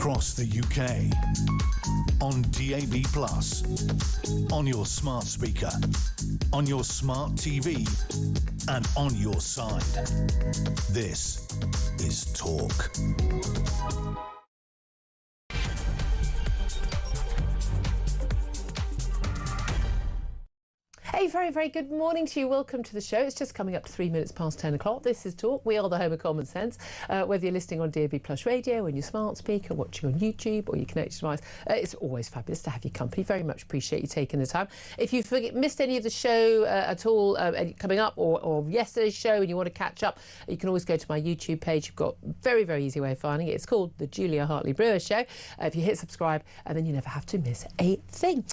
across the UK, on DAB+, on your smart speaker, on your smart TV, and on your side. This is Talk. Hey, very, very good morning to you. Welcome to the show. It's just coming up to 3 minutes past 10 o'clock. This is Talk. We are the home of common sense. Whether you're listening on DAB Plus radio, on your smart speaker, watching on YouTube or your connected device, it's always fabulous to have your company. Very much appreciate you taking the time. If you missed any of the show at all coming up or yesterday's show and you want to catch up, you can always go to my YouTube page. You've got a very, very easy way of finding it. It's called the Julia Hartley-Brewer Show. If you hit subscribe, and then you never have to miss a thing.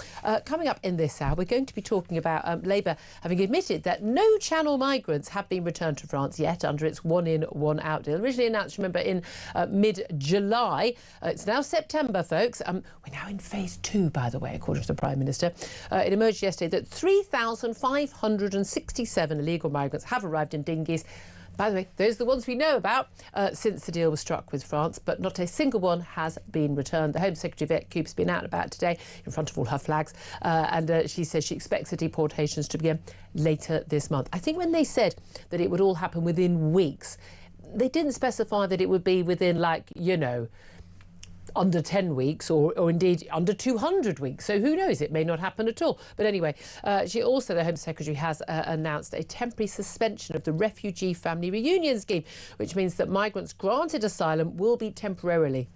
Coming up in this hour, we're going to be talking about Labour having admitted that no Channel migrants have been returned to France yet under its one-in, one-out deal. Originally announced, remember, in mid-July. It's now September, folks. We're now in phase 2, by the way, according to the Prime Minister. It emerged yesterday that 3,567 illegal migrants have arrived in dinghies. By the way, those are the ones we know about since the deal was struck with France, but not a single one has been returned. The Home Secretary, Westminster, has been out and about today in front of all her flags, and she says she expects the deportations to begin later this month. I think when they said that it would all happen within weeks, they didn't specify that it would be within, like, you know, under 10 weeks or indeed under 200 weeks. So who knows, it may not happen at all. But anyway, she also, the Home Secretary, has announced a temporary suspension of the Refugee Family Reunion Scheme, which means that migrants granted asylum will be temporarily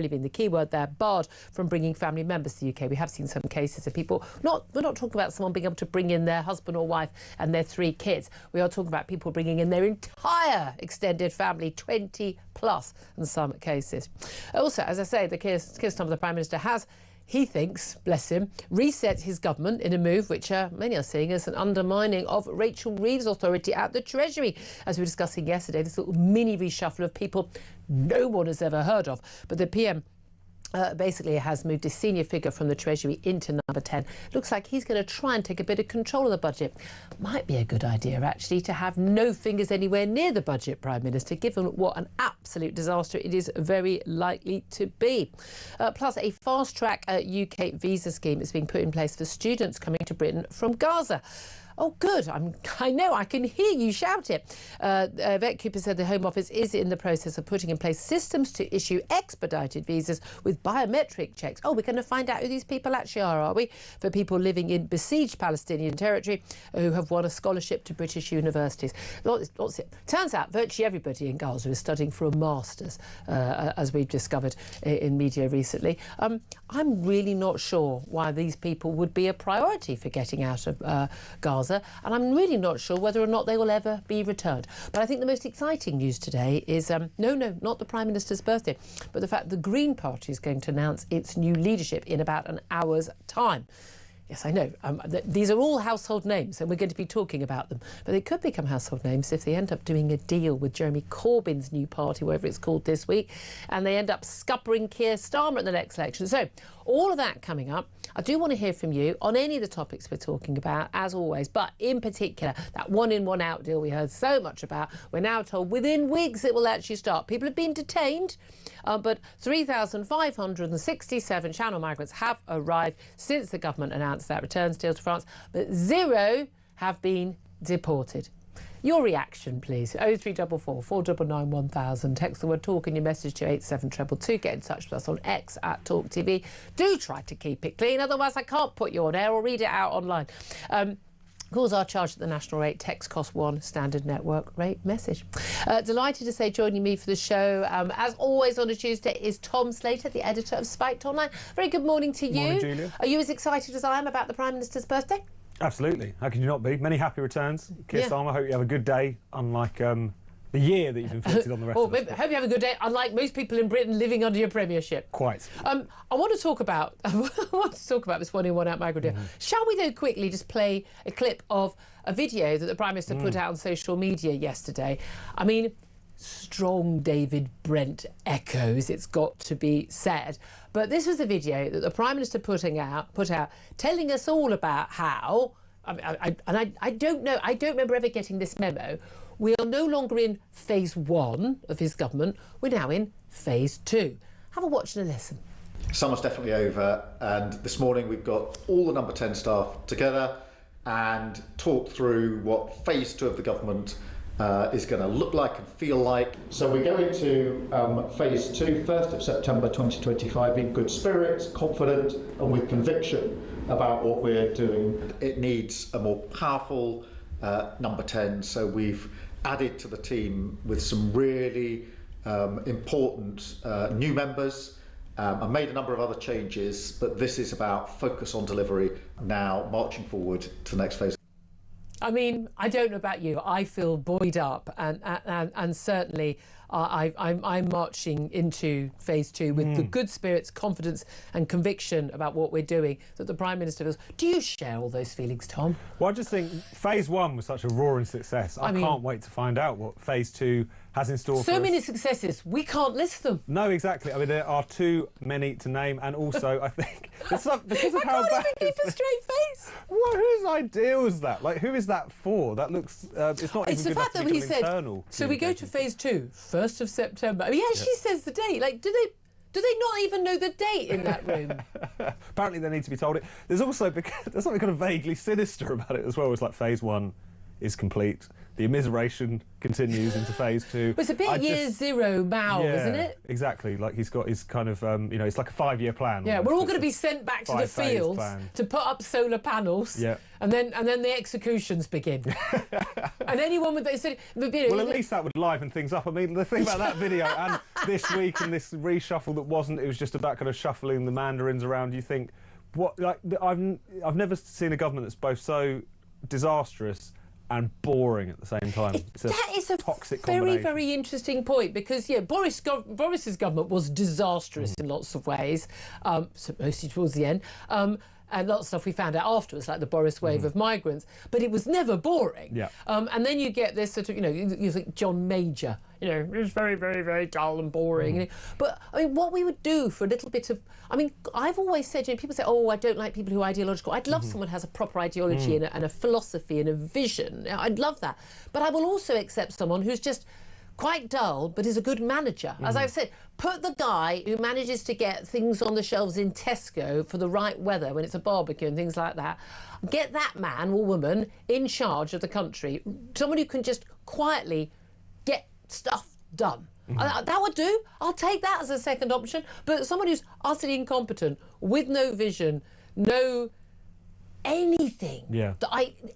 being the key word there, barred from bringing family members to the UK. We have seen some cases of people, we're not talking about someone being able to bring in their husband or wife and their 3 kids. We are talking about people bringing in their entire extended family, 20 plus in some cases. Also, as I say, the Keir Starmer, the Prime Minister, has, he thinks, bless him, reset his government in a move which many are seeing as an undermining of Rachel Reeves' authority at the Treasury. As we were discussing yesterday, this little mini reshuffle of people no one has ever heard of. But the PM basically has moved a senior figure from the Treasury into number 10. Looks like he's going to try and take a bit of control of the budget. Might be a good idea, actually, to have no fingers anywhere near the budget, Prime Minister, given what an absolute disaster it is very likely to be. Plus, a fast-track UK visa scheme is being put in place for students coming to Britain from Gaza. Oh, good. I know, I can hear you shout it. Vet Cooper said the Home Office is in the process of putting in place systems to issue expedited visas with biometric checks. Oh, we're going to find out who these people actually are we? For people living in besieged Palestinian territory who have won a scholarship to British universities. Turns out virtually everybody in Gaza is studying for a master's, as we've discovered in media recently. I'm really not sure why these people would be a priority for getting out of Gaza. And I'm really not sure whether or not they will ever be returned. But I think the most exciting news today is, no, not the Prime Minister's birthday, but the fact the Green Party is going to announce its new leadership in about an hour's time. Yes, I know. These are all household names, and we're going to be talking about them. But they could become household names if they end up doing a deal with Jeremy Corbyn's new party, whatever it's called this week, and they end up scuppering Keir Starmer at the next election. So all of that coming up. I do want to hear from you on any of the topics we're talking about, as always, but in particular, that one-in, one-out deal we heard so much about. We're now told within weeks it will actually start. People have been detained, but 3,567 Channel migrants have arrived since the government announced that returns deal to France, but 0 have been deported. Your reaction, please. 0344 499 1000. Text the word talk in your message to 87222. Get in touch with us on X at talkTV. Do try to keep it clean, otherwise I can't put you on air or read it out online. Calls are charged at the national rate. Text cost 1, standard network rate message. Delighted to say joining me for the show, as always on a Tuesday, is Tom Slater, the editor of Spiked Online. Very good morning to you. Morning, Julia. Are you as excited as I am about the Prime Minister's birthday? Absolutely. How can you not be? Many happy returns. Keir Starmer, hope you have a good day, unlike the year that you've inflicted on the rest of us. I hope you have a good day, unlike most people in Britain living under your premiership. Quite. I want to talk about this one-in, one-out migrant deal. Shall we, though, quickly just play a clip of a video that the Prime Minister put out on social media yesterday? I mean, strong David Brent echoes, it's got to be said. But this was a video that the Prime Minister put out, telling us all about how, I don't know, I don't remember ever getting this memo. We are no longer in phase 1 of his government, we're now in phase 2. Have a watch and a listen. Summer's definitely over, and this morning we've got all the number 10 staff together and talked through what phase 2 of the government is going to look like and feel like. So we go into phase 2, 1st of September 2025, in good spirits, confident and with conviction about what we're doing. It needs a more powerful number 10, so we've added to the team with some really important new members. I made a number of other changes, but this is about focus on delivery now, marching forward to the next phase. I mean, I don't know about you. I feel buoyed up, and certainly I'm marching into phase 2 with the good spirits, confidence, and conviction about what we're doing that the Prime Minister feels. Do you share all those feelings, Tom? Well, I just think phase 1 was such a roaring success. I can't wait to find out what phase 2 has in store for us. So many successes, we can't list them. No, exactly. I mean, there are too many to name, and also I think because of how bad. I can't even keep a straight face. Well, whose idea was that? Like, who is that for? That looks. It's not It's even the good fact enough that to he become said. internal So we go to communications. phase 2, 1st of September. I mean, he actually says the date. Like, do they not even know the date in that room? Apparently, they need to be told it. There's also there's something kind of vaguely sinister about it as well. It's like phase 1 is complete. The immiseration continues into phase 2. Well, it's a bit year zero Mao, isn't it? Exactly. Like he's got his kind of, it's like a 5-year plan. Yeah, almost. we're all It's going to a be sent back to the 5-phase fields plan. to put up solar panels. Yeah. And then the executions begin. And anyone with well, Well, at least that would liven things up. I mean, the thing about that video and this week and this reshuffle that wasn't, it was just about kind of shuffling the mandarins around. You think, what? Like, I've never seen a government that's both so disastrous and boring at the same time. That is a toxic very, combination. very interesting point, because Boris's government was disastrous in lots of ways, so mostly towards the end. And lots of stuff we found out afterwards, like the Boris wave of migrants, but it was never boring. Yeah. And then you get this sort of, you think John Major, it was very, very, very dull and boring. But I mean, what we would do for a little bit of, I mean, I've always said, people say, oh, I don't like people who are ideological. I'd love someone who has a proper ideology and a philosophy and a vision. I'd love that. But I will also accept someone who's just quite dull, but is a good manager. As I've said, put the guy who manages to get things on the shelves in Tesco for the right weather when it's a barbecue and things like that. Get that man or woman in charge of the country. Someone who can just quietly get stuff done. That would do. I'll take that as a second option. But someone who's utterly incompetent, with no vision, no anything,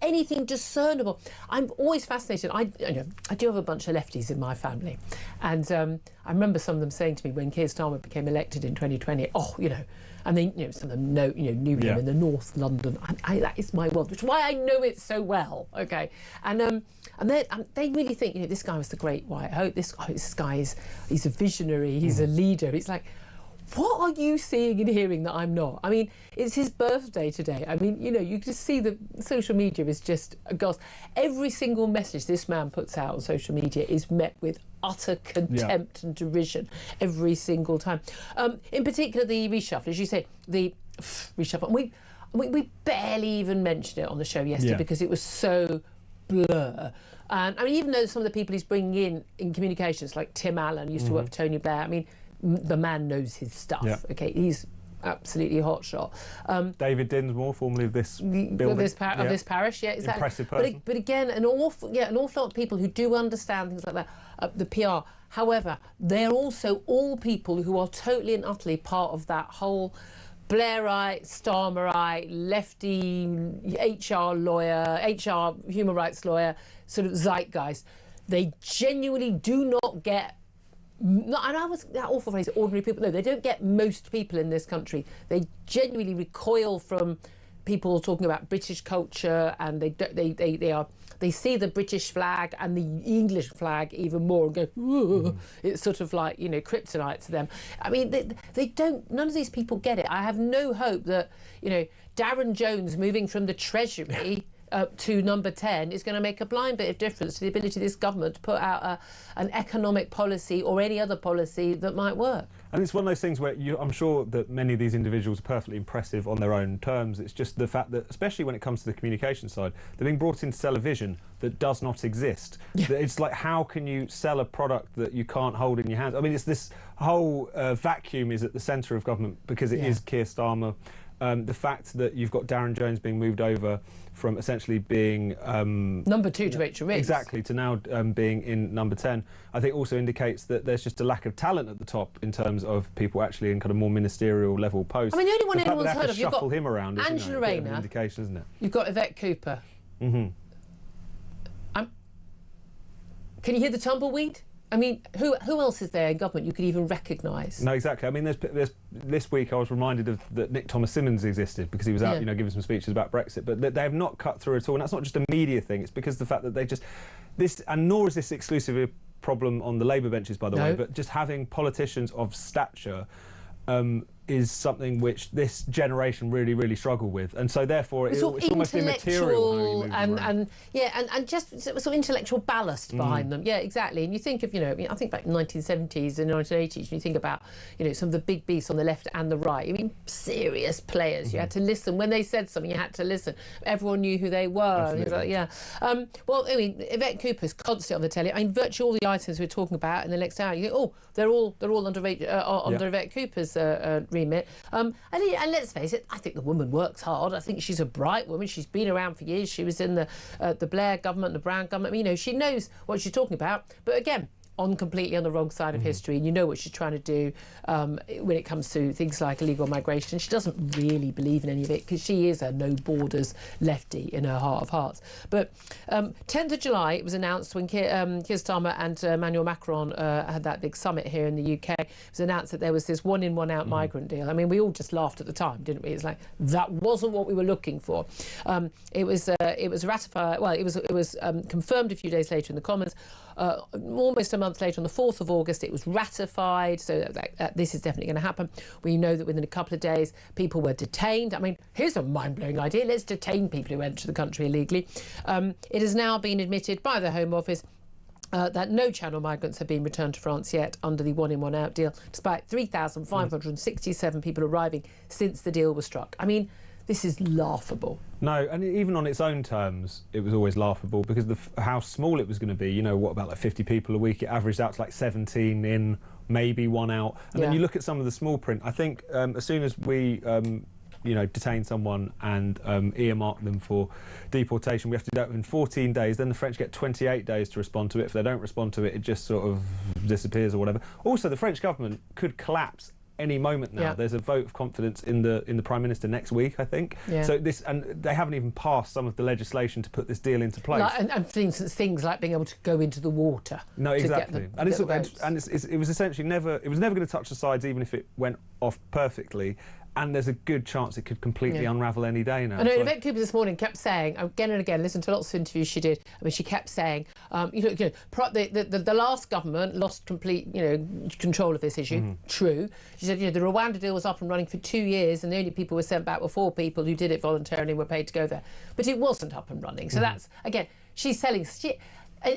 anything discernible. I'm always fascinated. I do have a bunch of lefties in my family, and I remember some of them saying to me when Keir Starmer became elected in 2020, and then some of them knew him in the North London. That is my world, which is why I know it so well. Okay, and they really think this guy was the great White Hope. This guy he's a visionary. He's a leader. It's like, what are you seeing and hearing that I'm not? I mean, it's his birthday today. I mean, you just see the social media is just a goss. Every single message this man puts out on social media is met with utter contempt and derision every single time. In particular, the reshuffle, as you say, the reshuffle. We barely even mentioned it on the show yesterday because it was so blur. And I mean, even though some of the people he's bringing in communications, like Tim Allen, used to work for Tony Blair, I mean, the man knows his stuff. Yeah. Okay, he's absolutely hotshot. David Dinsmore, formerly of this building, of this parish, yeah, exactly. Impressive person. But again, an awful lot of people who do understand things like that, the PR. However, they're also all people who are totally and utterly part of that whole Blairite, Starmerite, lefty HR lawyer, HR human rights lawyer sort of zeitgeist. They genuinely do not get. And I was that awful phrase, ordinary people. No, they don't get most people in this country. They genuinely recoil from people talking about British culture, and they see the British flag and the English flag even more and go, it's sort of like kryptonite to them. I mean, they don't. None of these people get it. I have no hope that Darren Jones moving from the Treasury to number 10 is going to make a blind bit of difference to the ability of this government to put out an economic policy or any other policy that might work. And it's one of those things where I'm sure that many of these individuals are perfectly impressive on their own terms. It's just the fact that, especially when it comes to the communication side, they're being brought in to sell a vision that does not exist. Yeah. It's like, how can you sell a product that you can't hold in your hands? I mean, it's this whole vacuum is at the centre of government because it is Keir Starmer. The fact that you've got Darren Jones being moved over from essentially being number 2 to Rachel Reeves, exactly, to now being in number 10, I think also indicates that there's just a lack of talent at the top in terms of people actually in kind of more ministerial level posts. I mean, the only one the anyone's heard of, you've got him around, Angela is, Rayner, an indication, isn't it? You've got Yvette Cooper. Mm-hmm. Can you hear the tumbleweed? I mean, who else is there in government you could even recognise? No, exactly. I mean, there's this week I was reminded of that Nick Thomas-Symonds existed because he was out, giving some speeches about Brexit. But they have not cut through at all, and that's not just a media thing. It's because the fact that they just and nor is this exclusively a problem on the Labour benches, by the way. But just having politicians of stature is something which this generation really struggle with, and so therefore it's almost immaterial and just sort of intellectual ballast behind them. Yeah, exactly. And you think of, I think back in the 1970s and 1980s, and you think about, some of the big beasts on the left and the right. I mean, serious players. You had to listen when they said something. You had to listen. Everyone knew who they were. And like, well, I mean, Yvette Cooper's constantly on the telly. I mean, virtually all the items we're talking about in the next hour, you think, oh, they're all under Yvette Cooper's remit. And let's face it, I think the woman works hard. I think she's a bright woman. She's been around for years. She was in the Blair government, the Brown government. I mean, she knows what she's talking about. But again, completely on the wrong side of history, and you know what she's trying to do when it comes to things like illegal migration. She doesn't really believe in any of it because she is a no borders lefty in her heart of hearts. But 10th of July, it was announced when Keir Starmer and Emmanuel Macron had that big summit here in the UK. It was announced that there was this one in, one out migrant deal. I mean, we all just laughed at the time, didn't we? It's like, that wasn't what we were looking for. It was ratified. Well, it was confirmed a few days later in the Commons. Almost a month later, on the 4th of August, it was ratified, so this is definitely going to happen. We know that within a couple of days, people were detained. I mean, here's a mind-blowing idea. Let's detain people who enter the country illegally. It has now been admitted by the Home Office that no Channel migrants have been returned to France yet under the one in, one out deal, despite 3,567 people arriving since the deal was struck. I mean, this is laughable. No, and even on its own terms, it was always laughable because how small it was going to be. What about, like 50 people a week? It averaged out to like 17 in, maybe one out. And then you look at some of the small print. I think as soon as we, detain someone and earmark them for deportation, we have to do that within 14 days. Then the French get 28 days to respond to it. If they don't respond to it, it just sort of disappears or whatever. Also, the French government could collapse any moment now. There's a vote of confidence in the Prime Minister next week, I think. So they haven't even passed some of the legislation to put this deal into place. And for instance, things like being able to go into the water. No, exactly. It was essentially never going to touch the sides, even if it went off perfectly. And there's a good chance it could completely unravel any day now. I know, Yvette Cooper this morning kept saying, again and again, listen to lots of interviews she did, I mean, she kept saying, the last government lost complete, control of this issue. True. She said, the Rwanda deal was up and running for 2 years and the only people who were sent back were 4 people who did it voluntarily and were paid to go there. But it wasn't up and running. So that's, again, she's selling shit.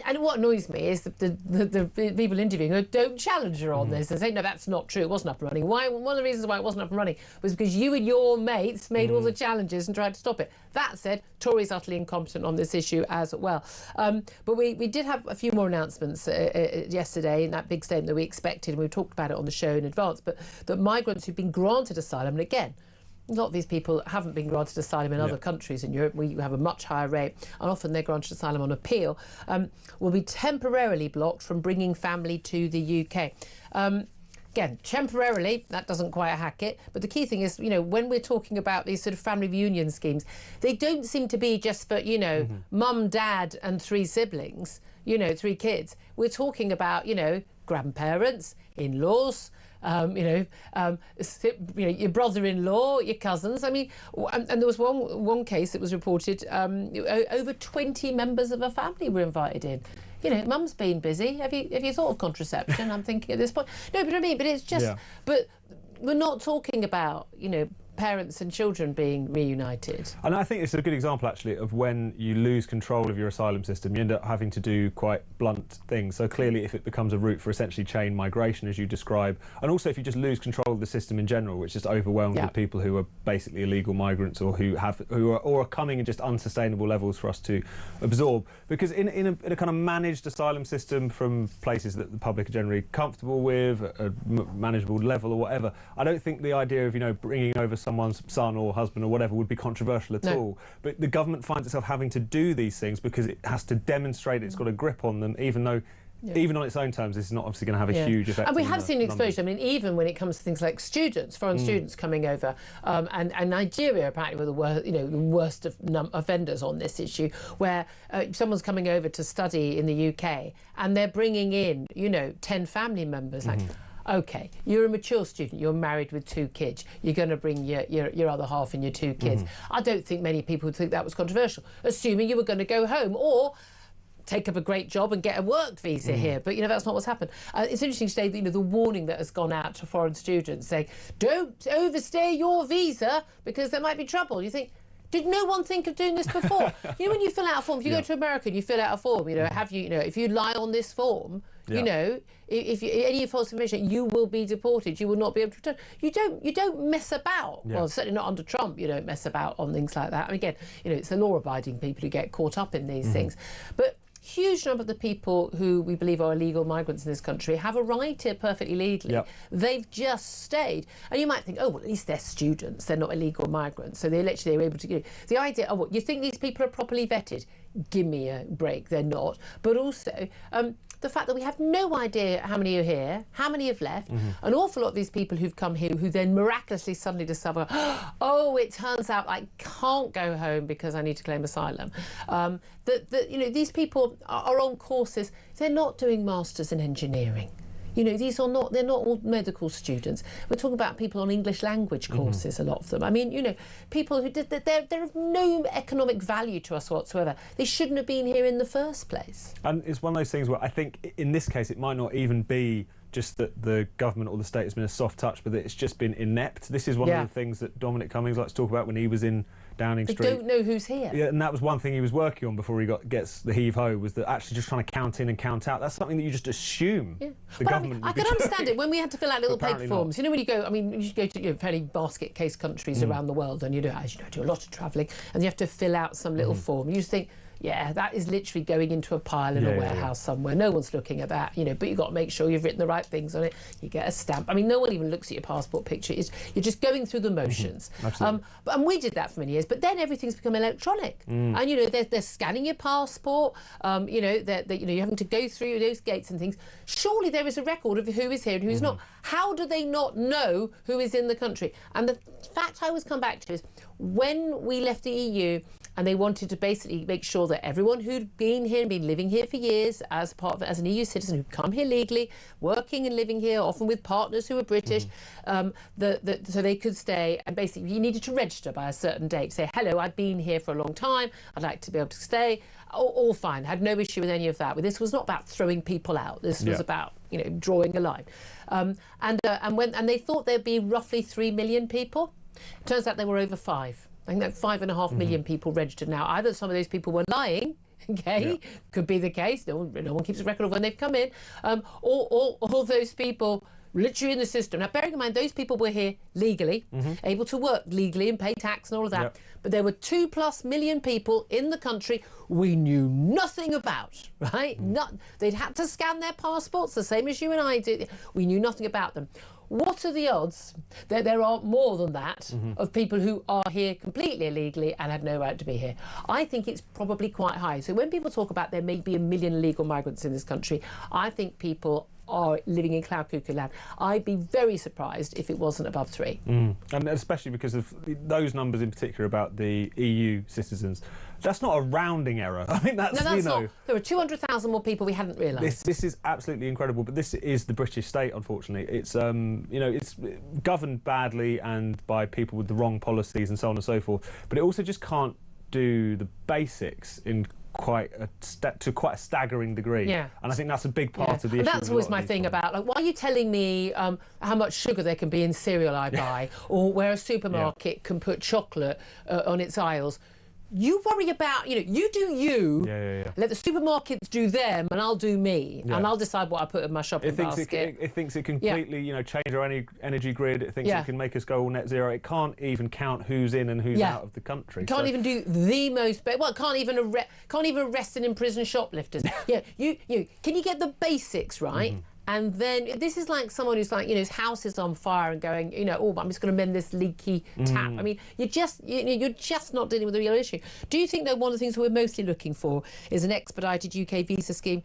And what annoys me is the people interviewing her don't challenge her on this and say, no, that's not true, it wasn't up and running. One of the reasons why it wasn't up and running was because you and your mates made all the challenges and tried to stop it. That said, Tories utterly incompetent on this issue as well. But we did have a few more announcements yesterday in that big statement that we expected, and we talked about it on the show in advance, but that migrants who've been granted asylum, and again, a lot of these people haven't been granted asylum in other countries in Europe. We have a much higher rate, and often they're granted asylum on appeal, will be temporarily blocked from bringing family to the UK. Again, temporarily, that doesn't quite hack it. But the key thing is, when we're talking about these sort of family reunion schemes, they don't seem to be just for, mum, dad and 3 siblings, 3 kids. We're talking about, grandparents, in-laws, your brother-in-law, your cousins. I mean, and there was one case that was reported. Over 20 members of a family were invited in. Mum's been busy. Have you thought of contraception? I'm thinking at this point. No, but I mean, but it's just. But we're not talking about parents and children being reunited. And I think it's a good example, actually, of when you lose control of your asylum system, you end up having to do quite blunt things. So clearly, if it becomes a route for essentially chain migration, as you describe, and also if you just lose control of the system in general, which is just overwhelmed with people who are basically illegal migrants or who are coming in just unsustainable levels for us to absorb. Because in a kind of managed asylum system from places that the public are generally comfortable with, a manageable level or whatever, I don't think the idea of, you know, bringing over someone's son or husband or whatever would be controversial at all. But the government finds itself having to do these things because it has to demonstrate it's got a grip on them, even though even on its own terms, this is not obviously going to have a huge effect. And we have seen exposure. Numbers. I mean, even when it comes to things like students, foreign students coming over, and Nigeria apparently were the worst of offenders on this issue, where someone's coming over to study in the UK and they're bringing in, 10 family members. Like, OK, you're a mature student, you're married with 2 kids, you're going to bring your other half and your 2 kids. I don't think many people would think that was controversial, assuming you were going to go home or take up a great job and get a work visa here. But, that's not what's happened. It's interesting today, the warning that has gone out to foreign students saying, don't overstay your visa because there might be trouble. You think, did no one think of doing this before? When you fill out a form, if you go to America and you fill out a form, if you lie on this form, if any false information, you will be deported. You will not be able to return. You don't mess about. Well, certainly not under Trump. You don't mess about on things like that. I mean, again, it's the law-abiding people who get caught up in these things. But huge number of the people who we believe are illegal migrants in this country have arrived here perfectly legally. They've just stayed. And you might think, oh, well, at least they're students. They're not illegal migrants. So they're able to get the idea, oh, what, you think these people are properly vetted? Give me a break. They're not. But also, the fact that we have no idea how many are here, how many have left, an awful lot of these people who've come here who then miraculously suddenly discover, oh, it turns out I can't go home because I need to claim asylum. These people are on courses. They're not doing masters in engineering. They're not all medical students. We're talking about people on English language courses, a lot of them. I mean, people who they're of no economic value to us whatsoever. They shouldn't have been here in the first place. And it's one of those things where I think in this case it might not even be just that the government or the state has been a soft touch, but that it's just been inept. This is one of the things that Dominic Cummings likes to talk about when he was in Downing Street. They don't know who's here. Yeah, and that was one thing he was working on before he gets the heave-ho, was that actually just trying to count in and count out. That's something that you just assume the government I can understand it when we had to fill out little paper forms. When you go, you go to fairly basket case countries around the world, and as you know, do a lot of travelling, and you have to fill out some little form. You just think, yeah, that is literally going into a pile in a warehouse somewhere. No one's looking at that, but you've got to make sure you've written the right things on it. You get a stamp. I mean, no one even looks at your passport picture. You're just going through the motions. Absolutely. And we did that for many years, but then everything's become electronic. And, they're scanning your passport. You're having to go through those gates and things. Surely there is a record of who is here and who is not. How do they not know who is in the country? And the fact I always come back to is when we left the EU, and they wanted to basically make sure that everyone who'd been here and been living here for years as an EU citizen, who'd come here legally, working and living here, often with partners who were British, so they could stay. And basically, you needed to register by a certain date. Say, hello, I've been here for a long time. I'd like to be able to stay. All fine. Had no issue with any of that. But this was not about throwing people out. This was about drawing a line. And they thought there'd be roughly 3 million people. It turns out there were over 5. I think that 5.5 million people registered now. Either some of those people were lying, could be the case. No one keeps a record of when they've come in, or all those people literally in the system. Now, bearing in mind, those people were here legally, able to work legally and pay tax and all of that. But there were 2+ million people in the country we knew nothing about, right? They'd had to scan their passports, the same as you and I did. We knew nothing about them. What are the odds that there are more than that of people who are here completely illegally and had no right to be here? I think it's probably quite high. So when people talk about there may be 1 million illegal migrants in this country, I think people are living in cloud cuckoo land. I'd be very surprised if it wasn't above 3. And especially because of those numbers in particular about the EU citizens. That's not a rounding error. I think that's, not. There are 200,000 more people we hadn't realised. This is absolutely incredible, but this is the British state, unfortunately. It's, it's governed badly and by people with the wrong policies and so on and so forth, but it also just can't do the basics in quite a staggering degree. Yeah. And I think that's a big part of the and issue. that's always my thing about, like, why are you telling me how much sugar there can be in cereal I buy, or where a supermarket can put chocolate on its aisles? You worry about, you do you. Let the supermarkets do them, and I'll do me, and I'll decide what I put in my shopping basket. It thinks it can completely, change our energy grid. It thinks it can make us go all net zero. It can't even count who's in and who's out of the country. It can't even do the most. It can't even arrest and imprison shoplifters. You can you get the basics right? Mm-hmm. And then this is like someone who's like, his house is on fire and going, I'm just going to mend this leaky tap. I mean, you're just not dealing with the real issue. Do you think that one of the things we're mostly looking for is an expedited UK visa scheme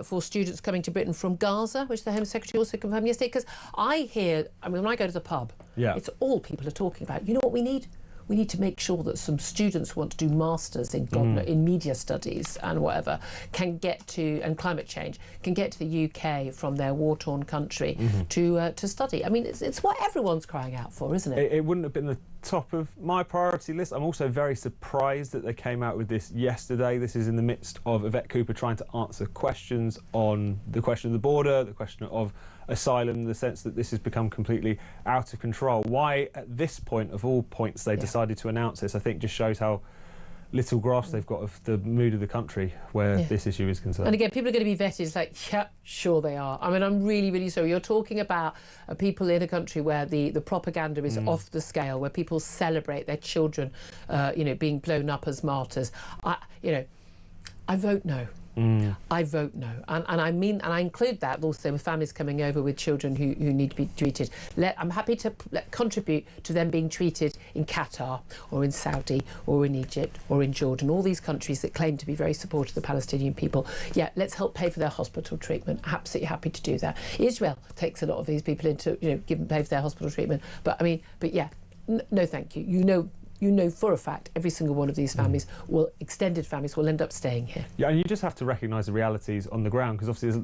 for students coming to Britain from Gaza, which the Home Secretary also confirmed yesterday? Because I hear, when I go to the pub, it's all people are talking about. You know what we need? We need to make sure that some students who want to do masters in in media studies and whatever can get to, and climate change, can get to the UK from their war-torn country to study. I mean, it's what everyone's crying out for, isn't it? It wouldn't have been the top of my priority list. I'm also very surprised that they came out with this yesterday. This is in the midst of Yvette Cooper trying to answer questions on the question of the border, the question of asylum, in the sense that this has become completely out of control. Why, at this point of all points, they decided to announce this, I think just shows how little grasp they've got of the mood of the country where this issue is concerned. And again, people are going to be vetted. It's like, sure they are. I mean, I'm really, really sorry. You're talking about people in a country where the propaganda is off the scale, where people celebrate their children, being blown up as martyrs. I vote no. I vote no, and I include that also with families coming over with children who need to be treated. I'm happy to contribute to them being treated in Qatar or in Saudi or in Egypt or in Jordan, all these countries that claim to be very supportive of the Palestinian people. Yeah, let's help pay for their hospital treatment. Absolutely happy to do that. Israel takes a lot of these people into, pay for their hospital treatment. But no, thank you. You know for a fact every single one of these families extended families will end up staying here. Yeah, and you just have to recognise the realities on the ground, because obviously,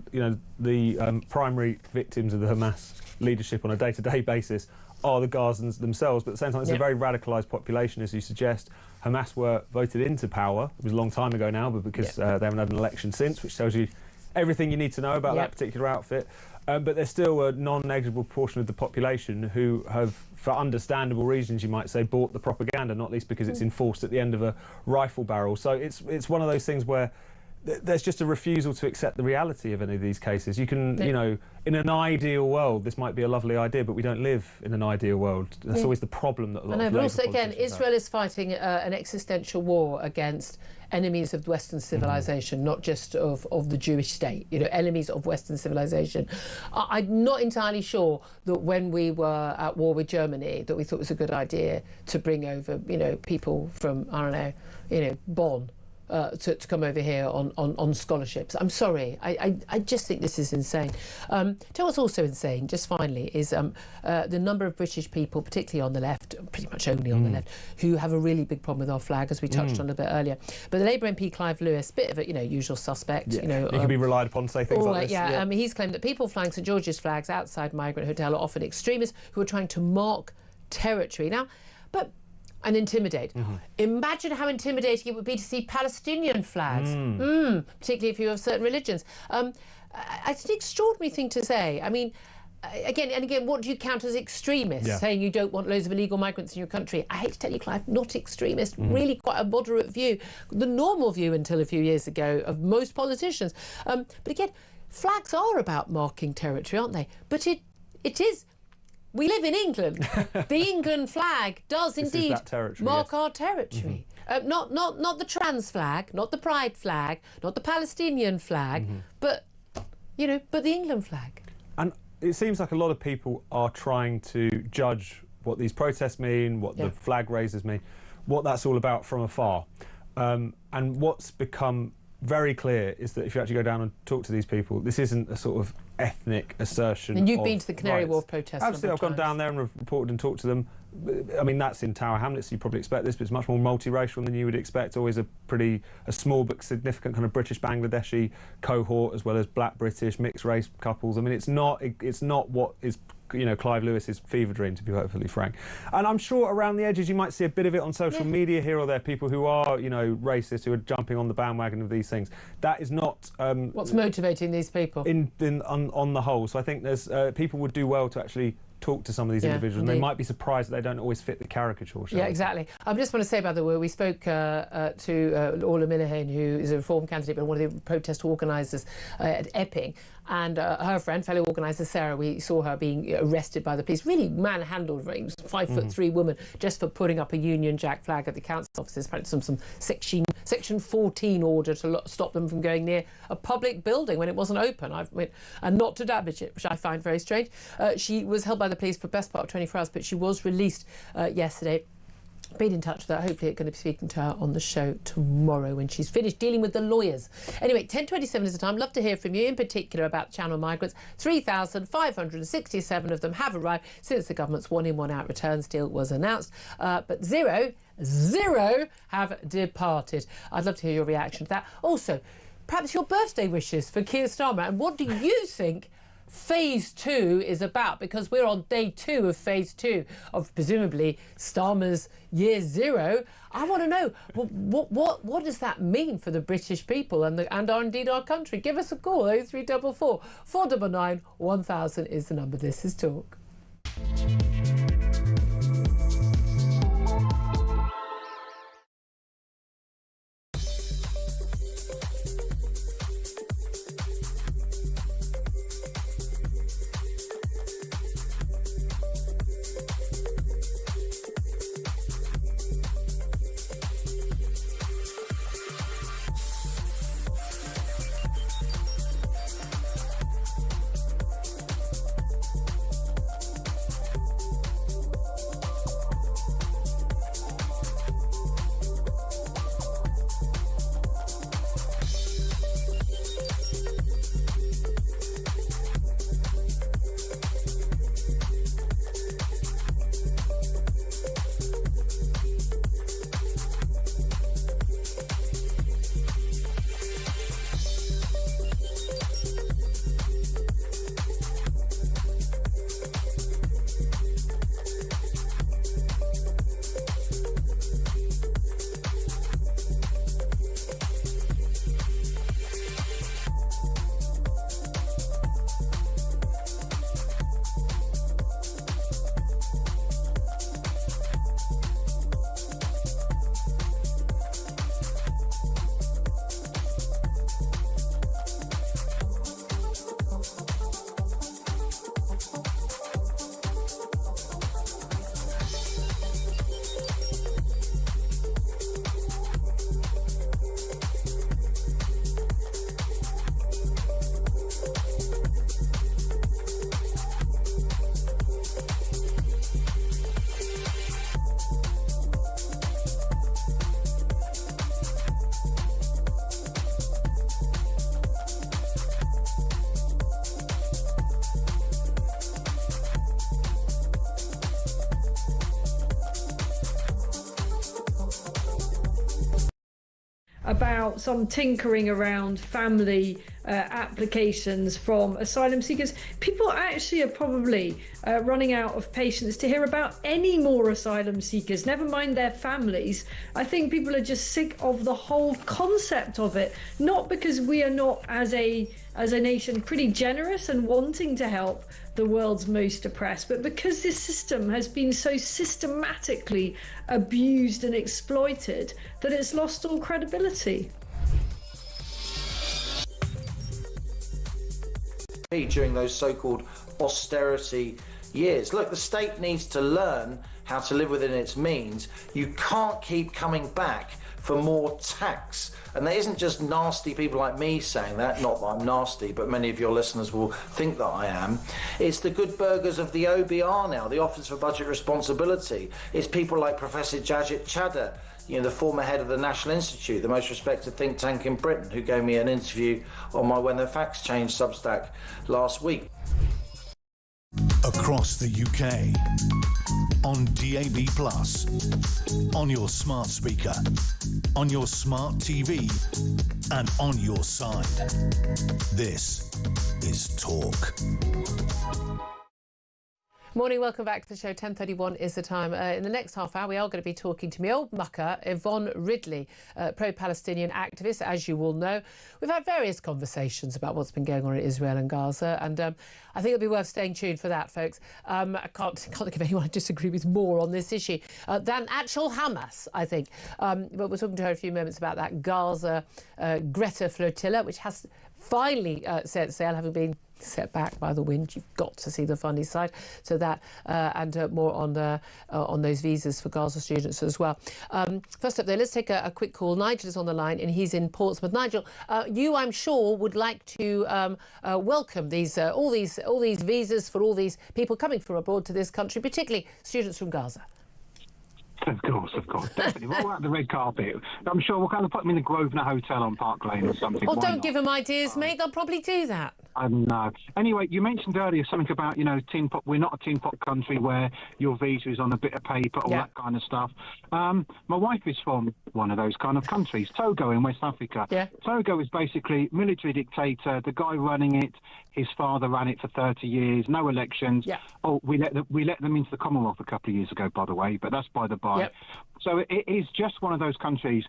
the primary victims of the Hamas leadership on a day-to-day basis are the Gazans themselves, but at the same time it's a very radicalised population, as you suggest. Hamas were voted into power, it was a long time ago now, but because they haven't had an election since, which tells you everything you need to know about that particular outfit. But there's still a non-negligible portion of the population who have, for understandable reasons, you might say, bought the propaganda, not least because it's enforced at the end of a rifle barrel. So it's one of those things where there's just a refusal to accept the reality of any of these cases. You can, in an ideal world, this might be a lovely idea, but we don't live in an ideal world. That's always the problem that a lot of but also, again, politicians Israel have. is fighting an existential war against enemies of Western civilization, not just of the Jewish state, enemies of Western civilization. I'm not entirely sure that when we were at war with Germany that we thought it was a good idea to bring over, people from, Bonn, to come over here on scholarships. I'm sorry, I just think this is insane. Do you know what's also insane, just finally, is the number of British people, particularly on the left, pretty much only on the left, who have a really big problem with our flag, as we touched on a bit earlier. But the Labour MP Clive Lewis, bit of a usual suspect. He can be relied upon to say things like this. He's claimed that people flying St George's flags outside Migrant Hotel are often extremists who are trying to mark territory. And intimidate. Imagine how intimidating it would be to see Palestinian flags, particularly if you have certain religions. It's an extraordinary thing to say. I mean, again, what do you count as extremist? Saying you don't want loads of illegal migrants in your country. I hate to tell you, Clive, not extremist, really quite a moderate view. The normal view until a few years ago of most politicians. But again, flags are about marking territory, aren't they? But it is. We live in England. The England flag does indeed mark our territory. Not the trans flag, not the pride flag, not the Palestinian flag, but the England flag. And it seems like a lot of people are trying to judge what these protests mean, what the flag raisers mean, what that's all about from afar. And what's become very clear is that if you actually go down and talk to these people, this isn't a sort of ethnic assertion. And you've been to the Canary Wharf protests. Absolutely, I've gone down there and reported and talked to them. I mean, that's in Tower Hamlets, so you probably expect this, but it's much more multiracial than you would expect. Always a small but significant kind of British Bangladeshi cohort, as well as black British mixed race couples. I mean, it's not what is Clive Lewis's fever dream, to be perfectly frank. And I'm sure around the edges you might see a bit of it on social media here or there, people who are, racist, who are jumping on the bandwagon of these things. That is not... what's motivating these people? On the whole. So I think there's people would do well to actually talk to some of these individuals, and they might be surprised that they don't always fit the caricature. Yeah, exactly. I just want to say, by the way, we spoke to Orla Minahane, who is a Reform candidate but one of the protest organisers at Epping, and her friend, fellow organiser Sarah, we saw her being arrested by the police, really manhandled, 5'3" woman, just for putting up a Union Jack flag at the council offices. Apparently some Section 14 order to stop them from going near a public building when it wasn't open, and not to damage it, which I find very strange. She was held by the police for the best part of 24 hours, but she was released yesterday. Been in touch with her. Hopefully going to be speaking to her on the show tomorrow when she's finished dealing with the lawyers. Anyway, 10:27 is the time. Love to hear from you, in particular about Channel migrants. 3,567 of them have arrived since the government's one-in, one-out returns deal was announced, but zero have departed. I'd love to hear your reaction to that. Also, perhaps your birthday wishes for Keir Starmer, and what do you think Phase 2 is about, because we're on day 2 of Phase 2 of presumably Starmer's year 0. I want to know what does that mean for the British people and indeed our country. Give us a call. 0344 499 1000 is the number. This is Talk. About some tinkering around family applications from asylum seekers. People actually are probably running out of patience to hear about any more asylum seekers, never mind their families. I think people are just sick of the whole concept of it, not because we are not, as a nation, pretty generous and wanting to help the world's most oppressed, but because this system has been so systematically abused and exploited that it's lost all credibility. During those so-called austerity years. Look, the state needs to learn how to live within its means. You can't keep coming back for more tax. And there isn't just nasty people like me saying that, not that I'm nasty, but many of your listeners will think that I am. It's the good burgers of the OBR now, the Office for Budget Responsibility. It's people like Professor Jajit Chadha, the former head of the National Institute, the most respected think tank in Britain, who gave me an interview on my When the Facts Change Substack last week. Across the UK, on DAB+, on your smart speaker, on your smart TV, and on your side. This is Talk. Morning, welcome back to the show. 10:31 is the time. In the next half hour, we are going to be talking to me old mucker, Yvonne Ridley, pro-Palestinian activist, as you all know. We've had various conversations about what's been going on in Israel and Gaza, and I think it'll be worth staying tuned for that, folks. I can't think of anyone I disagree with more on this issue than actual Hamas, I think. But we're talking to her a few moments about that Gaza Greta flotilla, which has finally set sail, having been set back by the wind. You've got to see the funny side. So that and more on those visas for Gaza students as well. First up, though, let's take a quick call. Nigel is on the line and he's in Portsmouth. Nigel, you, I'm sure, would like to welcome these all these visas for all these people coming from abroad to this country, particularly students from Gaza. Of course, definitely. Roll out the red carpet. I'm sure we'll kind of put them in the Grosvenor Hotel on Park Lane or something. Oh, don't give them ideas, mate. They'll probably do that. No. Anyway, you mentioned earlier something about, tin pot. We're not a tin pot country where your visa is on a bit of paper, all that kind of stuff. My wife is from one of those kind of countries, Togo in West Africa. Yeah. Togo is basically military dictator. The guy running it, his father ran it for 30 years, no elections. Yeah. Oh, we let them into the Commonwealth a couple of years ago, by the way, but that's by the by. Yep. So it is just one of those countries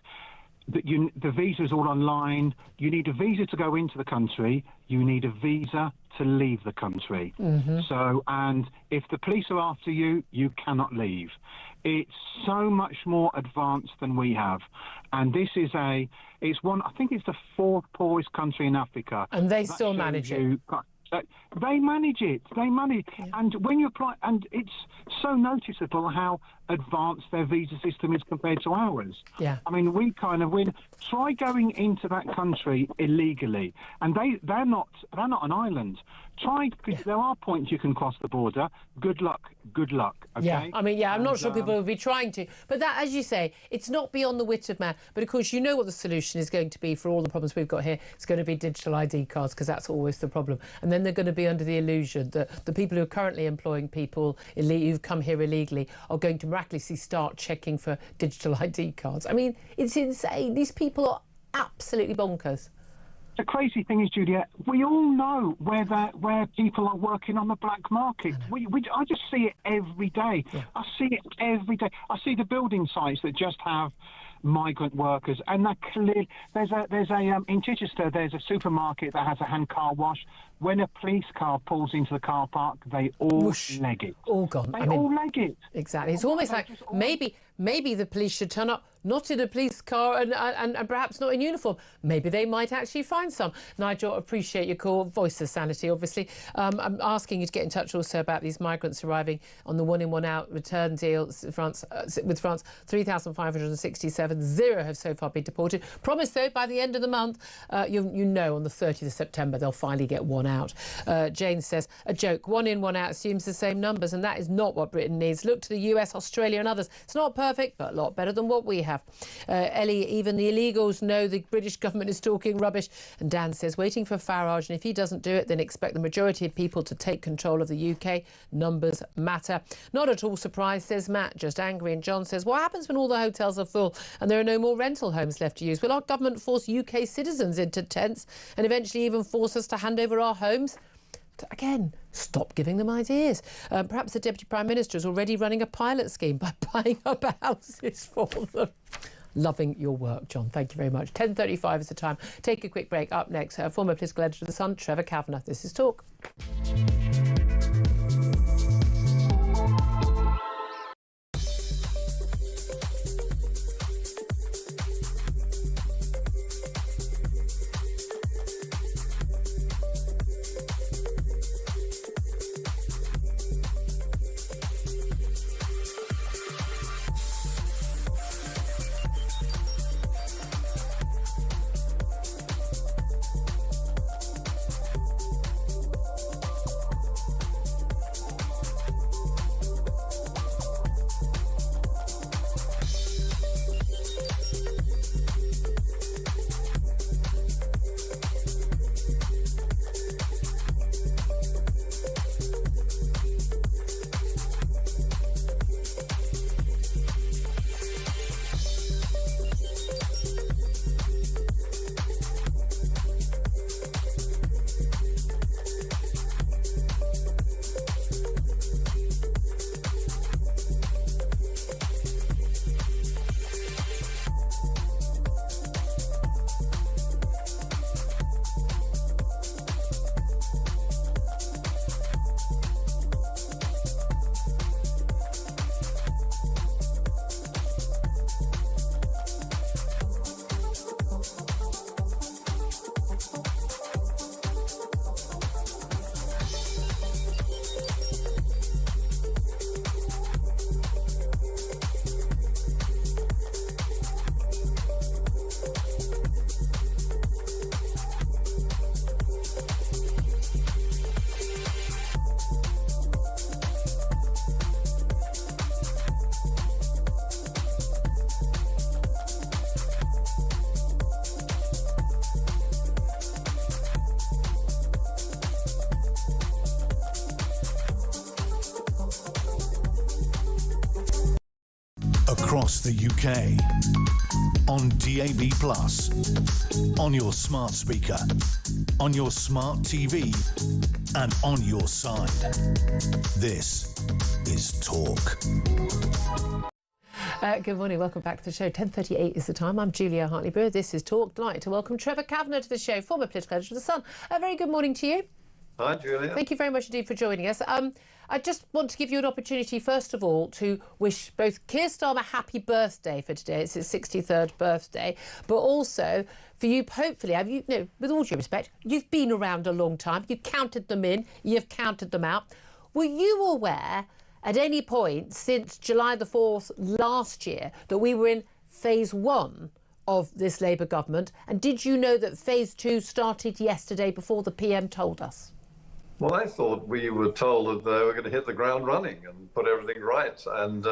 that the visa is all online. You need a visa to go into the country. You need a visa to leave the country. Mm-hmm. So, and if the police are after you, you cannot leave. It's so much more advanced than we have. And this is I think it's the fourth poorest country in Africa. And they still manage it. They manage it. And when you apply, and it's so noticeable how advanced their visa system is compared to ours. Yeah. I mean, we kind of win. Try going into that country illegally, and they're not an island. Try, because there are points you can cross the border. Good luck. Okay? Yeah, I mean, I'm not sure people will be trying to. But that, as you say, it's not beyond the wit of man. But of course, you know what the solution is going to be for all the problems we've got here. It's going to be digital ID cards, because that's always the problem. And then they're going to be under the illusion that the people who are currently employing people who've come here illegally are going to miraculously start checking for digital ID cards. I mean, it's insane. These people are absolutely bonkers. The crazy thing is, Julia, we all know where people are working on the black market. I just see it every day. Yeah. I see it every day. I see the building sites that just have migrant workers, and they're clear. There's a in Chichester. There's a supermarket that has a hand car wash. When a police car pulls into the car park, they all leg it. All gone. They all leg it. Exactly. It's almost like maybe the police should turn up not in a police car and perhaps not in uniform. Maybe they might actually find some. Nigel, appreciate your call. Voice of sanity, obviously. I'm asking you to get in touch also about these migrants arriving on the one-in, one-out return deal with France. 3,567. 0 have so far been deported. Promise, though, by the end of the month, on the 30th of September, they'll finally get one out. Jane says, a joke. One in, one out assumes the same numbers, and that is not what Britain needs. Look to the US, Australia and others. It's not perfect, but a lot better than what we have. Ellie, even the illegals know the British government is talking rubbish. And Dan says, waiting for Farage, and if he doesn't do it, then expect the majority of people to take control of the UK. Numbers matter. Not at all surprised, says Matt, just angry. And John says, what happens when all the hotels are full and there are no more rental homes left to use? Will our government force UK citizens into tents and eventually even force us to hand over our homes? Again, stop giving them ideas. Perhaps the Deputy Prime Minister is already running a pilot scheme by buying up houses for them. Loving your work, John. Thank you very much. 10:35 is the time. Take a quick break. Up next, former political editor of The Sun, Trevor Kavanagh. This is Talk. across the UK, on DAB+, on your smart speaker, on your smart TV, and on your side. This is Talk. Good morning, welcome back to the show. 10:38 is the time. I'm Julia Hartley-Brewer. This is Talk. Delighted to welcome Trevor Kavanagh to the show, former political editor of The Sun. A very good morning to you. Hi, Julia. Thank you very much indeed for joining us. I just want to give you an opportunity, first of all, to wish both Keir Starmer happy birthday for today. It's his 63rd birthday. But also, for you, hopefully, with all due respect, you've been around a long time. You've counted them in. You've counted them out. Were you aware at any point since July the 4th last year that we were in phase 1 of this Labour government? And did you know that phase 2 started yesterday before the PM told us? Well, I thought we were told that they were going to hit the ground running and put everything right. And,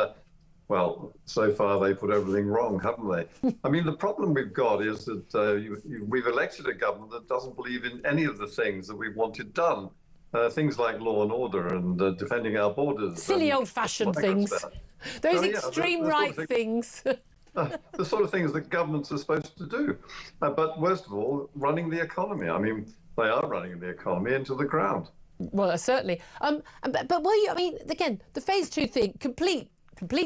well, so far they put everything wrong, haven't they? I mean, the problem we've got is that we've elected a government that doesn't believe in any of the things that we wanted done. Things like law and order and defending our borders. Silly old-fashioned things. Those extreme right things. The sort of things that governments are supposed to do. But worst of all, running the economy. I mean, they are running the economy into the ground. Well, certainly. But were you, I mean, again, the phase 2 thing, complete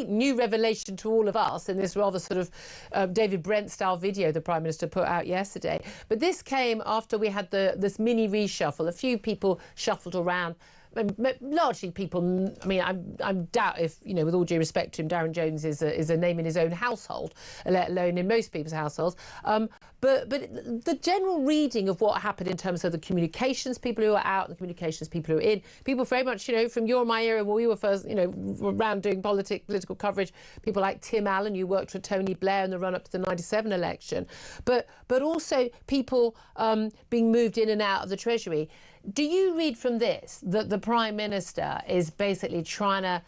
new revelation to all of us in this rather sort of David Brent-style video the Prime Minister put out yesterday. But this came after we had this mini reshuffle. A few people shuffled around. Largely people, I mean, I doubt if, with all due respect to him, Darren Jones is a name in his own household, let alone in most people's households. But the general reading of what happened in terms of the communications people who are out, the communications people who are in, people very much, from your and my era when we were first, around doing political coverage, people like Tim Allen, who worked for Tony Blair in the run-up to the 97 election, but also people being moved in and out of the Treasury. Do you read from this that the Prime Minister is basically trying to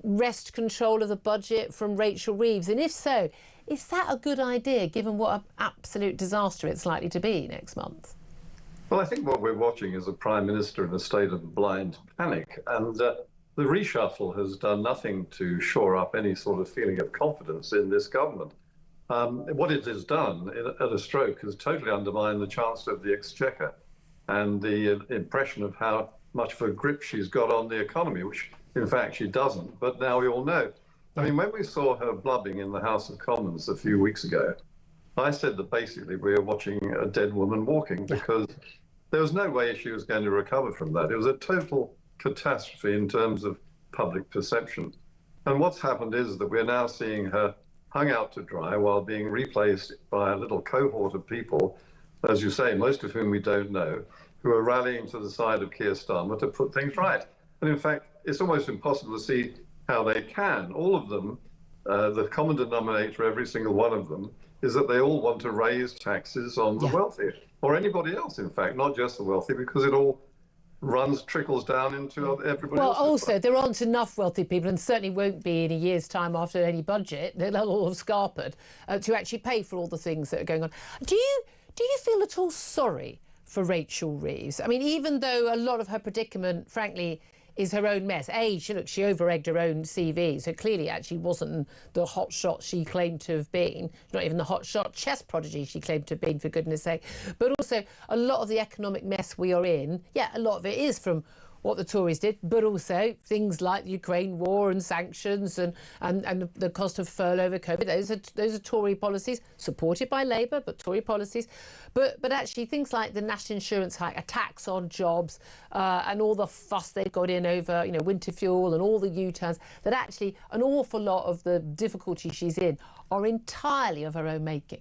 wrest control of the budget from Rachel Reeves? And if so, is that a good idea, given what an absolute disaster it's likely to be next month? Well, I think what we're watching is a Prime Minister in a state of blind panic. And the reshuffle has done nothing to shore up any sort of feeling of confidence in this government. What it has done at a stroke has totally undermined the Chancellor of the Exchequer and the impression of how much of a grip she's got on the economy, which in fact she doesn't, but now we all know. I mean, when we saw her blubbing in the House of Commons a few weeks ago, I said that basically we were watching a dead woman walking, because there was no way she was going to recover from that. It was a total catastrophe in terms of public perception. And what's happened is that we're now seeing her hung out to dry while being replaced by a little cohort of people, as you say, most of whom we don't know, who are rallying to the side of Keir Starmer to put things right. And in fact, it's almost impossible to see how they can. All of them, the common denominator, every single one of them, is that they all want to raise taxes on the wealthy, or anybody else, in fact, not just the wealthy, because it all trickles down into everybody else. Well, also, there aren't enough wealthy people, and certainly won't be in a year's time after any budget, they'll all have scarpered, to actually pay for all the things that are going on. Do you feel at all sorry for Rachel Reeves? I mean, even though a lot of her predicament, frankly, is her own mess. She over-egged her own CV, so clearly actually wasn't the hotshot she claimed to have been, not even the hotshot chess prodigy she claimed to have been, for goodness sake. But also, a lot of the economic mess we are in, a lot of it is from what the Tories did, but also things like the Ukraine war and sanctions and the cost of furlough over COVID. Those are Tory policies, supported by Labour, but Tory policies. But actually things like the national insurance hike, a tax on jobs, and all the fuss they've got in over, winter fuel and all the U-turns, that actually an awful lot of the difficulty she's in are entirely of her own making.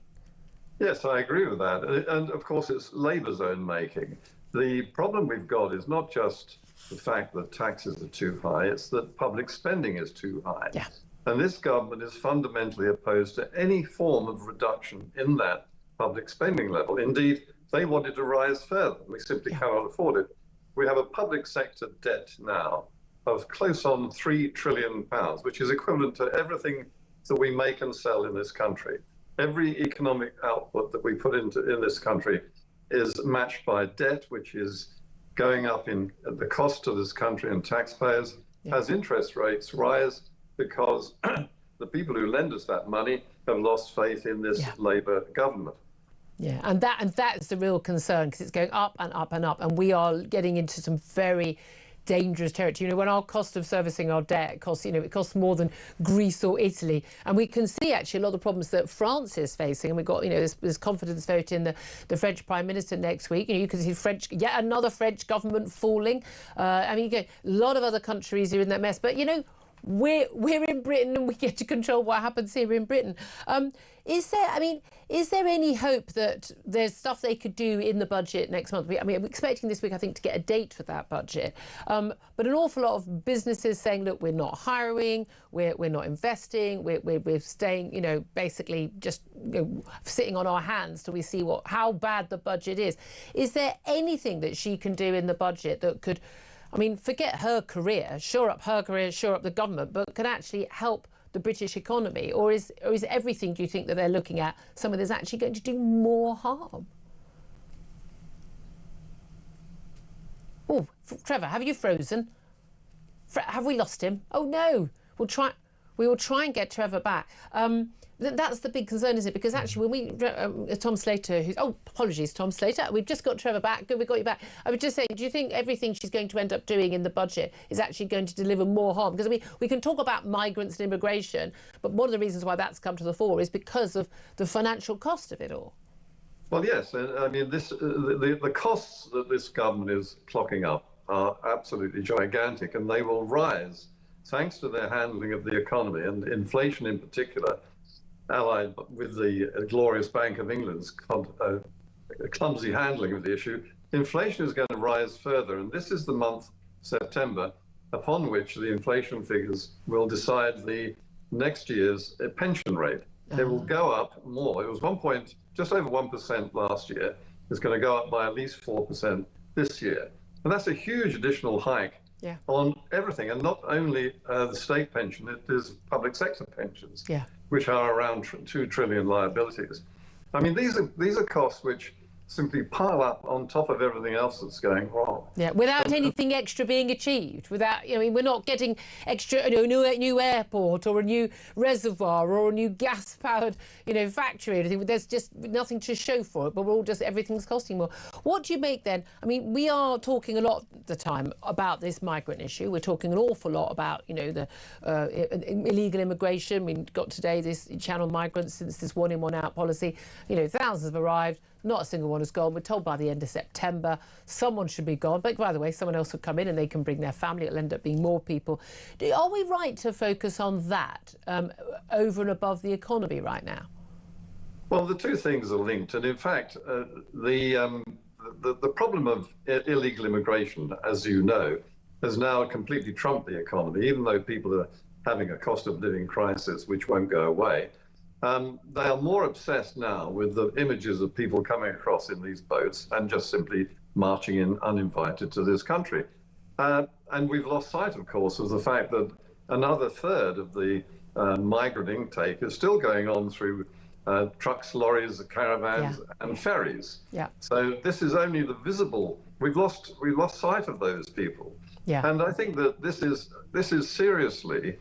Yes, I agree with that. And of course, it's Labour's own making. The problem we've got is not just the fact that taxes are too high, it's that public spending is too high. Yeah. And this government is fundamentally opposed to any form of reduction in that public spending level. Indeed, they wanted to rise further. We simply cannot afford it. We have a public sector debt now of close on £3 trillion, which is equivalent to everything that we make and sell in this country. Every economic output that we put in this country is matched by debt, which is going up in the cost to this country and taxpayers as interest rates rise, because the people who lend us that money have lost faith in this Labour government. Yeah, and that's the real concern, because it's going up and up and up, and we are getting into some very dangerous territory. You know, when our cost of servicing our debt costs, it costs more than Greece or Italy, and we can see actually a lot of the problems that France is facing. And we've got, this confidence vote in the French Prime Minister next week. You can see yet another French government falling. You get a lot of other countries are in that mess, but we're in Britain and we get to control what happens here in Britain. Is there any hope that there's stuff they could do in the budget next month? We're expecting this week, I think, to get a date for that budget. But an awful lot of businesses saying, look, we're not hiring, we're not investing, we're staying, basically just sitting on our hands till we see how bad the budget is. Is there anything that she can do in the budget that could, forget her career, shore up the government, but can actually help the British economy? Or is everything, do you think, that they're looking at something that's actually going to do more harm? Oh, Trevor, have you frozen? Have we lost him? Oh no, we will try and get Trevor back. That's the big concern, isn't it? Because actually, when Tom Slater, Tom Slater, we've just got Trevor back. Good, we got you back. I was just saying, do you think everything she's going to end up doing in the budget is actually going to deliver more harm? Because we can talk about migrants and immigration, but one of the reasons why that's come to the fore is because of the financial cost of it all. Well, yes, the costs that this government is clocking up are absolutely gigantic, and they will rise thanks to their handling of the economy, and inflation in particular, allied with the glorious Bank of England's clumsy handling of the issue. Inflation is going to rise further, and this is the month, September, upon which the inflation figures will decide the next year's pension rate. It will go up more. It was just over 1% last year. It's going to go up by at least 4% this year. And that's a huge additional hike on everything, and not only the state pension, it is public sector pensions, which are around 2 trillion liabilities. These are costs which simply pile up on top of everything else that's going wrong. Yeah, without anything extra being achieved. Without, we're not getting extra, a new airport or a new reservoir or a new gas-powered, factory or anything. There's just nothing to show for it, but everything's costing more. What do you make then? We are talking a lot of the time about this migrant issue. We're talking an awful lot about, the illegal immigration. We got today this channel migrants since this one in, one out policy. Thousands have arrived. Not a single one has gone. We're told by the end of September someone should be gone. But by the way, someone else will come in and they can bring their family. It'll end up being more people. Are we right to focus on that over and above the economy right now? Well, the two things are linked. And in fact, the problem of illegal immigration, as you know, has now completely trumped the economy, even though people are having a cost of living crisis which won't go away. They are more obsessed now with the images of people coming across in these boats and just simply marching in uninvited to this country. And we've lost sight, of course, of the fact that another third of the migrant intake is still going on through trucks, lorries, caravans, and ferries. Yeah. So this is only the visible. We've lost sight of those people. Yeah. And I think that this is seriously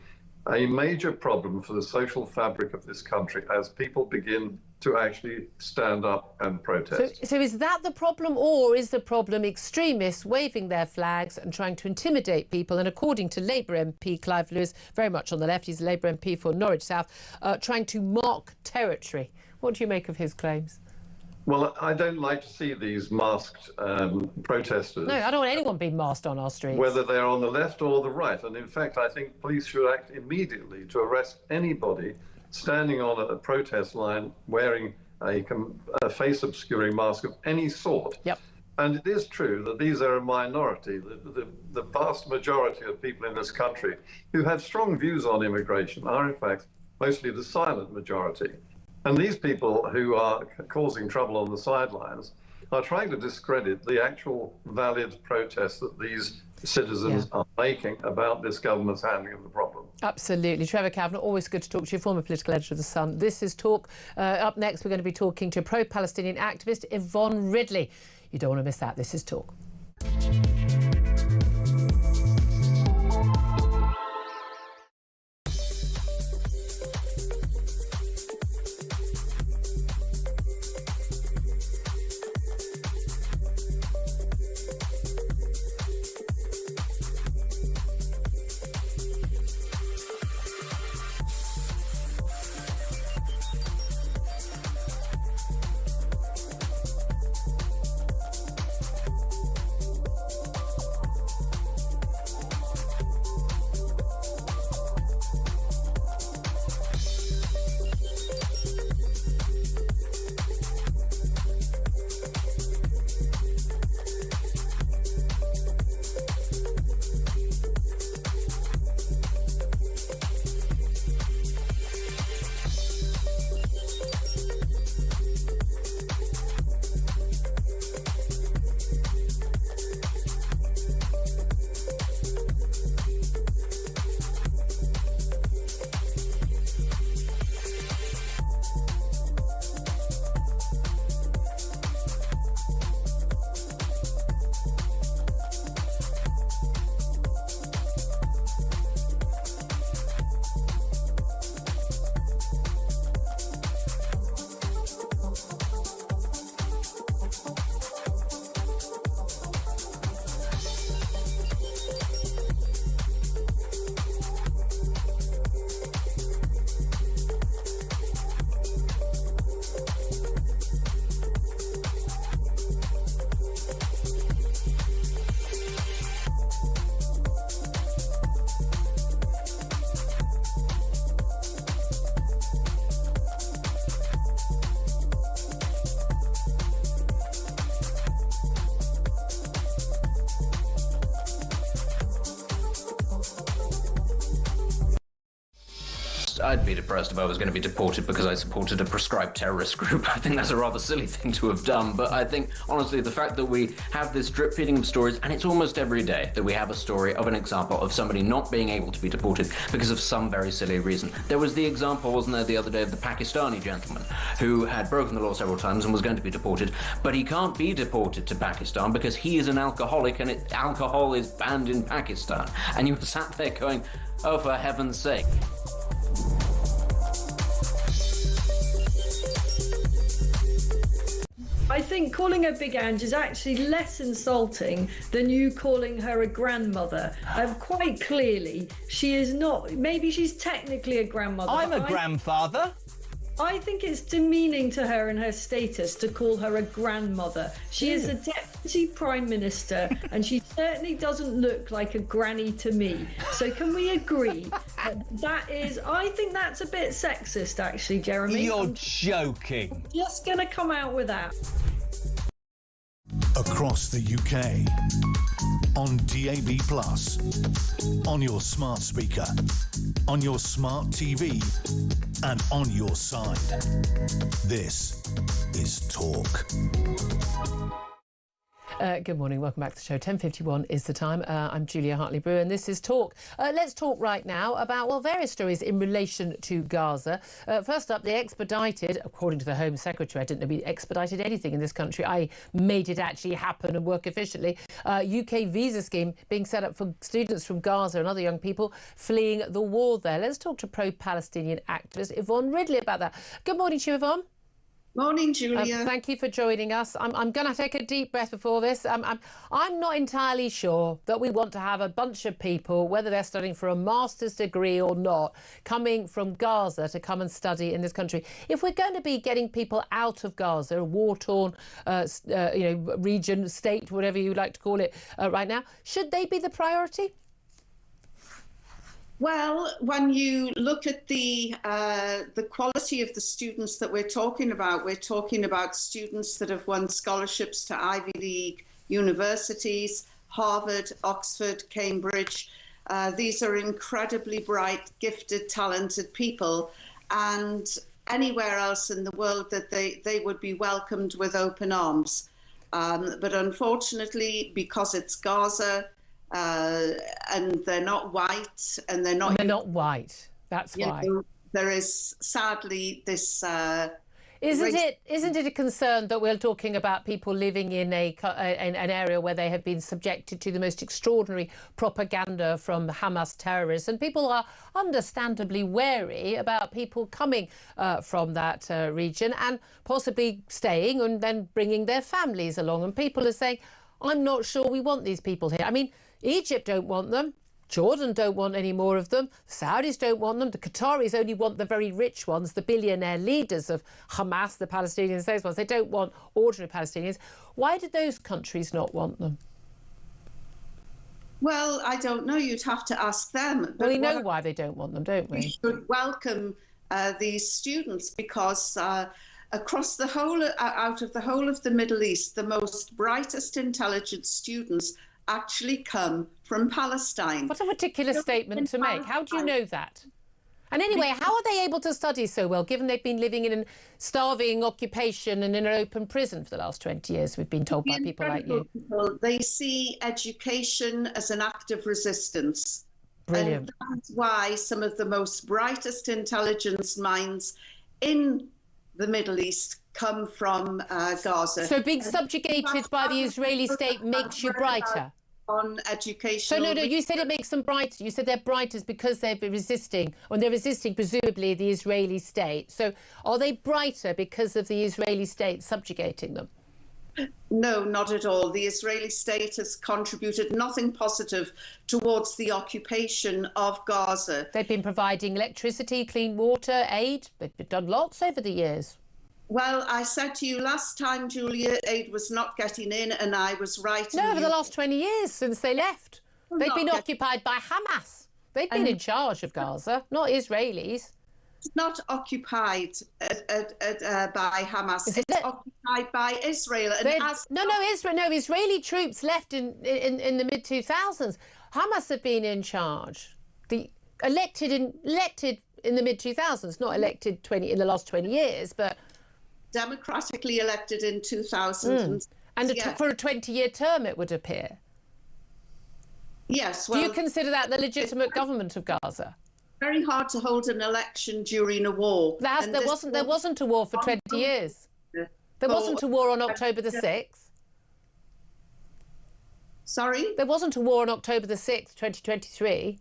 a major problem for the social fabric of this country as people begin to actually stand up and protest. So is that the problem, or is the problem extremists waving their flags and trying to intimidate people? And according to Labour MP Clive Lewis, very much on the left, he's a Labour MP for Norwich South, trying to mark territory. What do you make of his claims? Well, I don't like to see these masked protesters. No, I don't want anyone being masked on our streets. Whether they're on the left or the right. And in fact, I think police should act immediately to arrest anybody standing on a protest line wearing a face-obscuring mask of any sort. Yep. And it is true that these are a minority. The vast majority of people in this country who have strong views on immigration are, in fact, mostly the silent majority. And these people who are causing trouble on the sidelines are trying to discredit the actual valid protests that these citizens are making about this government's handling of the problem. Absolutely. Trevor Kavanagh, always good to talk to you, former political editor of The Sun. This is Talk. Up next, we're going to be talking to pro-Palestinian activist Yvonne Ridley. You don't want to miss that. This is Talk. I'd be depressed if I was going to be deported because I supported a prescribed terrorist group. I think that's a rather silly thing to have done. But I think, honestly, the fact that we have this drip feeding of stories, and it's almost every day that we have a story of an example of somebody not being able to be deported because of some very silly reason. There was the example, wasn't there, the other day of the Pakistani gentleman who had broken the law several times and was going to be deported, but he can't be deported to Pakistan because he is an alcoholic and alcohol is banned in Pakistan. And you were sat there going, oh, for heaven's sake. I think calling her Big Ange is actually less insulting than you calling her a grandmother. Quite clearly, she is not. Maybe she's technically a grandmother. I'm a grandfather. I think it's demeaning to her and her status to call her a grandmother. She is a deputy prime minister, and she certainly doesn't look like a granny to me. So can we agree that is? I think that's a bit sexist, actually, Jeremy. You're joking. Just gonna come out with that. Across the UK, on DAB+, on your smart speaker, on your smart TV, and on your side. This is Talk. Good morning, welcome back to the show. 10:51 is the time. I'm Julia Hartley-Brewer and this is Talk. Let's talk right now about, well, various stories in relation to Gaza. First up, they expedited, according to the Home Secretary, I didn't know we expedited anything in this country. I made it actually happen and work efficiently. UK visa scheme being set up for students from Gaza and other young people fleeing the war there. Let's talk to pro-Palestinian activist Yvonne Ridley about that. Good morning to you, Yvonne. Morning, Julia. Thank you for joining us. I'm going to take a deep breath before this. I'm not entirely sure that we want to have a bunch of people, whether they're studying for a master's degree or not, coming from Gaza to come and study in this country. If we're going to be getting people out of Gaza, a war-torn region, state, whatever you like to call it right now, should they be the priority? Well, when you look at the quality of the students that we're talking about students that have won scholarships to Ivy League universities, Harvard, Oxford, Cambridge. These are incredibly bright, gifted, talented people, and anywhere else in the world that they would be welcomed with open arms. But unfortunately, because it's Gaza, and they're not white, and they're not white. That's why there is sadly this. Isn't it a concern that we're talking about people living in an area where they have been subjected to the most extraordinary propaganda from Hamas terrorists, and people are understandably wary about people coming from that region and possibly staying and then bringing their families along, and people are saying, I'm not sure we want these people here. I mean, Egypt don't want them. Jordan don't want any more of them. The Saudis don't want them. The Qataris only want the very rich ones, the billionaire leaders of Hamas, the Palestinians, those ones. They don't want ordinary Palestinians. Why did those countries not want them? Well, I don't know. You'd have to ask them. Well, we know why they don't want them, don't we? We should welcome these students because across the whole, out of the whole of the Middle East, the most brightest, intelligent students actually come from Palestine. What a ridiculous statement to make. How do you know that? And anyway, how are they able to study so well, given they've been living in a starving occupation and in an open prison for the last 20 years, we've been told by people like you? They see education as an act of resistance. Brilliant. And that's why some of the most brightest intelligence minds in the Middle East come from Gaza. So being subjugated by the Israeli state makes you brighter? On education. So no, you said it makes them brighter. You said they're brighter because they've been resisting, or they're resisting presumably the Israeli state. So are they brighter because of the Israeli state subjugating them? No, not at all. The Israeli state has contributed nothing positive towards the occupation of Gaza. They've been providing electricity, clean water, aid. They've done lots over the years. Well, I said to you last time, Julia, aid was not getting in, and I was right. No, over the last 20 years since they left. They've been occupied by Hamas. They've been in charge of Gaza, not Israelis. It's not occupied by Hamas. It's occupied by Israel. And Israeli troops left in the mid-2000s. Hamas have been in charge. The elected in the mid-2000s, not elected in the last 20 years, but... Democratically elected in 2000. And for a 20-year term, it would appear. Yes. Well, do you consider that the legitimate government of Gaza? Very hard to hold an election during a war. There wasn't a war for 20 years. There wasn't a war on October the 6th. Sorry? There wasn't a war on October the 6th, 2023.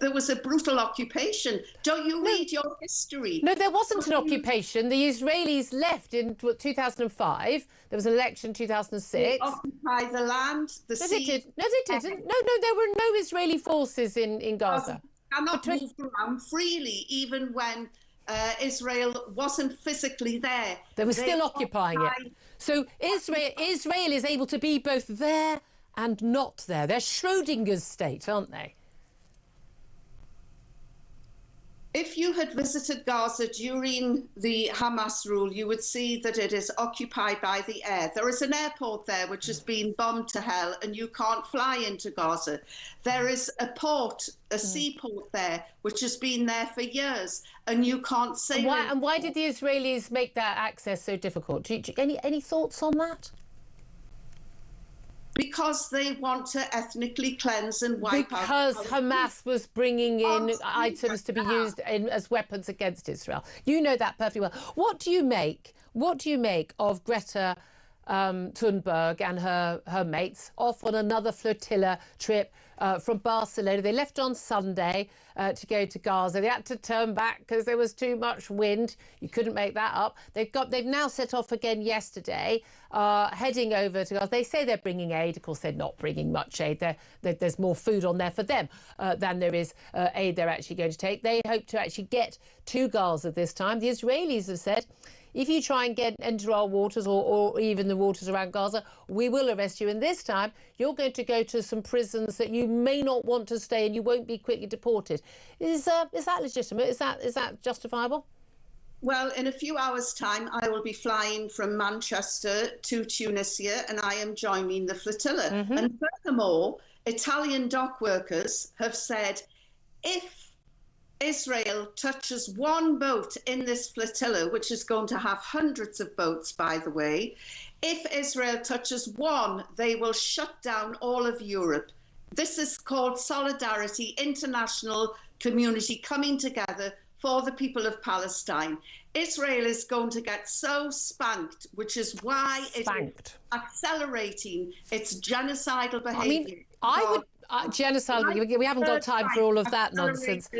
There was a brutal occupation. Don't you read your history? No, there wasn't an occupation. The Israelis left in 2005. There was an election in 2006. They occupied the land, the sea. No, they didn't. No, there were no Israeli forces in Gaza. Cannot move around freely, even when Israel wasn't physically there. They were still occupying it. So Israel is able to be both there and not there. They're Schrodinger's state, aren't they? If you had visited Gaza during the Hamas rule, you would see that it is occupied by the air. There is an airport there which has been bombed to hell, and you can't fly into Gaza. There is a port, a seaport there, which has been there for years, and you can't sail. And why did the Israelis make that access so difficult? Any thoughts on that? Because they want to ethnically cleanse and wipe out. Because Hamas was bringing in items to be used as weapons against Israel. You know that perfectly well. What do you make of Greta Thunberg and her mates off on another flotilla trip from Barcelona? They left on Sunday to go to Gaza. They had to turn back because there was too much wind. You couldn't make that up. They've now set off again yesterday, heading over to Gaza. They say they're bringing aid. Of course, they're not bringing much aid. There's more food on there for them than there is aid they're actually going to take. They hope to actually get to Gaza this time. The Israelis have said, if you try and enter our waters or even the waters around Gaza, we will arrest you. And this time, you're going to go to some prisons that you may not want to stay in. You won't be quickly deported. Is that legitimate? Is that justifiable? Well, in a few hours' time, I will be flying from Manchester to Tunisia, and I am joining the flotilla. And furthermore, Italian dock workers have said, if Israel touches one boat in this flotilla, which is going to have hundreds of boats, by the way, if Israel touches one, they will shut down all of Europe. This is called solidarity, international community coming together for the people of Palestine. Israel is going to get so spanked, which is why it's accelerating its genocidal behaviour. Genocidal. We haven't got time for all of that nonsense.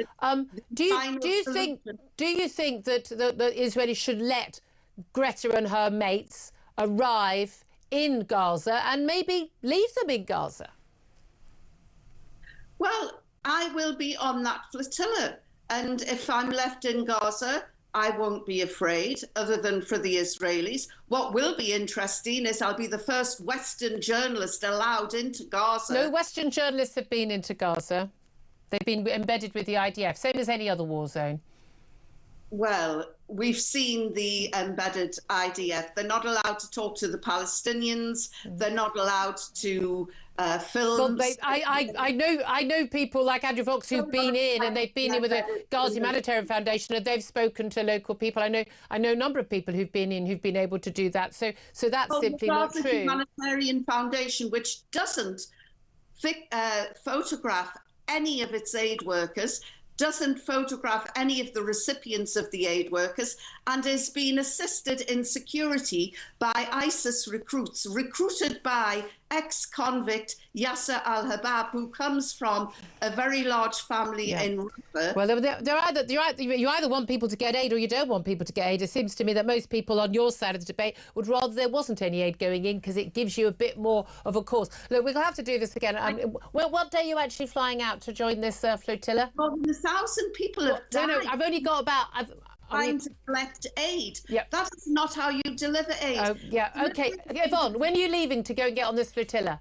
Do you think that the Israelis should let Greta and her mates arrive in Gaza and maybe leave them in Gaza? Well, I will be on that flotilla, and if I'm left in Gaza, I won't be afraid, other than for the Israelis. What will be interesting is I'll be the first Western journalist allowed into Gaza. No Western journalists have been into Gaza. They've been embedded with the IDF, same as any other war zone. Well, we've seen the embedded IDF. They're not allowed to talk to the Palestinians. They're not allowed to film. Well, I know people like Andrew Fox who've been in, and they've been in with the Gaza Humanitarian Foundation, and they've spoken to local people. I know a number of people who've been in who've been able to do that. So that's simply not true. The Gaza Humanitarian Foundation, which doesn't photograph any of its aid workers, doesn't photograph any of the recipients of the aid workers, and is being assisted in security by ISIS recruits, recruited by ex-convict Yasser al-Habab, who comes from a very large family in Rafah. Well, you either want people to get aid or you don't want people to get aid. It seems to me that most people on your side of the debate would rather there wasn't any aid going in, because it gives you a bit more of a cause. Look, we'll have to do this again. What day are you actually flying out to join this flotilla? Well, 1,000 people have died. No, I've only got about... trying to collect aid. Yep. That is not how you deliver aid. Oh, yeah, OK. Yvonne, when are you leaving to go and get on this flotilla?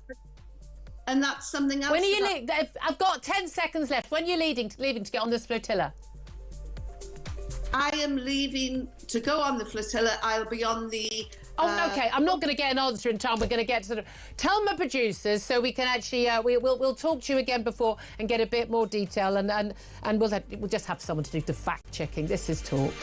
And that's something else. When are you leaving? I've got 10 seconds left. When are you leaving to get on this flotilla? I am leaving to go on the flotilla. I'll be on the Oh, OK, I'm not going to get an answer in time. We're going to get to sort of... Tell my producers so we can actually... we'll talk to you again before and get a bit more detail and we'll just have someone to do the fact-checking. This is Talk.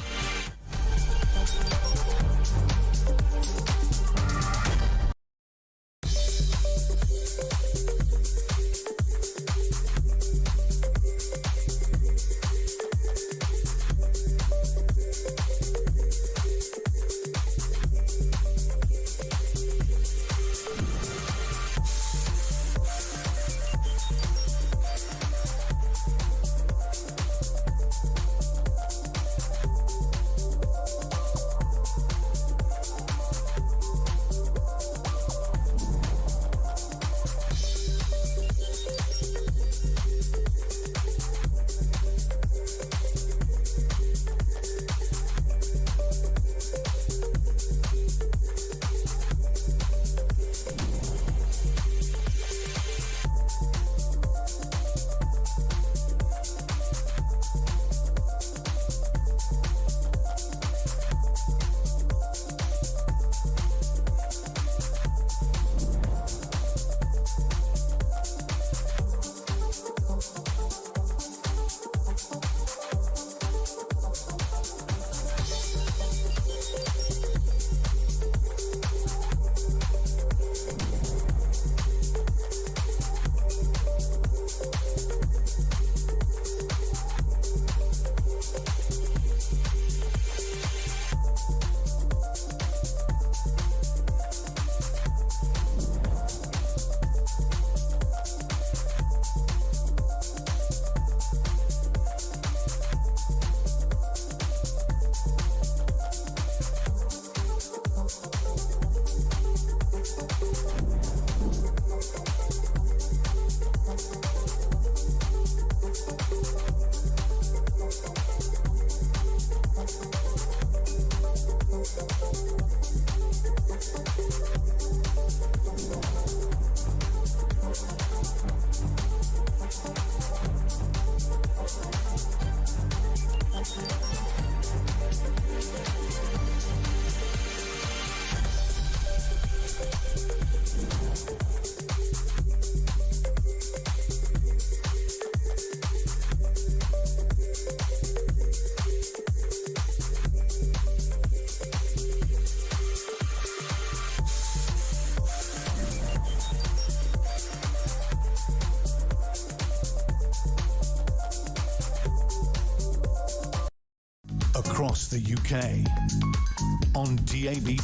Across the UK, on DAB+,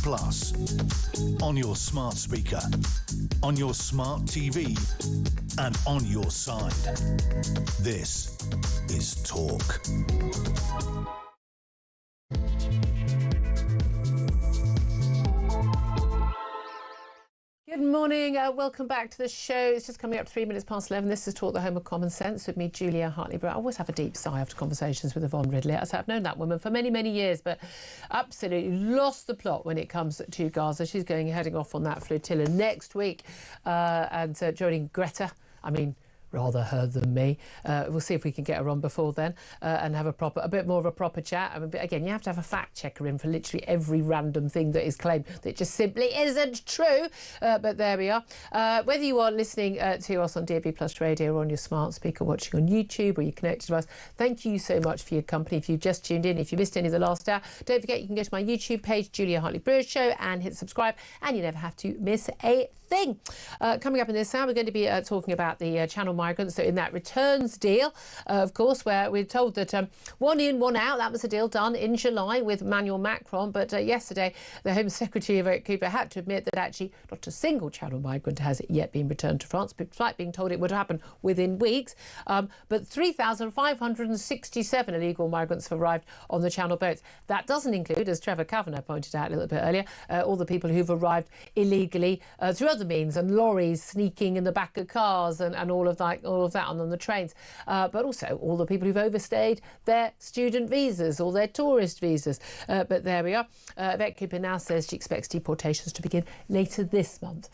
on your smart speaker, on your smart TV, and on your side. This is Talk. Good morning, welcome back to the show. It's just coming up to 3 minutes past 11. This is Talk, the home of common sense, with me, Julia Hartley-Brewer. I always have a deep sigh after conversations with Yvonne Ridley. I've known that woman for many, many years, but absolutely lost the plot when it comes to Gaza. She's heading off on that flotilla next week and joining Greta. I mean, rather her than me. We'll see if we can get her on before then and have a bit more of a proper chat. I mean, but again, you have to have a fact checker in for literally every random thing that is claimed that just simply isn't true. But there we are. Whether you are listening to us on DAB Plus Radio or on your smart speaker, watching on YouTube, or you're connected to us, thank you so much for your company. If you've just tuned in, if you missed any of the last hour, don't forget you can go to my YouTube page, Julia Hartley-Brewer Show, and hit subscribe, and you never have to miss a thing. Coming up in this hour, we're going to be talking about the Channel migrants. So in that returns deal, of course, where we're told that one in, one out, that was a deal done in July with Emmanuel Macron. But yesterday, the Home Secretary of Cooper had to admit that actually not a single Channel migrant has yet been returned to France, despite being told it would happen within weeks. But 3,567 illegal migrants have arrived on the Channel boats. That doesn't include, as Trevor Kavanagh pointed out a little bit earlier, all the people who've arrived illegally through other means, and lorries sneaking in the back of cars and all of that on the trains, but also all the people who've overstayed their student visas or their tourist visas. But there we are. Yvette Cooper now says she expects deportations to begin later this month.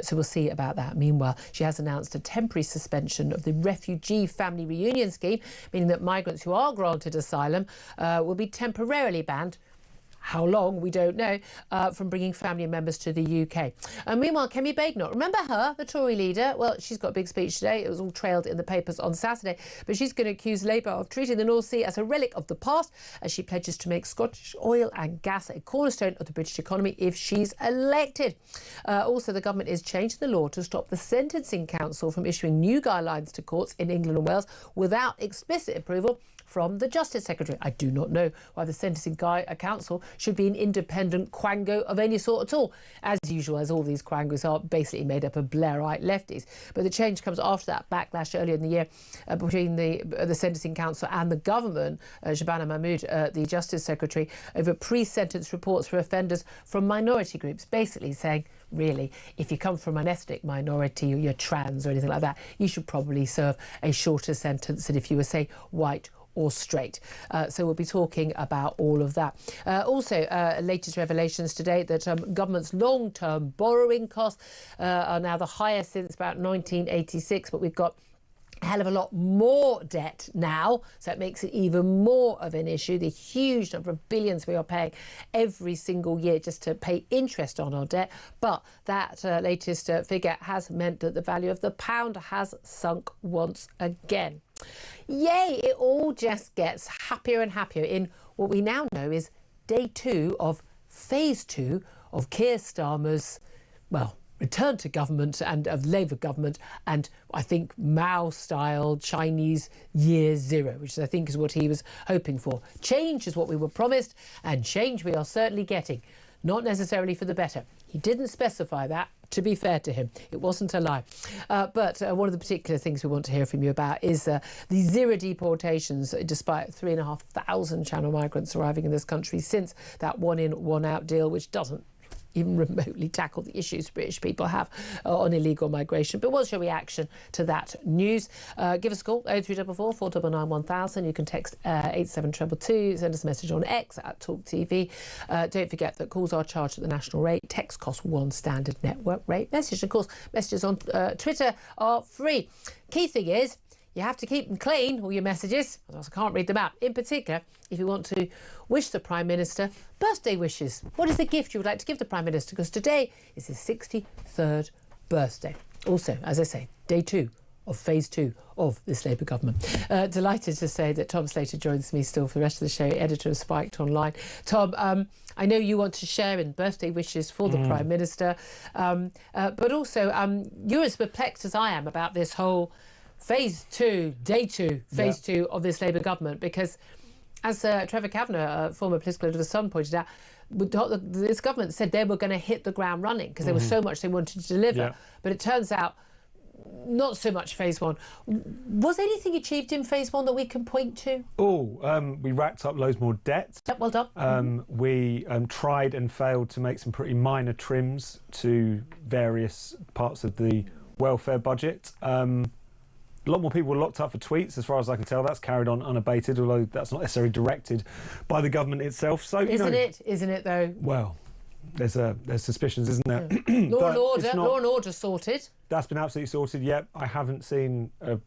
So we'll see about that. Meanwhile, she has announced a temporary suspension of the Refugee Family Reunion Scheme, meaning that migrants who are granted asylum will be temporarily banned how long, we don't know, from bringing family members to the UK. And meanwhile, Kemi Badenoch, remember her, the Tory leader? Well, she's got a big speech today. It was all trailed in the papers on Saturday. But she's going to accuse Labour of treating the North Sea as a relic of the past, as she pledges to make Scottish oil and gas a cornerstone of the British economy if she's elected. Also, the government is changing the law to stop the Sentencing Council from issuing new guidelines to courts in England and Wales without explicit approval from the Justice Secretary. I do not know why the Sentencing Council should be an independent quango of any sort at all. As usual, as all these quangos are basically made up of Blairite lefties. But the change comes after that backlash earlier in the year between the Sentencing Council and the government, Shabana Mahmood, the Justice Secretary, over pre-sentence reports for offenders from minority groups, basically saying, really, if you come from an ethnic minority or you're trans or anything like that, you should probably serve a shorter sentence than if you were, say, white or straight. So we'll be talking about all of that. Also, latest revelations today that government's long-term borrowing costs are now the highest since about 1986, but we've got a hell of a lot more debt now, so it makes it even more of an issue. The huge number of billions we are paying every single year just to pay interest on our debt. But that latest figure has meant that the value of the pound has sunk once again. Yay, it all just gets happier and happier in what we now know is day 2 of phase 2 of Keir Starmer's, well, return to government and of Labour government, and I think Mao-style Chinese year 0, which I think is what he was hoping for. Change is what we were promised, and change we are certainly getting. Not necessarily for the better. He didn't specify that, to be fair to him. It wasn't a lie. But one of the particular things we want to hear from you about is the 0 deportations, despite 3,500 Channel migrants arriving in this country since that one-in, one-out deal, which doesn't even remotely tackle the issues British people have on illegal migration. But what's your reaction to that news? Give us a call, 0344 499 1000. You can text 87222, send us a message on X at talkTV. Don't forget that calls are charged at the national rate. Text costs 1 standard network rate message. Of course, messages on Twitter are free. Key thing is, you have to keep them clean, all your messages, otherwise I can't read them out. In particular, if you want to wish the Prime Minister birthday wishes. What is the gift you would like to give the Prime Minister? Because today is his 63rd birthday. Also, as I say, day 2 of phase 2 of this Labour government. Delighted to say that Tom Slater joins me still for the rest of the show, editor of Spiked Online. Tom, I know you want to share in birthday wishes for the Prime Minister, but also you're as perplexed as I am about this whole phase 2, day 2, phase 2 of this Labour government, because as Trevor Kavanagh, former political editor of The Sun, pointed out, this government said they were going to hit the ground running because there was so much they wanted to deliver. But it turns out not so much phase 1. Was anything achieved in phase 1 that we can point to? We racked up loads more debt. Yep, well done. We tried and failed to make some pretty minor trims to various parts of the welfare budget. A lot more people were locked up for tweets, as far as I can tell. That's carried on unabated, although that's not necessarily directed by the government itself. So, Isn't it though? Well, there's suspicions, isn't there? Law and order sorted. That's been absolutely sorted. Yep, I haven't seen an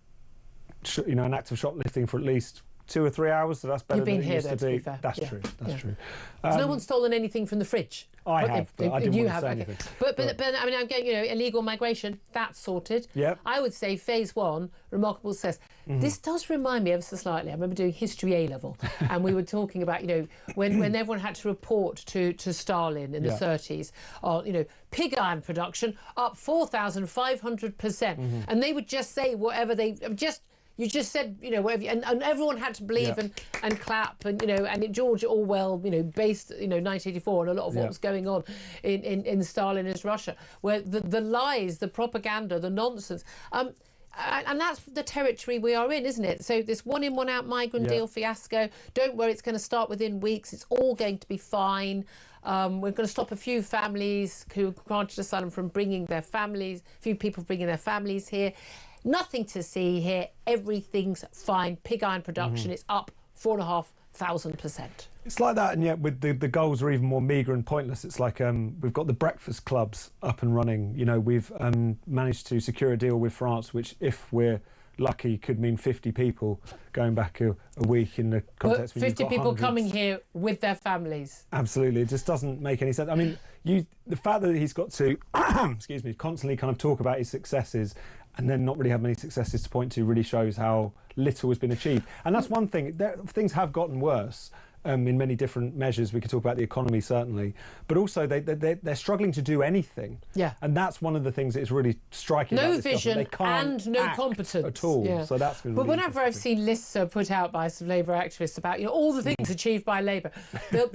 act of shoplifting for at least 2 or 3 hours, so that's better than it used to be. That's true. That's true. Has no one stolen anything from the fridge? I have, but I didn't want to say anything. But I mean, I'm getting, illegal migration, that's sorted. Yep. I would say phase 1, remarkable success. This does remind me ever so slightly. I remember doing history A level, and we were talking about, when everyone had to report to Stalin in the 30s, pig iron production up 4,500%, and they would just say whatever you just said, whatever, and everyone had to believe and clap, and and George Orwell, based 1984 on a lot of what was going on in Stalinist Russia, where the lies, the propaganda, the nonsense, and that's the territory we are in, isn't it? So this one-in, one-out migrant deal fiasco. Don't worry, it's going to start within weeks. It's all going to be fine. We're going to stop a few families who granted asylum from bringing their families. A few people bringing their families here. Nothing to see here. Everything's fine. Pig iron production is up 4,500%. It's like that, and yet with the goals are even more meagre and pointless. It's like we've got the breakfast clubs up and running. We've managed to secure a deal with France, which, if we're lucky could mean 50 people going back a week in the context. But 50 people coming here with their families. Absolutely, it just doesn't make any sense. I mean, the fact that he's got to, excuse me, constantly kind of talk about his successes and then not really have many successes to point to really shows how little has been achieved. And that's one thing. Things have gotten worse. In many different measures. We could talk about the economy, certainly, but also they're struggling to do anything. Yeah. And that's one of the things that is really striking. No about this vision they can't and no act competence at all. Yeah. So that's. But whenever I've seen lists put out by some Labour activists about all the things achieved by Labour, there'll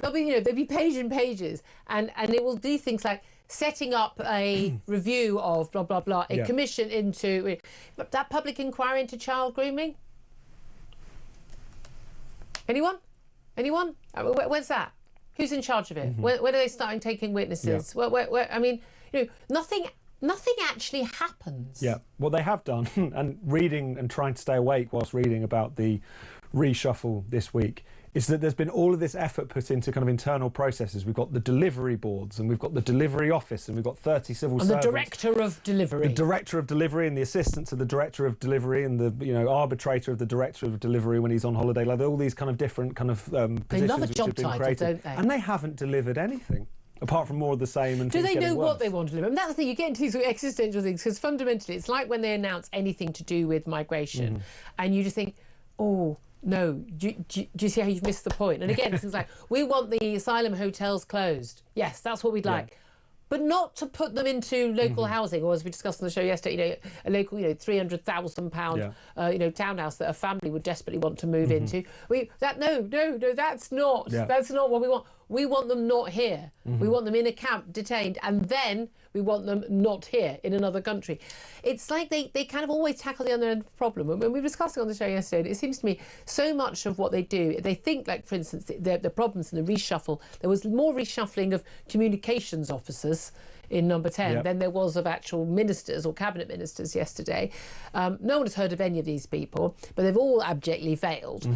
be pages and pages, and it will do things like setting up a review of blah blah blah, a commission into that public inquiry into child grooming. Anyone? Where's that? Who's in charge of it? When are they starting taking witnesses? Where, I mean, nothing actually happens. Yeah, what they have done, and reading and trying to stay awake whilst reading about the reshuffle this week, is that there's been all of this effort put into kind of internal processes. We've got the delivery boards, and we've got the delivery office, and we've got 30 civil servants. And the director of delivery. The director of delivery and the assistant to the director of delivery and the arbitrator of the director of delivery when he's on holiday. Like all these kind of different kind of positions they love a which job have been title, created. don't they? And they haven't delivered anything. Apart from more of the same and do they know worse. what they want to live? I mean, that's the thing, you get into these existential things, because fundamentally it's like when they announce anything to do with migration and you just think, oh, no, do you see how you've missed the point? And again, things like, we want the asylum hotels closed. Yes, that's what we'd like. But not to put them into local housing, or as we discussed on the show yesterday, a local, £300,000, townhouse that a family would desperately want to move into. No, that's not what we want. We want them not here. We want them in a camp, detained, and then we want them not here in another country. It's like they kind of always tackle the other end of the problem. When we were discussing on the show yesterday, it seems to me so much of what they do, they think, like, for instance, the problems in the reshuffle, there was more reshuffling of communications officers in number 10 than there was of actual ministers or cabinet ministers yesterday. No one has heard of any of these people, but they've all abjectly failed.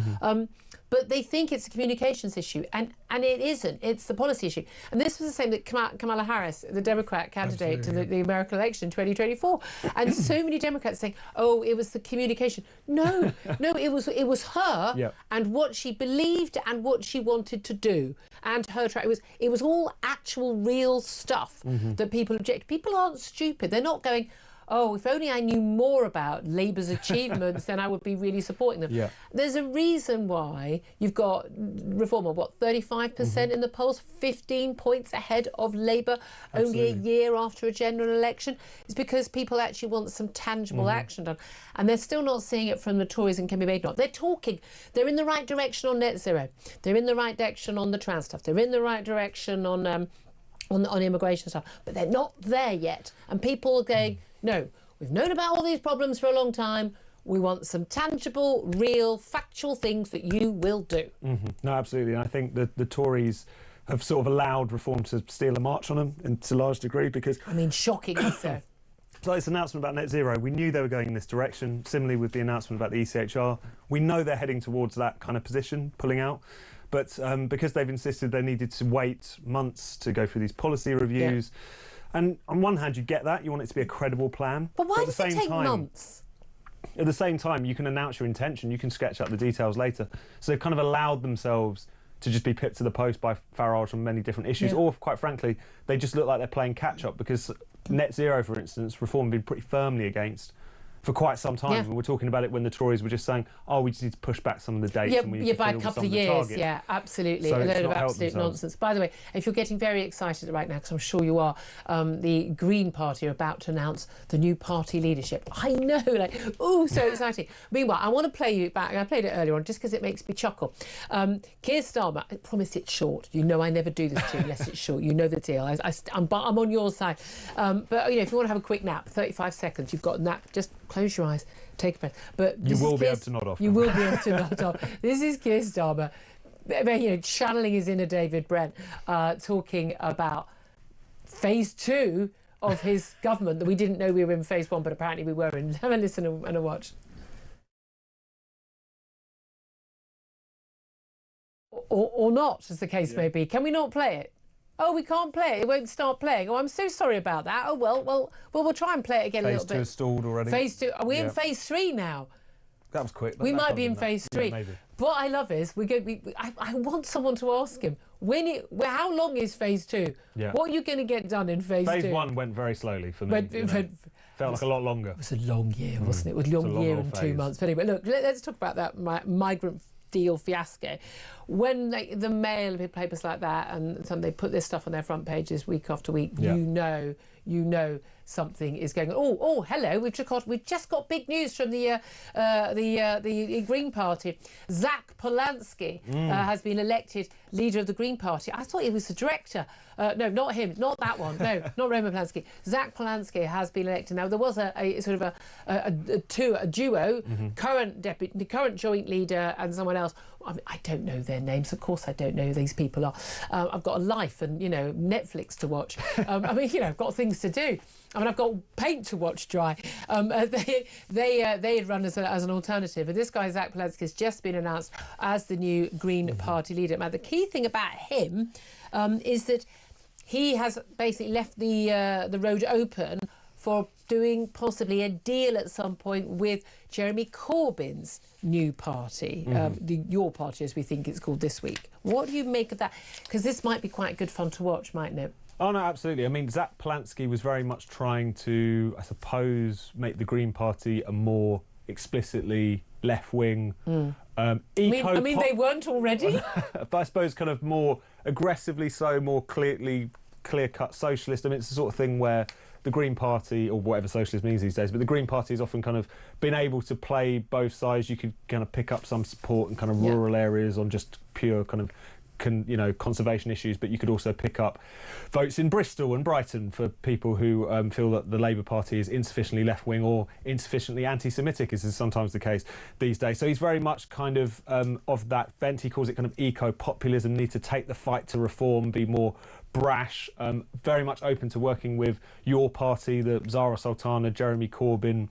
But they think it's a communications issue, and it isn't. It's the policy issue. And this was the same that Kamala Harris, the Democrat candidate to the American election in 2024, and so many Democrats saying, "Oh, it was the communication." No, it was her and what she believed and what she wanted to do, and her track. It was all actual real stuff that people object. People aren't stupid. They're not going, oh, if only I knew more about Labour's achievements, then I would be really supporting them. Yeah. There's a reason why you've got Reform on, 35% in the polls, 15 points ahead of Labour, only a year after a general election. It's because people actually want some tangible action done. And they're still not seeing it from the Tories and can be made not. They're talking. They're in the right direction on net zero. They're in the right direction on the trans stuff. They're in the right direction on immigration stuff. But they're not there yet. And people are going, no, we've known about all these problems for a long time. We want some tangible, real, factual things that you will do. No, absolutely. And I think that the Tories have sort of allowed Reform to steal a march on them to a large degree because... I mean, shockingly so. So this announcement about net zero, we knew they were going in this direction. Similarly with the announcement about the ECHR, we know they're heading towards that kind of position, pulling out. But because they've insisted they needed to wait months to go through these policy reviews... Yeah. And on one hand, you get that. You want it to be a credible plan. But why does it take months? At the same time, you can announce your intention. You can sketch out the details later. So they've kind of allowed themselves to just be pipped to the post by Farage on many different issues. Or, quite frankly, they just look like they're playing catch-up because net zero, for instance, Reform have been pretty firmly against for quite some time. And we're talking about it when the Tories were just saying, oh, we just need to push back some of the dates. And we need to by a couple of years. Yeah, absolutely. So a load of absolute nonsense. By the way, if you're getting very excited right now, because I'm sure you are, the Green Party are about to announce the new party leadership. I know, like, oh, so exciting. Meanwhile, I want to play you back. I played it earlier on just because it makes me chuckle. Keir Starmer, I promise it's short. You know I never do this to you unless it's short. You know the deal. I'm on your side. But, if you want to have a quick nap, 35 seconds, you've got a nap. Just close your eyes, take a breath. But you will be able to nod off. You will be able to nod off. This is Keir Starmer, channeling his inner David Brent, talking about phase 2 of his government that we didn't know we were in phase 1, but apparently we were in. Have a listen and a watch. Or not, as the case may be. Can we not play it? Oh, we can't play it. It won't start playing. Oh, I'm so sorry about that. Oh, well, we'll try and play it again a little bit. Phase 2 is stalled already. Phase 2. Are we in Phase 3 now? That was quick. We might be in Phase 3. Yeah, maybe. What I love is I want someone to ask him how long is Phase 2? Yeah. What are you going to get done in Phase 2? Phase 1 went very slowly for me. Felt like a lot longer. It was a long year, wasn't it? It was a long year and 2 months. But anyway, look, let's talk about that migrant deal fiasco. When the Mail and papers like that, and they put this stuff on their front pages week after week, you know something is going on. Oh, hello! We've just got big news from the Green Party. Zach Polanski has been elected leader of the Green Party. I thought he was the director. No, not him. Not that one. No, not Roman Polanski. Zach Polanski has been elected. Now there was a sort of a duo, current joint leader and someone else. I don't know their names. Of course, I don't know who these people are. I've got a life and Netflix to watch. I've got things to do. I've got paint to watch dry. They had run as an alternative, and this guy Zach Polanski has just been announced as the new Green Party leader. Now, the key thing about him is that he has basically left the road open for doing possibly a deal at some point with Jeremy Corbyn's new party, your party as we think it's called this week. What do you make of that? Because this might be quite good fun to watch, mightn't it? Oh, no, absolutely. I mean, Zach Polanski was very much trying to, I suppose, make the Green Party a more explicitly left-wing... I mean, they weren't already? But I suppose kind of more aggressively so, more clear-cut socialist. I mean, it's the sort of thing where the Green Party, or whatever socialist means these days, but the Green Party has often kind of been able to play both sides. You could kind of pick up some support in kind of rural areas on just pure kind of conservation issues, but you could also pick up votes in Bristol and Brighton for people who feel that the Labour Party is insufficiently left-wing or insufficiently anti-Semitic, as is sometimes the case these days. So he's very much kind of that bent. He calls it kind of eco-populism, need to take the fight to reform, be more brash, very much open to working with your party, the Zara Sultana, Jeremy Corbyn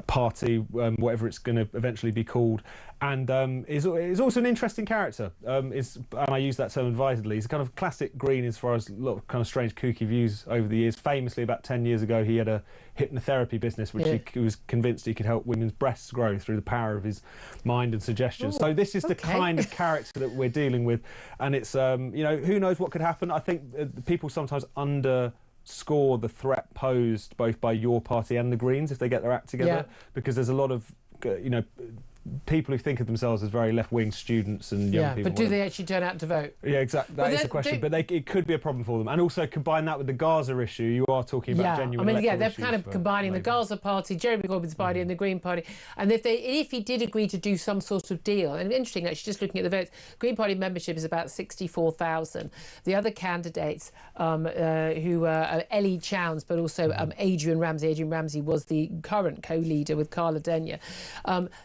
party, whatever it's going to eventually be called, and is also an interesting character. And I use that term advisedly. He's a kind of classic Green as far as a lot of kind of strange, kooky views over the years. Famously, about 10 years ago, he had a hypnotherapy business which he was convinced he could help women's breasts grow through the power of his mind and suggestions. So this is the kind of character that we're dealing with, and it's who knows what could happen. I think people sometimes underscore the threat posed both by your party and the Greens if they get their act together, because there's a lot of people who think of themselves as very left-wing students and young people. But do they actually turn out to vote? Yeah, exactly. That is the question. But it could be a problem for them. And also combine that with the Gaza issue. You are talking about genuine electoral they're issues kind of combining the Gaza Party, Jeremy Corbyn's party and the Green Party. And if he did agree to do some sort of deal, and interesting actually, just looking at the votes, Green Party membership is about 64,000. The other candidates who are Ellie Chowns, but also Adrian Ramsey. Adrian Ramsey was the current co-leader with Carla Denyer.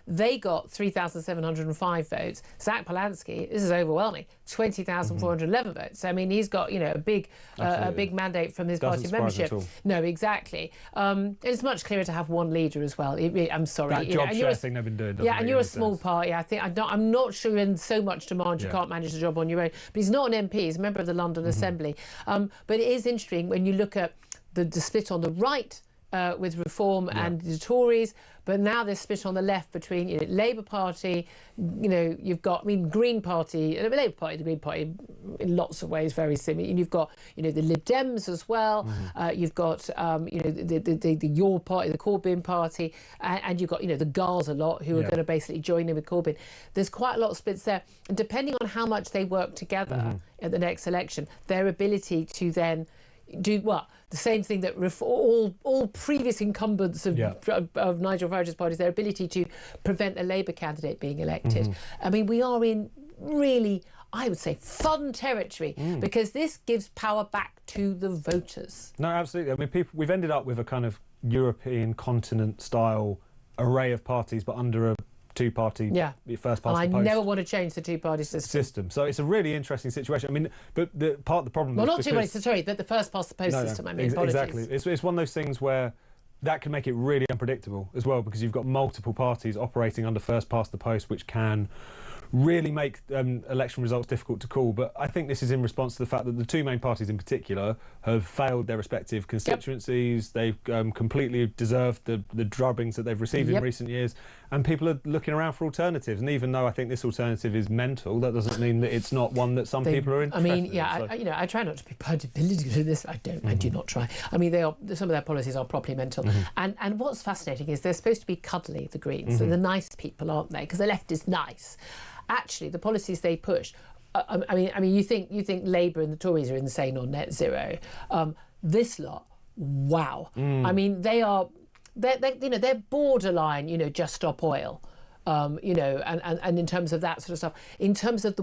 They got 3,705 votes. Zach Polanski, this is overwhelming, 20,411 votes. I mean, he's got a big mandate from his party membership. No, exactly. It's much clearer to have one leader as well. I'm sorry. That job share thing they've been doing. Yeah, and you're a small party. I think I'm not sure in so much demand you can't manage the job on your own. But he's not an MP. He's a member of the London Assembly. But it is interesting when you look at the split on the right with Reform and the Tories, but now there's split on the left between Labour Party, you've got, Green Party, Labour Party, the Green Party, in lots of ways very similar. And you've got, the Lib Dems as well. You've got, the Your Party, the Corbyn Party, and you've got, the Gaza lot who are going to basically join in with Corbyn. There's quite a lot of splits there, and depending on how much they work together at the next election, their ability to then do the same thing that all previous incumbents of Nigel Farage's parties, their ability to prevent a Labour candidate being elected. I mean, we are in really, I would say, fun territory because this gives power back to the voters. No, absolutely. I mean, we've ended up with a kind of European continent style array of parties, but under a two-party first past the post. I never want to change the two-party system. So it's a really interesting situation. I mean, but part of the problem but the first past the post system. I mean, exactly. It's one of those things where that can make it really unpredictable as well, because you've got multiple parties operating under first past the post, which can really make election results difficult to call. But I think this is in response to the fact that the two main parties in particular have failed their respective constituencies. They've completely deserved the drubbings that they've received in recent years, and people are looking around for alternatives. And even though I think this alternative is mental, that doesn't mean that it's not one that some people are interested in. So. I try not to be political in this. I do not try. I mean, some of their policies are properly mental. And what's fascinating is they're supposed to be cuddly, the Greens. So they're nice people, aren't they? Because the left is nice. Actually, the policies they push. I mean, you think Labour and the Tories are insane on net zero. This lot, wow. I mean, they're borderline. Just stop oil. And in terms of that sort of stuff, in terms of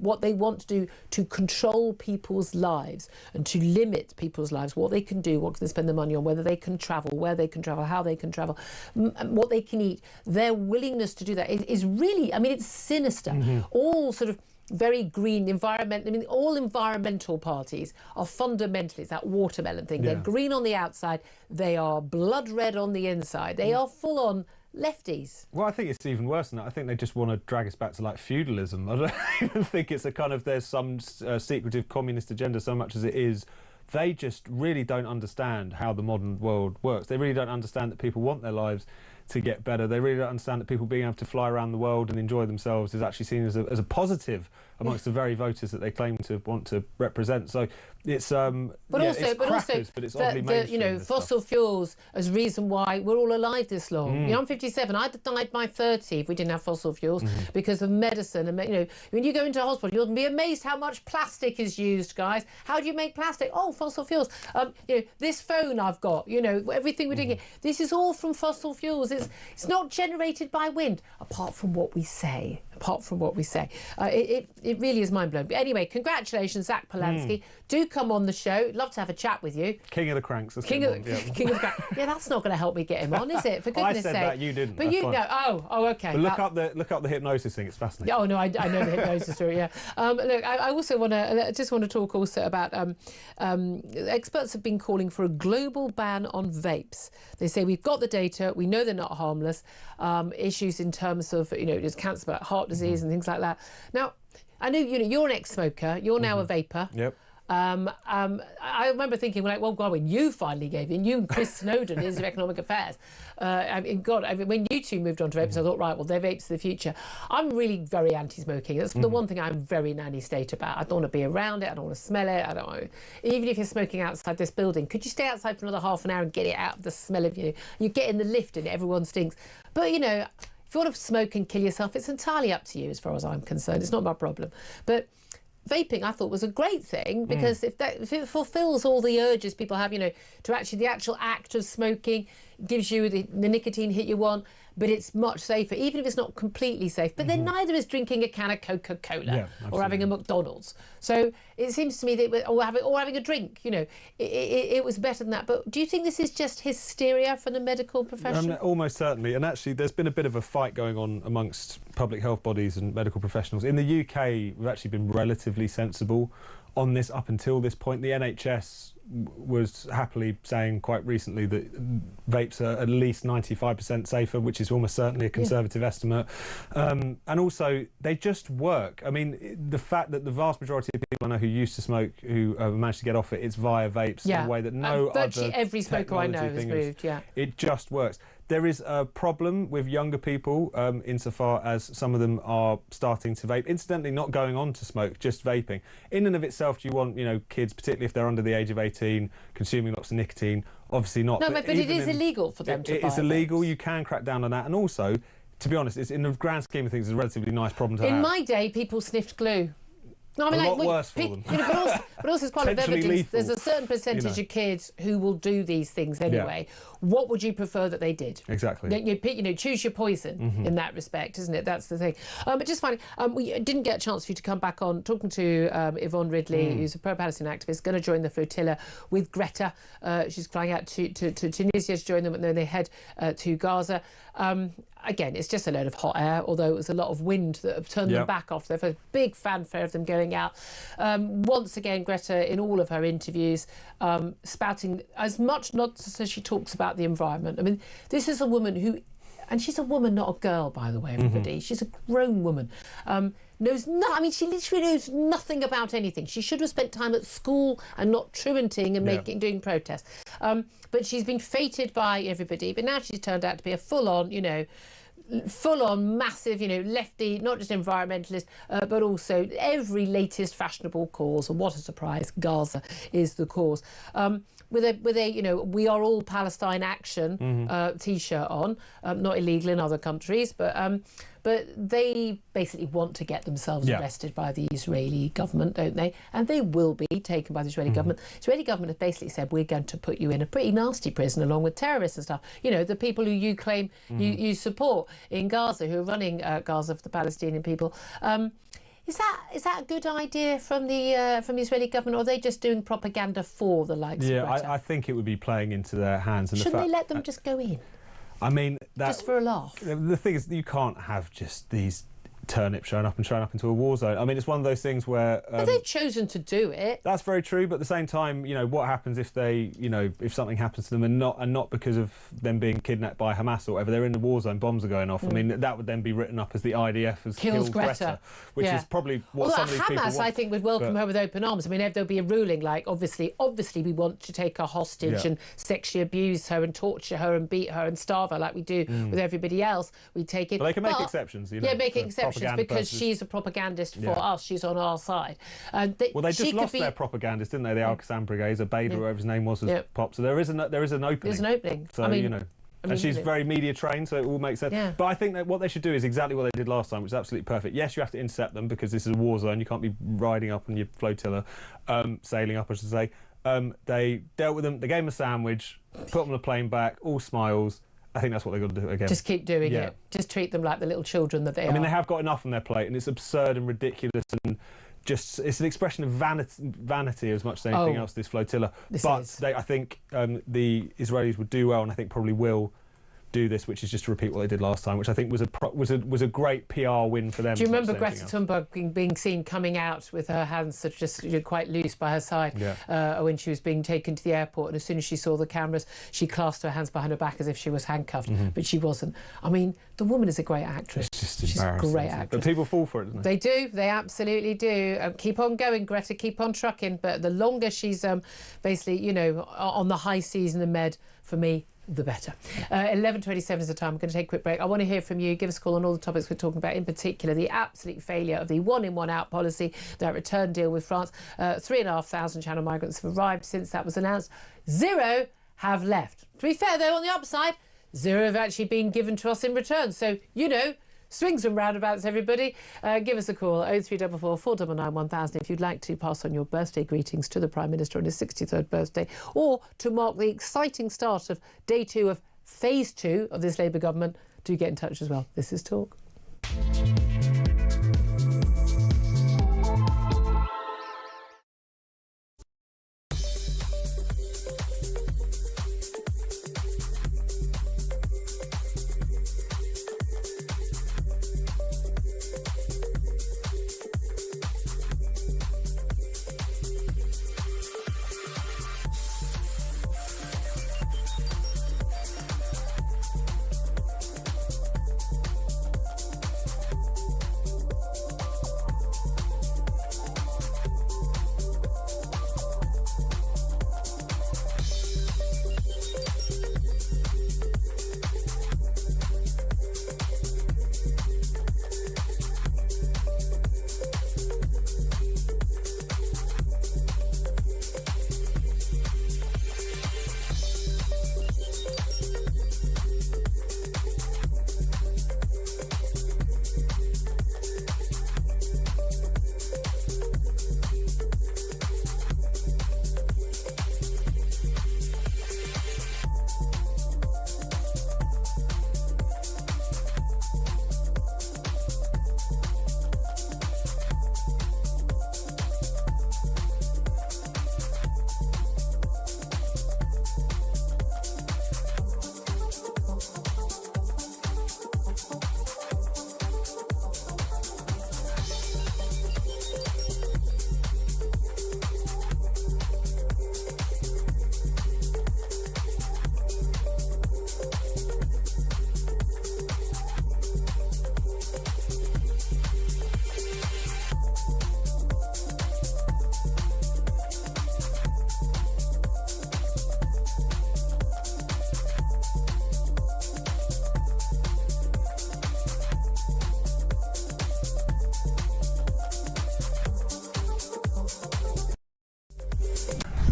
what they want to do to control people's lives and to limit people's lives, what they can do, what can they spend the money on, whether they can travel, where they can travel, how they can travel, what they can eat, their willingness to do that is really, I mean, it's sinister. All sort of very green environment. I mean, all environmental parties are fundamentally, it's that watermelon thing. They're green on the outside, they are blood red on the inside. They are full on lefties. Well, I think it's even worse than that. I think they just want to drag us back to like feudalism. I don't even think it's a kind of there's some secretive communist agenda so much as it is. They just really don't understand how the modern world works. They really don't understand that people want their lives to get better. They really don't understand that people being able to fly around the world and enjoy themselves is actually seen as a positive amongst the very voters that they claim to want to represent. So it's but it's oddly mainstream. Fossil fuels as reason why we're all alive this long. I'm 57. I'd have died by 30 if we didn't have fossil fuels because of medicine. And when you go into a hospital, you'll be amazed how much plastic is used, guys. How do you make plastic? Oh, fossil fuels. This phone I've got. Everything we're doing here. This is all from fossil fuels. It's not generated by wind, apart from what we say. It really is mind-blowing. But anyway, congratulations, Zach Polanski. Do come on the show. Love to have a chat with you. King of the Cranks. King of the Cranks. Yeah, that's not going to help me get him on, is it? For goodness sake. I said that, you didn't. But okay. But look up the hypnosis thing. It's fascinating. Oh no, I know the hypnosis story. Yeah. Look, I also want to talk also about experts have been calling for a global ban on vapes. They say we've got the data. We know they're not harmless. Issues in terms of there's cancer, but heart disease and things like that. Now, I know you're an ex-smoker. You're now a vapor. Yep. I remember thinking, when you finally gave in, you and Chris Snowden, Minister of Economic Affairs, when you two moved on to vapes, I thought, right, well, they're vapes of the future. I'm really very anti-smoking. That's the one thing I'm very nanny state about. I don't want to be around it. I don't want to smell it. I don't want to, even if you're smoking outside this building, could you stay outside for another half an hour and get it out of the smell of you? You get in the lift and everyone stinks. But, if you want to smoke and kill yourself, it's entirely up to you as far as I'm concerned. It's not my problem. But vaping, I thought, was a great thing because if it fulfills all the urges people have, to actually the actual act of smoking gives you the nicotine hit you want, but it's much safer, even if it's not completely safe. But then neither is drinking a can of Coca-Cola or having a McDonald's. So it seems to me that or having a drink, it was better than that. But do you think this is just hysteria from the medical profession? Almost certainly. And actually, there's been a bit of a fight going on amongst public health bodies and medical professionals. In the UK, we've actually been relatively sensible on this up until this point. The NHS was happily saying quite recently that vapes are at least 95% safer, which is almost certainly a conservative estimate. And also, they just work. I mean, the fact that the vast majority of people I know who used to smoke, who managed to get off it's via vapes in a way that no other virtually every smoker I know has moved, It just works. There is a problem with younger people insofar as some of them are starting to vape. Incidentally, not going on to smoke, just vaping. In and of itself, do you want, kids, particularly if they're under the age of 18, consuming lots of nicotine? Obviously not. No, but it is illegal for them to buy. It is illegal. You can crack down on that. And also, to be honest, it's in the grand scheme of things, it's a relatively nice problem to have. In my day, people sniffed glue. No, I mean, a lot worse for them. But also, it's quite a lot of evidence. Lethal. There's a certain percentage of kids who will do these things anyway. What would you prefer that they did? Exactly. Choose your poison in that respect, isn't it? That's the thing. But just finally, we didn't get a chance for you to come back on talking to Yvonne Ridley, who's a pro-Palestine activist, going to join the flotilla with Greta. She's flying out to Tunisia to join them, and then they head to Gaza. Again, it's just a load of hot air, although it was a lot of wind that have turned them back after their big fanfare of them going out. Once again, Greta, in all of her interviews, spouting as much nonsense as she talks about the environment. I mean, this is a woman who and she's a woman, not a girl, by the way, everybody. She's a grown woman. She literally knows nothing about anything. She should have spent time at school and not truanting and doing protests. But she's been feted by everybody. But now she's turned out to be a full-on massive, lefty, not just environmentalist, but also every latest fashionable cause. And what a surprise, Gaza is the cause. With a We Are All Palestine Action T-shirt on, not illegal in other countries, but they basically want to get themselves arrested by the Israeli government, don't they? And they will be taken by the Israeli government. The Israeli government has basically said, we're going to put you in a pretty nasty prison along with terrorists and stuff. The people who you claim you support in Gaza, who are running Gaza for the Palestinian people. Is that a good idea from the Israeli government, or are they just doing propaganda for the likes of Greta? I think it would be playing into their hands. And shouldn't they let them just go in? I mean, just for a laugh. The thing is, you can't have just these turnips showing up into a war zone. I mean, it's one of those things where... but they've chosen to do it. That's very true, but at the same time, what happens if they, if something happens to them and not because of them being kidnapped by Hamas or whatever, they're in the war zone, bombs are going off. I mean, that would then be written up as the IDF has killed Greta, which is probably what some of these people want. Hamas, I think, would welcome her with open arms. I mean, if there'll be a ruling like, obviously we want to take her hostage and sexually abuse her and torture her and beat her and starve her like we do with everybody else, we take it. But they can make exceptions, make exceptions because she's a propagandist for us. She's on our side. They just lost their propagandist, didn't they? The Al-Qassam Brigade, Abeda, whatever his name was popped. So there is an opening. There's an opening. So, and she's very media trained, so it all makes sense. Yeah. But I think that what they should do is exactly what they did last time, which is absolutely perfect. Yes, you have to intercept them because this is a war zone. You can't be riding up on your flotilla, sailing up, I should say. They dealt with them. They gave them a sandwich, put them on the plane back, all smiles. I think that's what they've got to do again. Just keep doing it. Just treat them like the little children that they are. I mean, they have got enough on their plate, and it's absurd and ridiculous, and it's an expression of vanity as much as anything else, this flotilla. I think the Israelis would do well, and I think probably will do this, which is just to repeat what they did last time, which I think was a great PR win for them. Do you remember Greta Thunberg being seen coming out with her hands sort of just quite loose by her side when she was being taken to the airport, and as soon as she saw the cameras, she clasped her hands behind her back as if she was handcuffed, but she wasn't. I mean, the woman is a great actress. She's a great actress. But people fall for it, don't they? They do. They absolutely do. Keep on going, Greta. Keep on trucking. But the longer she's basically, on the high seas in the Med, for me, the better. 11:27 is the time. I'm going to take a quick break. I want to hear from you. Give us a call on all the topics we're talking about, in particular the absolute failure of the one-in, one-out policy, that return deal with France. 3,500 Channel migrants have arrived since that was announced. 0 have left. To be fair, though, on the upside, 0 have actually been given to us in return. So, swings and roundabouts, everybody. Give us a call, 0344 499 1000, if you'd like to pass on your birthday greetings to the Prime Minister on his 63rd birthday, or to mark the exciting start of day 2 of phase 2 of this Labour government. Do get in touch as well. This is Talk.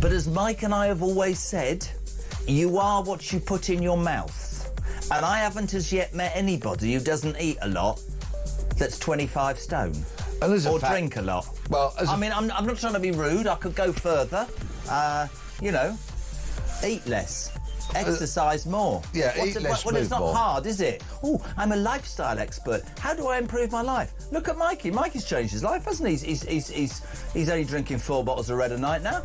But as Mike and I have always said, you are what you put in your mouth. And I haven't as yet met anybody who doesn't eat a lot that's 25 stone. Or drink a lot. Well, I mean, I'm not trying to be rude. I could go further. You know, eat less. Exercise more. Yeah, eat less, Well, it's not more. hard, is it? Oh, I'm a lifestyle expert. How do I improve my life? Look at Mikey. Mikey's changed his life, hasn't he? He's only drinking 4 bottles of red a night now.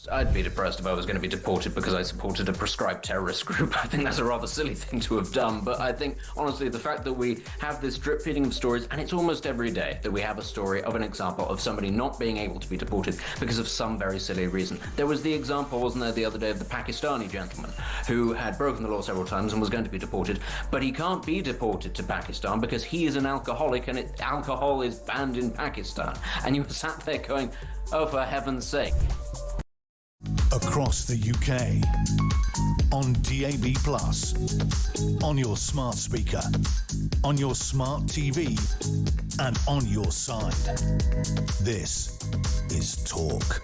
I'd be depressed if I was going to be deported because I supported a proscribed terrorist group. I think that's a rather silly thing to have done. But I think, honestly, the fact that we have this drip feeding of stories, and it's almost every day that we have a story of an example of somebody not being able to be deported because of some very silly reason. There was the example, wasn't there, the other day of the Pakistani gentleman who had broken the law several times and was going to be deported, but he can't be deported to Pakistan because he is an alcoholic and alcohol is banned in Pakistan. And you were sat there going, oh, for heaven's sake. Across the UK, on DAB+, on your smart speaker, on your smart TV, and on your side. This is Talk.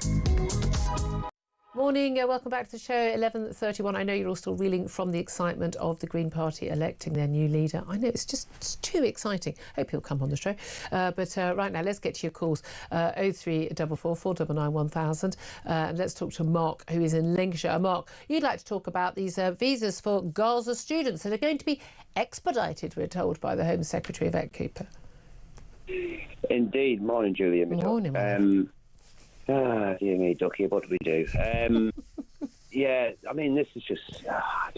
Morning, welcome back to the show, 11:31. I know you're all still reeling from the excitement of the Green Party electing their new leader. I know, it's too exciting. Hope he'll come on the show. But right now, let's get to your calls. 0344 499 1000. And let's talk to Mark, who is in Lincolnshire. Mark, you'd like to talk about these visas for Gaza students that are going to be expedited, we're told, by the Home Secretary, Yvette Cooper. Indeed. Morning, Julia. Morning. Dear me, Ducky, what do we do? Yeah, I mean, this is just...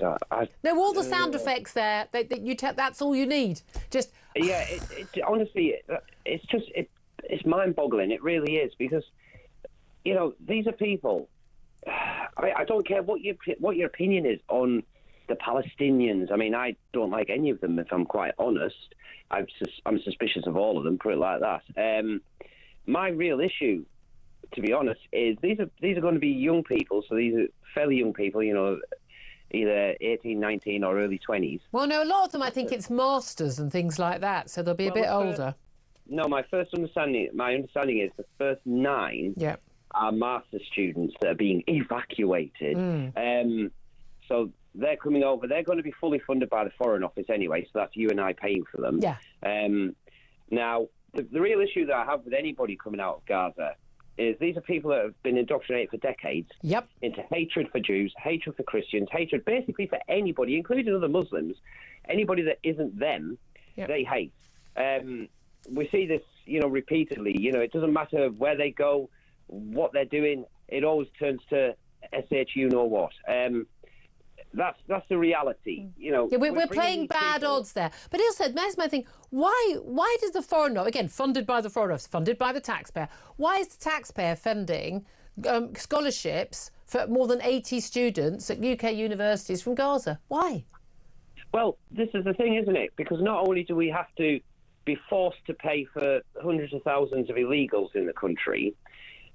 No, all the sound effects there, that's all you need. Just... Yeah, honestly, it's mind-boggling. It really is, because, you know, these are people... I don't care what your opinion is on the Palestinians. I mean, I don't like any of them, if I'm quite honest. I'm suspicious of all of them, put it like that. My real issue, to be honest, is these are going to be young people, so these are fairly young people, you know, either 18, 19 or early 20s. Well, no, a lot of them, I think it's masters and things like that, so they'll be a bit older. No, my understanding is the first 9 are master students that are being evacuated. So they're coming over. They're going to be fully funded by the Foreign Office anyway, so that's you and I paying for them. Yeah. Now, the real issue that I have with anybody coming out of Gaza is these are people that have been indoctrinated for decades into hatred for Jews, hatred for Christians, hatred basically for anybody, including other Muslims. Anybody that isn't them, they hate. We see this, you know, repeatedly. You know, it doesn't matter where they go, what they're doing, it always turns to SH you know what. That's the reality, you know. Yeah, we're playing bad odds there. But also, that's my thing. Why does the Foreign Office, again, funded by the Foreign Office, funded by the taxpayer, why is the taxpayer funding scholarships for more than 80 students at UK universities from Gaza? Why? Well, this is the thing, isn't it? Because not only do we have to be forced to pay for hundreds of thousands of illegals in the country,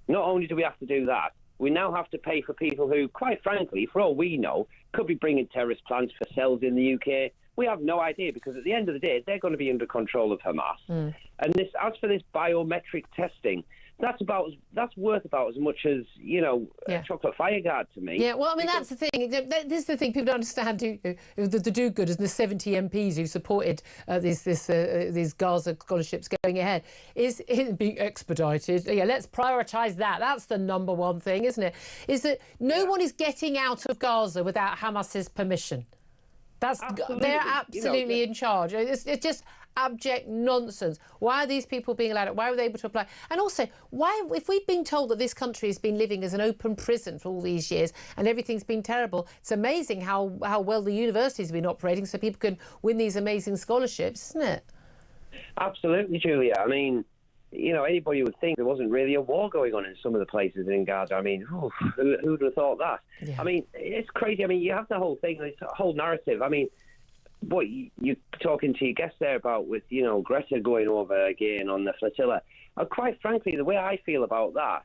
not only do we have to do that, we now have to pay for people who, quite frankly, for all we know, could be bringing terrorist plans for cells in the UK. We have no idea, because at the end of the day, they're going to be under control of Hamas. And as for this biometric testing, that's worth about as much as, you know, a chocolate fireguard to me. Yeah, well, I mean, that's the thing. This is the thing people don't understand. The do-gooders and the 70 MPs who supported these Gaza scholarships going ahead is being expedited. Yeah, let's prioritise that. That's the number one thing, isn't it? Is that no one is getting out of Gaza without Hamas's permission. They're absolutely in charge. It's just abject nonsense. Why are these people being allowed? Why were they able to apply? And also, why, if we've been told that this country has been living as an open prison for all these years and everything's been terrible, it's amazing how well the universities have been operating so people can win these amazing scholarships, isn't it? Absolutely, Julia. I mean, you know, anybody would think there wasn't really a war going on in some of the places in Gaza. I mean, who would have thought that? Yeah. I mean, it's crazy. I mean, you have the whole thing, this whole narrative. I mean, what you're talking to your guest there about with, you know, Greta going over again on the flotilla. Quite frankly, the way I feel about that,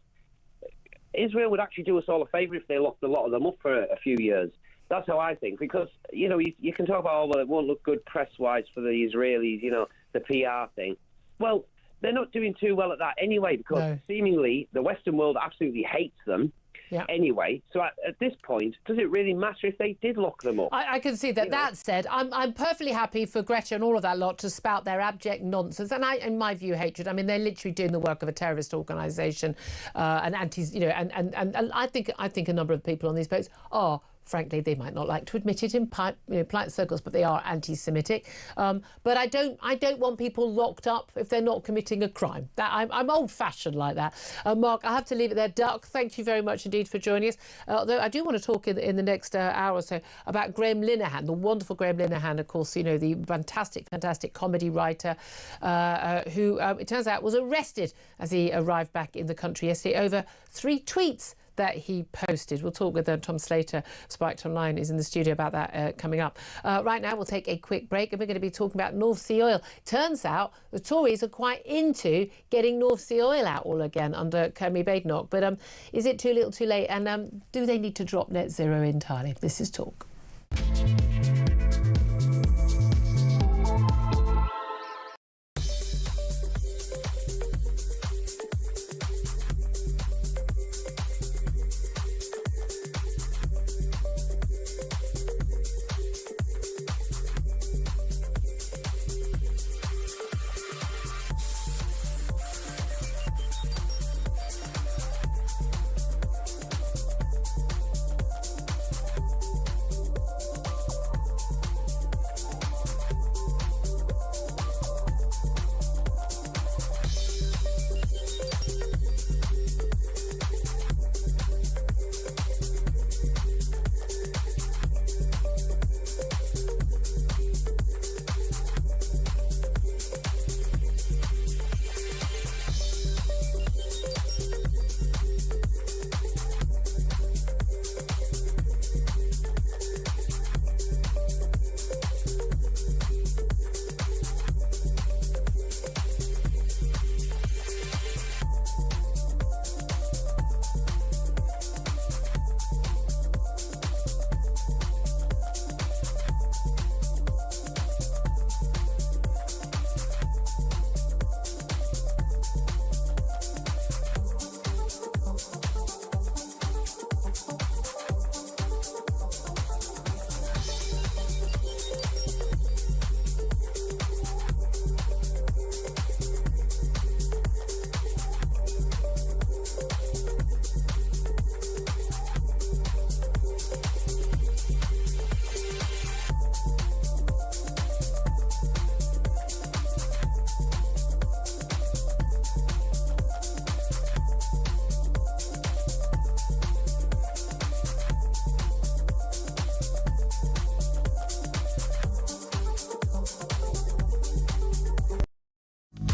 Israel would actually do us all a favour if they locked a lot of them up for a few years. That's how I think, because, you know, you can talk about, oh, well, it won't look good press-wise for the Israelis, you know, the PR thing. Well, they're not doing too well at that anyway, because seemingly the Western world absolutely hates them. Yeah. Anyway, so at this point, does it really matter if they did lock them up? I can see that. That said, I'm perfectly happy for Greta and all of that lot to spout their abject nonsense, and in my view, hatred. I mean, they're literally doing the work of a terrorist organisation, and antis, and I think a number of people on these boats are. Frankly, they might not like to admit it in polite circles, but they are anti-Semitic. But I don't want people locked up if they're not committing a crime. I'm old-fashioned like that. Mark, I have to leave it there. Duck, thank you very much indeed for joining us. Although I do want to talk in the next hour or so about Graham Linehan, the wonderful Graham Linehan, of course, the fantastic comedy writer who, it turns out, was arrested as he arrived back in the country yesterday over 3 tweets that he posted. We'll talk with Tom Slater, Spiked Online, is in the studio about that coming up. Right now, we'll take a quick break and we're going to be talking about North Sea oil. Turns out the Tories are quite into getting North Sea oil out all again under Kemi Badenoch. But is it too little too late? And do they need to drop net zero entirely? This is Talk.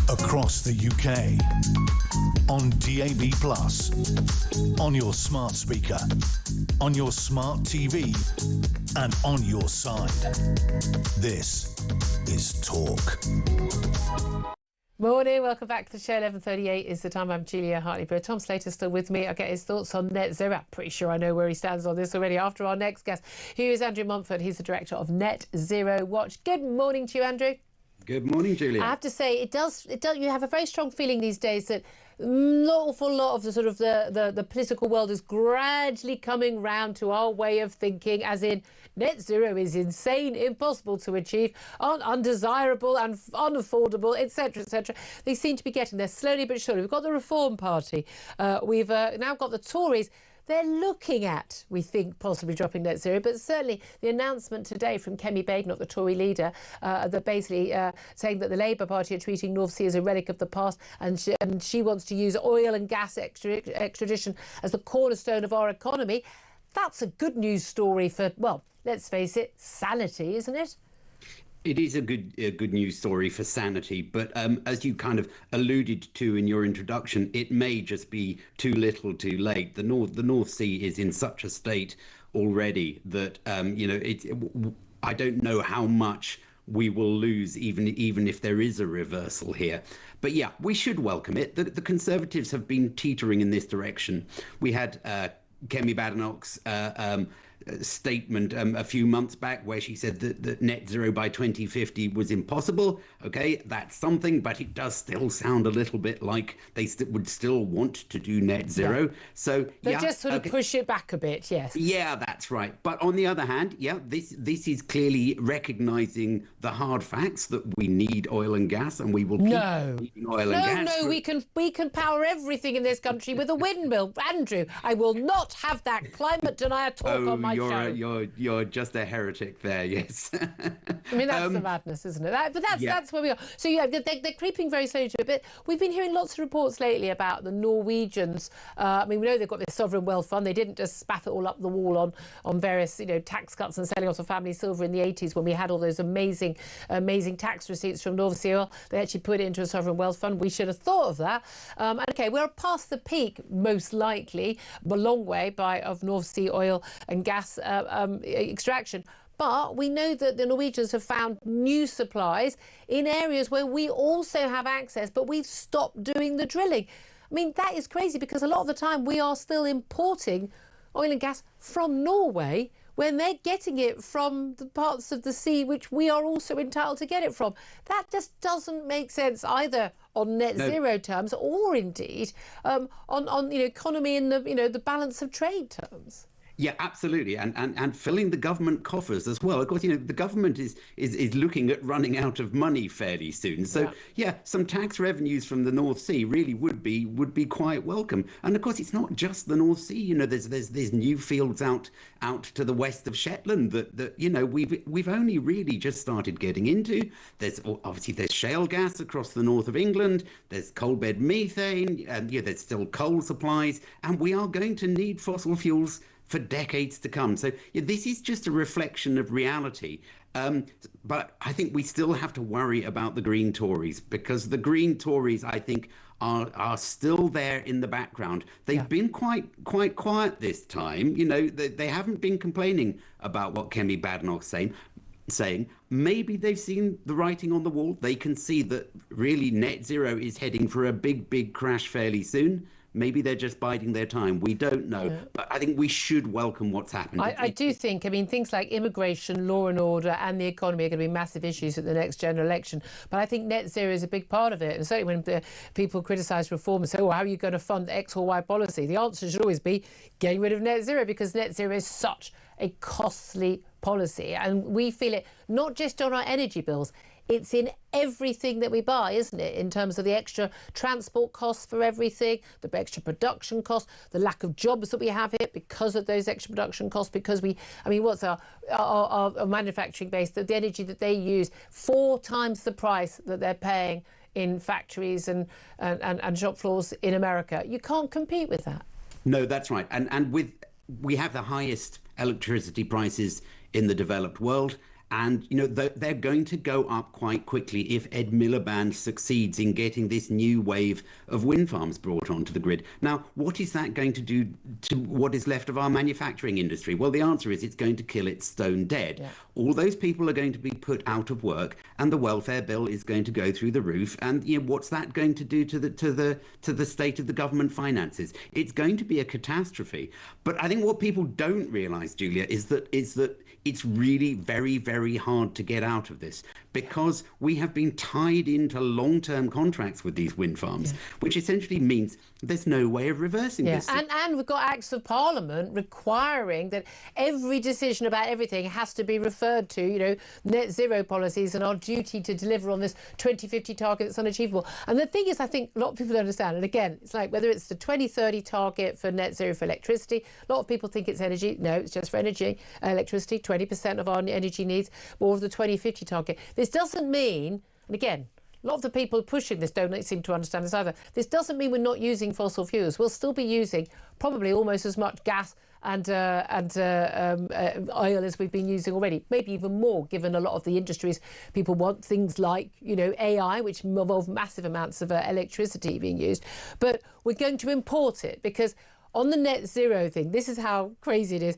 Across the UK, on DAB+, on your smart speaker, on your smart TV, and on your side. This is Talk. Morning, welcome back to the show. 11:38 is the time. I'm Julia Hartley-Brewer. Tom Slater's still with me. I'll get his thoughts on net zero. I'm pretty sure I know where he stands on this already after our next guest, who is Andrew Montfort. He's the director of Net Zero Watch. Good morning to you, Andrew. Good morning, Julia. I have to say, it does. You have a very strong feeling these days that an awful lot of the sort of the political world is gradually coming round to our way of thinking, as in net zero is insane, impossible to achieve, undesirable and unaffordable, etc., etc. They seem to be getting there slowly but surely. We've got the Reform Party. We've now got the Tories. They're looking at, we think, possibly dropping net zero, but certainly the announcement today from Kemi Badenoch, the Tory leader, that basically saying that the Labour Party are treating North Sea as a relic of the past, and she wants to use oil and gas extradition as the cornerstone of our economy. That's a good news story for, well, let's face it, sanity, isn't it? It is a good news story for sanity, but as you kind of alluded to in your introduction, it may just be too little, too late. The North Sea is in such a state already that I don't know how much we will lose, even if there is a reversal here. But yeah, we should welcome it. The Conservatives have been teetering in this direction. We had Kemi Badenoch's statement a few months back where she said that net zero by 2050 was impossible. Okay, that's something, but it does still sound a little bit like they would still want to do net zero. So they just sort of push it back a bit. Yes. Yeah, that's right. But on the other hand, this is clearly recognising the hard facts that we need oil and gas, and we will keep needing oil and gas. No, we can power everything in this country with a windmill. Andrew, I will not have that climate denier talk on my show. You're just a heretic there, yes. I mean, that's the madness, isn't it? That's where we are. So, they're creeping very slowly to it. But we've been hearing lots of reports lately about the Norwegians. I mean, we know they've got this sovereign wealth fund. They didn't just spaff it all up the wall on various, tax cuts and selling off of family silver in the 80s when we had all those amazing tax receipts from North Sea oil. They actually put it into a sovereign wealth fund. We should have thought of that. Okay, we're past the peak, most likely, a long way of North Sea oil and gas extraction. But we know that the Norwegians have found new supplies in areas where we also have access, but we've stopped doing the drilling. I mean, that is crazy because a lot of the time we are still importing oil and gas from Norway when they're getting it from the parts of the sea which we are also entitled to get it from. That just doesn't make sense either on net zero terms or indeed on economy and the balance of trade terms. Yeah, absolutely, and filling the government coffers as well. Of course, the government is looking at running out of money fairly soon. So some tax revenues from the North Sea really would be quite welcome. And of course, it's not just the North Sea. There's new fields out to the west of Shetland that we've only really just started getting into. There's shale gas across the north of England. There's coal bed methane, and there's still coal supplies, and we are going to need fossil fuels for decades to come. So this is just a reflection of reality. But I think we still have to worry about the Green Tories, because the Green Tories, I think, are still there in the background. They've been quite quiet this time. They haven't been complaining about what Kemi Badenoch's saying. Maybe they've seen the writing on the wall. They can see that really net zero is heading for a big crash fairly soon. Maybe they're just biding their time. We don't know. Yeah. But I think we should welcome what's happened. I do think, things like immigration, law and order and the economy are going to be massive issues at the next general election. But I think net zero is a big part of it. And certainly when people criticise reform and say, how are you going to fund X or Y policy? The answer should always be getting rid of net zero, because net zero is such a costly policy. And we feel it not just on our energy bills. It's in everything that we buy, isn't it? In terms of the extra transport costs for everything, the extra production costs, the lack of jobs that we have here because of those extra production costs, because what's our manufacturing base, the energy that they use, 4 times the price that they're paying in factories and shop floors in America. You can't compete with that. No, that's right. And we have the highest electricity prices in the developed world. And, they're going to go up quite quickly if Ed Miliband succeeds in getting this new wave of wind farms brought onto the grid. Now, what is that going to do to what is left of our manufacturing industry? Well, the answer is it's going to kill it stone dead. Yeah. All those people are going to be put out of work, and the welfare bill is going to go through the roof. And what's that going to do to the state of the government finances? It's going to be a catastrophe. But I think what people don't realise, Julia, is that it's really very, very hard to get out of this, because we have been tied into long-term contracts with these wind farms, which essentially means there's no way of reversing this. And we've got acts of parliament requiring that every decision about everything has to be referred to, net zero policies and our duty to deliver on this 2050 target that's unachievable. And the thing is, I think a lot of people don't understand, and again, it's like whether it's the 2030 target for net zero for electricity, a lot of people think it's energy. No, it's just for electricity, 20% of our energy needs, or of the 2050 target. This doesn't mean, and again, a lot of the people pushing this don't seem to understand this either. This doesn't mean we're not using fossil fuels. We'll still be using probably almost as much gas and oil as we've been using already, maybe even more, given a lot of the industries people want things like, AI, which involve massive amounts of electricity being used. But we're going to import it, because on the net zero thing, this is how crazy it is.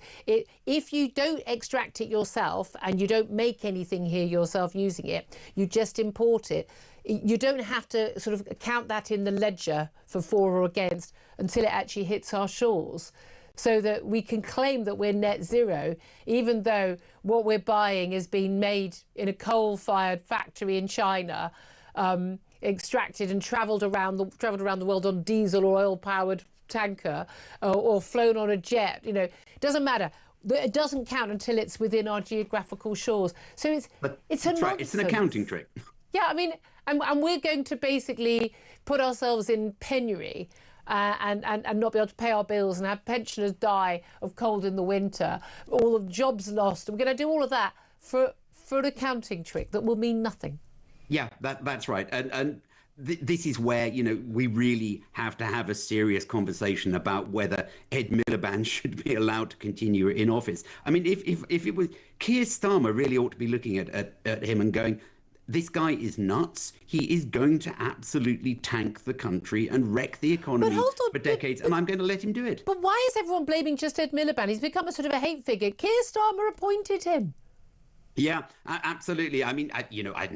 If you don't extract it yourself and you don't make anything here yourself using it, you just import it. You don't have to sort of count that in the ledger for or against until it actually hits our shores. so that we can claim that we're net zero, even though what we're buying is being made in a coal-fired factory in China, extracted and travelled around the world on diesel or oil-powered tanker, or flown on a jet. You know, it doesn't matter. It doesn't count until it's within our geographical shores. So it's a nonsense. It's an accounting trick. Yeah, I mean, and we're going to basically put ourselves in penury and not be able to pay our bills and have pensioners die of cold in the winter, all of jobs lost. We're going to do all of that for an accounting trick that will mean nothing. Yeah, that's right. And this is where, you know, we really have to have a serious conversation about whether Ed Miliband should be allowed to continue in office. I mean, if it was, Keir Starmer really ought to be looking at him and going, this guy is nuts. He is going to absolutely tank the country and wreck the economy for decades, and I'm going to let him do it. But why is everyone blaming just Ed Miliband? He's become a sort of a hate figure. Keir Starmer appointed him. Yeah, absolutely. I mean, I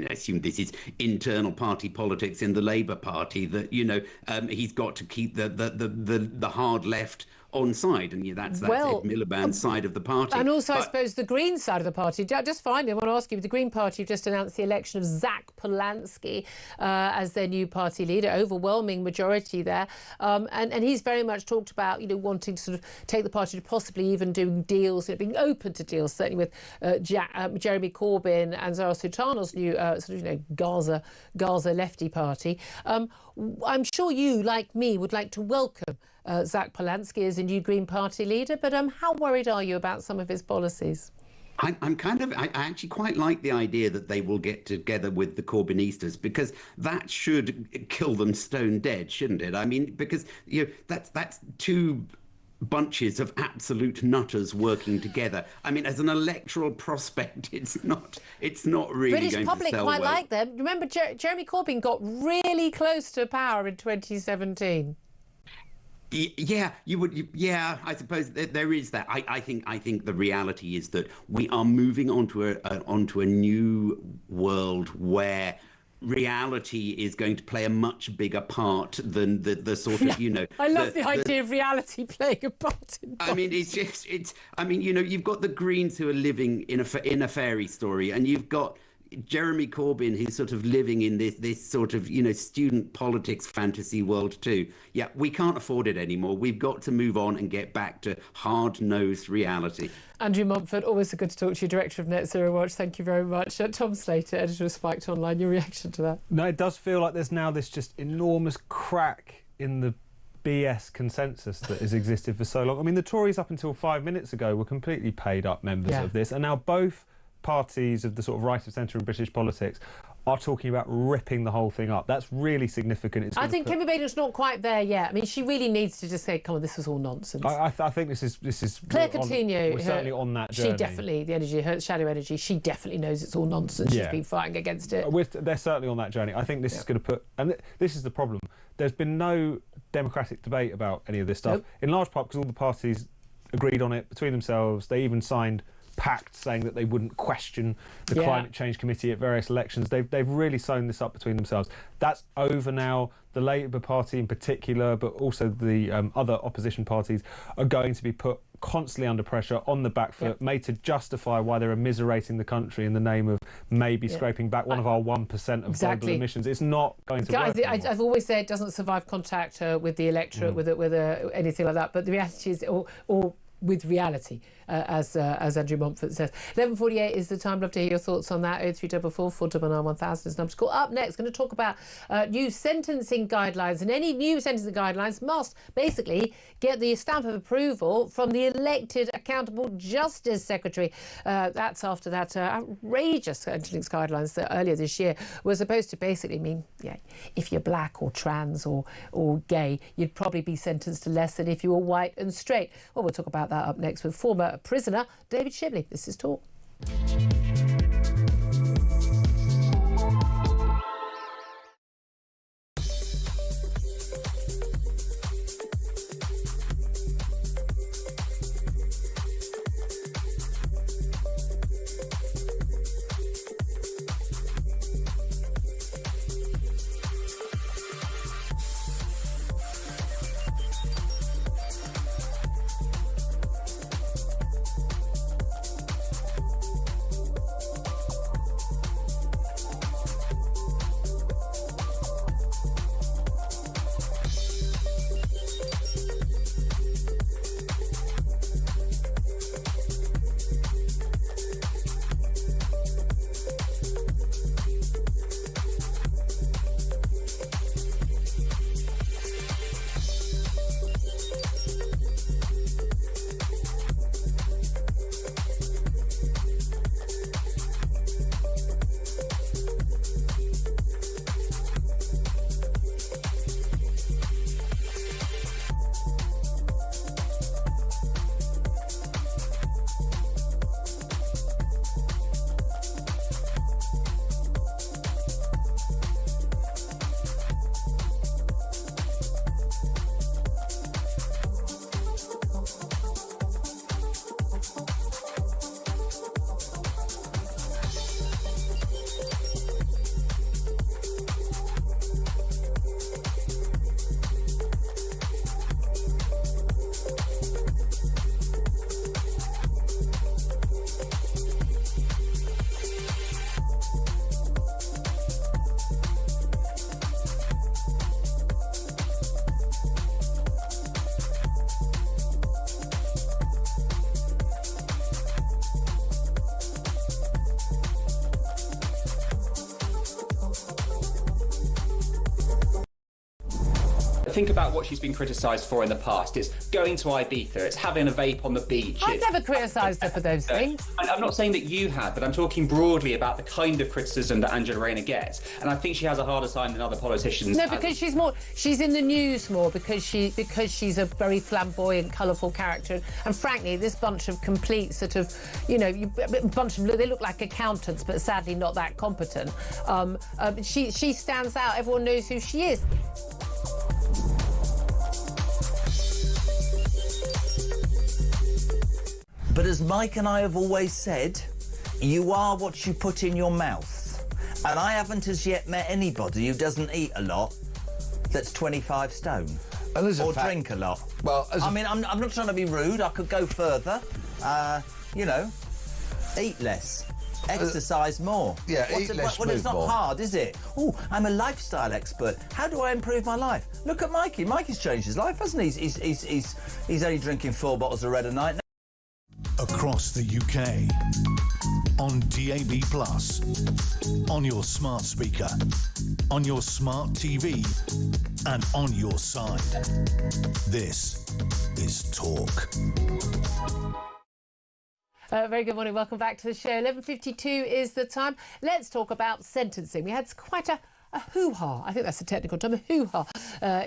assume this is internal party politics in the Labour Party, that, you know, he's got to keep the hard left on side, and that's Ed Miliband's side of the party. And also, I suppose, the Green side of the party. Just finally, I want to ask you, the Green Party have just announced the election of Zach Polanski as their new party leader, overwhelming majority there. And he's very much talked about, you know, wanting to sort of take the party to possibly even doing deals, you know, being open to deals, certainly with Jeremy Corbyn and Zara Sultano's new sort of, you know, Gaza lefty party. I'm sure you, like me, would like to welcome Zach Polanski as a new Green Party leader, but how worried are you about some of his policies? I actually quite like the idea that they will get together with the Corbynistas, because that should kill them stone dead, shouldn't it? I mean, because, you know, that's two bunches of absolute nutters working together. I mean, as an electoral prospect, it's not really British going to sell well. public quite like them. Remember, Jeremy Corbyn got really close to power in 2017. Yeah, you would. Yeah, I suppose there is that. I think the reality is that we are moving onto a new world where reality is going to play a much bigger part than the sort of, you know. I love the idea of reality playing a part in politics. I mean, I mean, you know, you've got the Greens who are living in a fairy story, and you've got Jeremy Corbyn, who's sort of living in this sort of, you know, student politics fantasy world too. Yeah, we can't afford it anymore. We've got to move on and get back to hard-nosed reality. Andrew Mumford, always good to talk to you, Director of Net Zero Watch. Thank you very much. Tom Slater, Editor of Spiked Online, your reaction to that? No, it does feel like there's now this just enormous crack in the BS consensus that has existed for so long. I mean, the Tories up until 5 minutes ago were completely paid up members of this, and now both parties of the sort of right of centre in British politics are talking about ripping the whole thing up. That's really significant. I think Kemi Baden's not quite there yet. I mean, she really needs to just say, come on, this was all nonsense. I think this is Claire Coutinho, we're certainly on that journey. She definitely, the energy, her shadow energy, she definitely knows it's all nonsense. She's been fighting against it. They're certainly on that journey. I think this is going to put, and this is the problem, there's been no democratic debate about any of this stuff, in large part because all the parties agreed on it between themselves. They even signed pact saying that they wouldn't question the Climate Change Committee at various elections. They've really sewn this up between themselves. That's over now. The Labour Party in particular, but also the other opposition parties, are going to be put constantly under pressure, on the back foot, made to justify why they're immiserating the country in the name of maybe scraping back one of our 1% of global emissions. It's not going to work anymore. I've always said it doesn't survive contact with the electorate, with anything like that. But the reality is, or with reality, as Andrew Montfort says. 11:48 is the time. Love to hear your thoughts on that. 0344 499 1000 is number to call. Up next, going to talk about new sentencing guidelines, and any new sentencing guidelines must basically get the stamp of approval from the elected accountable Justice Secretary. That's after that outrageous sentencing guidelines that earlier this year were supposed to basically mean, if you're black or trans or gay, you'd probably be sentenced to less than if you were white and straight. Well, we'll talk about that up next with former prisoner David Shibley. This is Talk. Think about what she's been criticised for in the past. It's going to Ibiza, it's having a vape on the beach. I've never criticised her for those things. I'm not saying that you have, but I'm talking broadly about the kind of criticism that Angela Rayner gets. And I think she has a harder time than other politicians. No, because she's in the news more because she's a very flamboyant, colourful character. And frankly, this bunch of complete sort of, they look like accountants, but sadly not that competent. She stands out. Everyone knows who she is. But as Mike and I have always said, you are what you put in your mouth. And I haven't as yet met anybody who doesn't eat a lot that's 25 stone. Or drink a lot. Well, I'm not trying to be rude. I could go further. Eat less. Exercise more. Yeah, eat less, Well, it's not more. hard, is it? Oh, I'm a lifestyle expert. How do I improve my life? Look at Mikey. Mikey's changed his life, hasn't he? He's only drinking 4 bottles of red a night now. Across the UK, on DAB+, on your smart speaker, on your smart TV, and on your side. This is Talk. Very good morning. Welcome back to the show. 11:52 is the time. Let's talk about sentencing. We had quite a hoo-ha, I think that's a technical term, a hoo-ha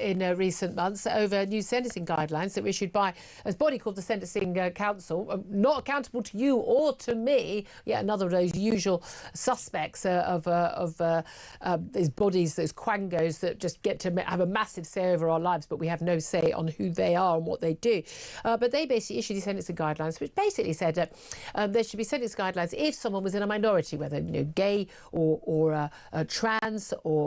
in recent months over new sentencing guidelines that were issued by a body called the Sentencing Council, not accountable to you or to me, yet another of those usual suspects of these bodies, those quangos that just get to have a massive say over our lives, but we have no say on who they are and what they do. But they basically issued these sentencing guidelines, which basically said that there should be sentencing guidelines if someone was in a minority, whether gay or trans or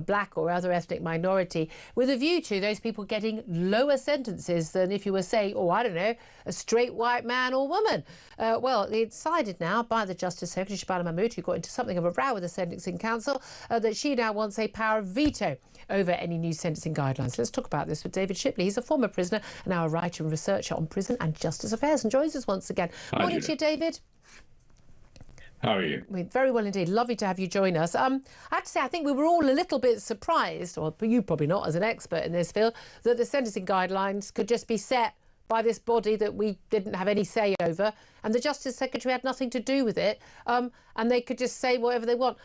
black or other ethnic minority, with a view to those people getting lower sentences than if you were, say, a straight white man or woman. Well, it's decided now by the Justice Secretary, Shabana Mahmood, who got into something of a row with the Sentencing Council, that she now wants a power of veto over any new sentencing guidelines. Let's talk about this with David Shipley. He's a former prisoner and now a writer and researcher on prison and justice affairs, and joins us once again. Morning to you, David. How are you? We're very well indeed. Lovely to have you join us. I have to say, I think we were all a little bit surprised, or you probably not as an expert in this field, that the sentencing guidelines could just be set by this body that we didn't have any say over, and the Justice Secretary had nothing to do with it, and they could just say whatever they want.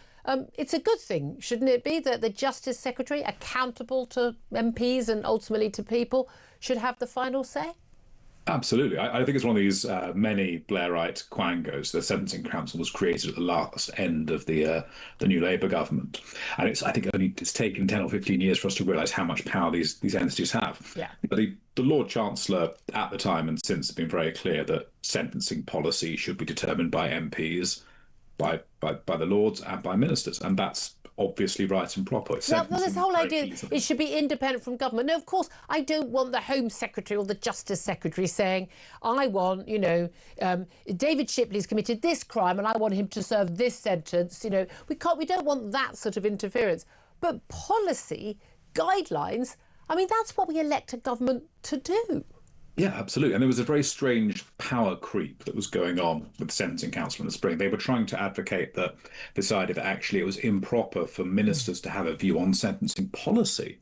It's a good thing, shouldn't it be, that the Justice Secretary, accountable to MPs and ultimately to people, should have the final say? Absolutely. I think it's one of these many Blairite quangos. The Sentencing Council was created at the last end of the new Labour government. And I think it's taken 10 or 15 years for us to realise how much power these entities have. Yeah. The Lord Chancellor at the time and since have been very clear that sentencing policy should be determined by MPs, by the Lords and by ministers. And that's obviously right and proper. Yeah, well, this whole idea it should be independent from government. No, of course, I don't want the Home Secretary or the Justice Secretary saying, I want, David Shipley's committed this crime and I want him to serve this sentence. We don't want that sort of interference. But policy, guidelines, that's what we elect a government to do. Yeah, absolutely. And there was a very strange power creep that was going on with the Sentencing Council in the spring. They were trying to advocate this idea that actually it was improper for ministers to have a view on sentencing policy,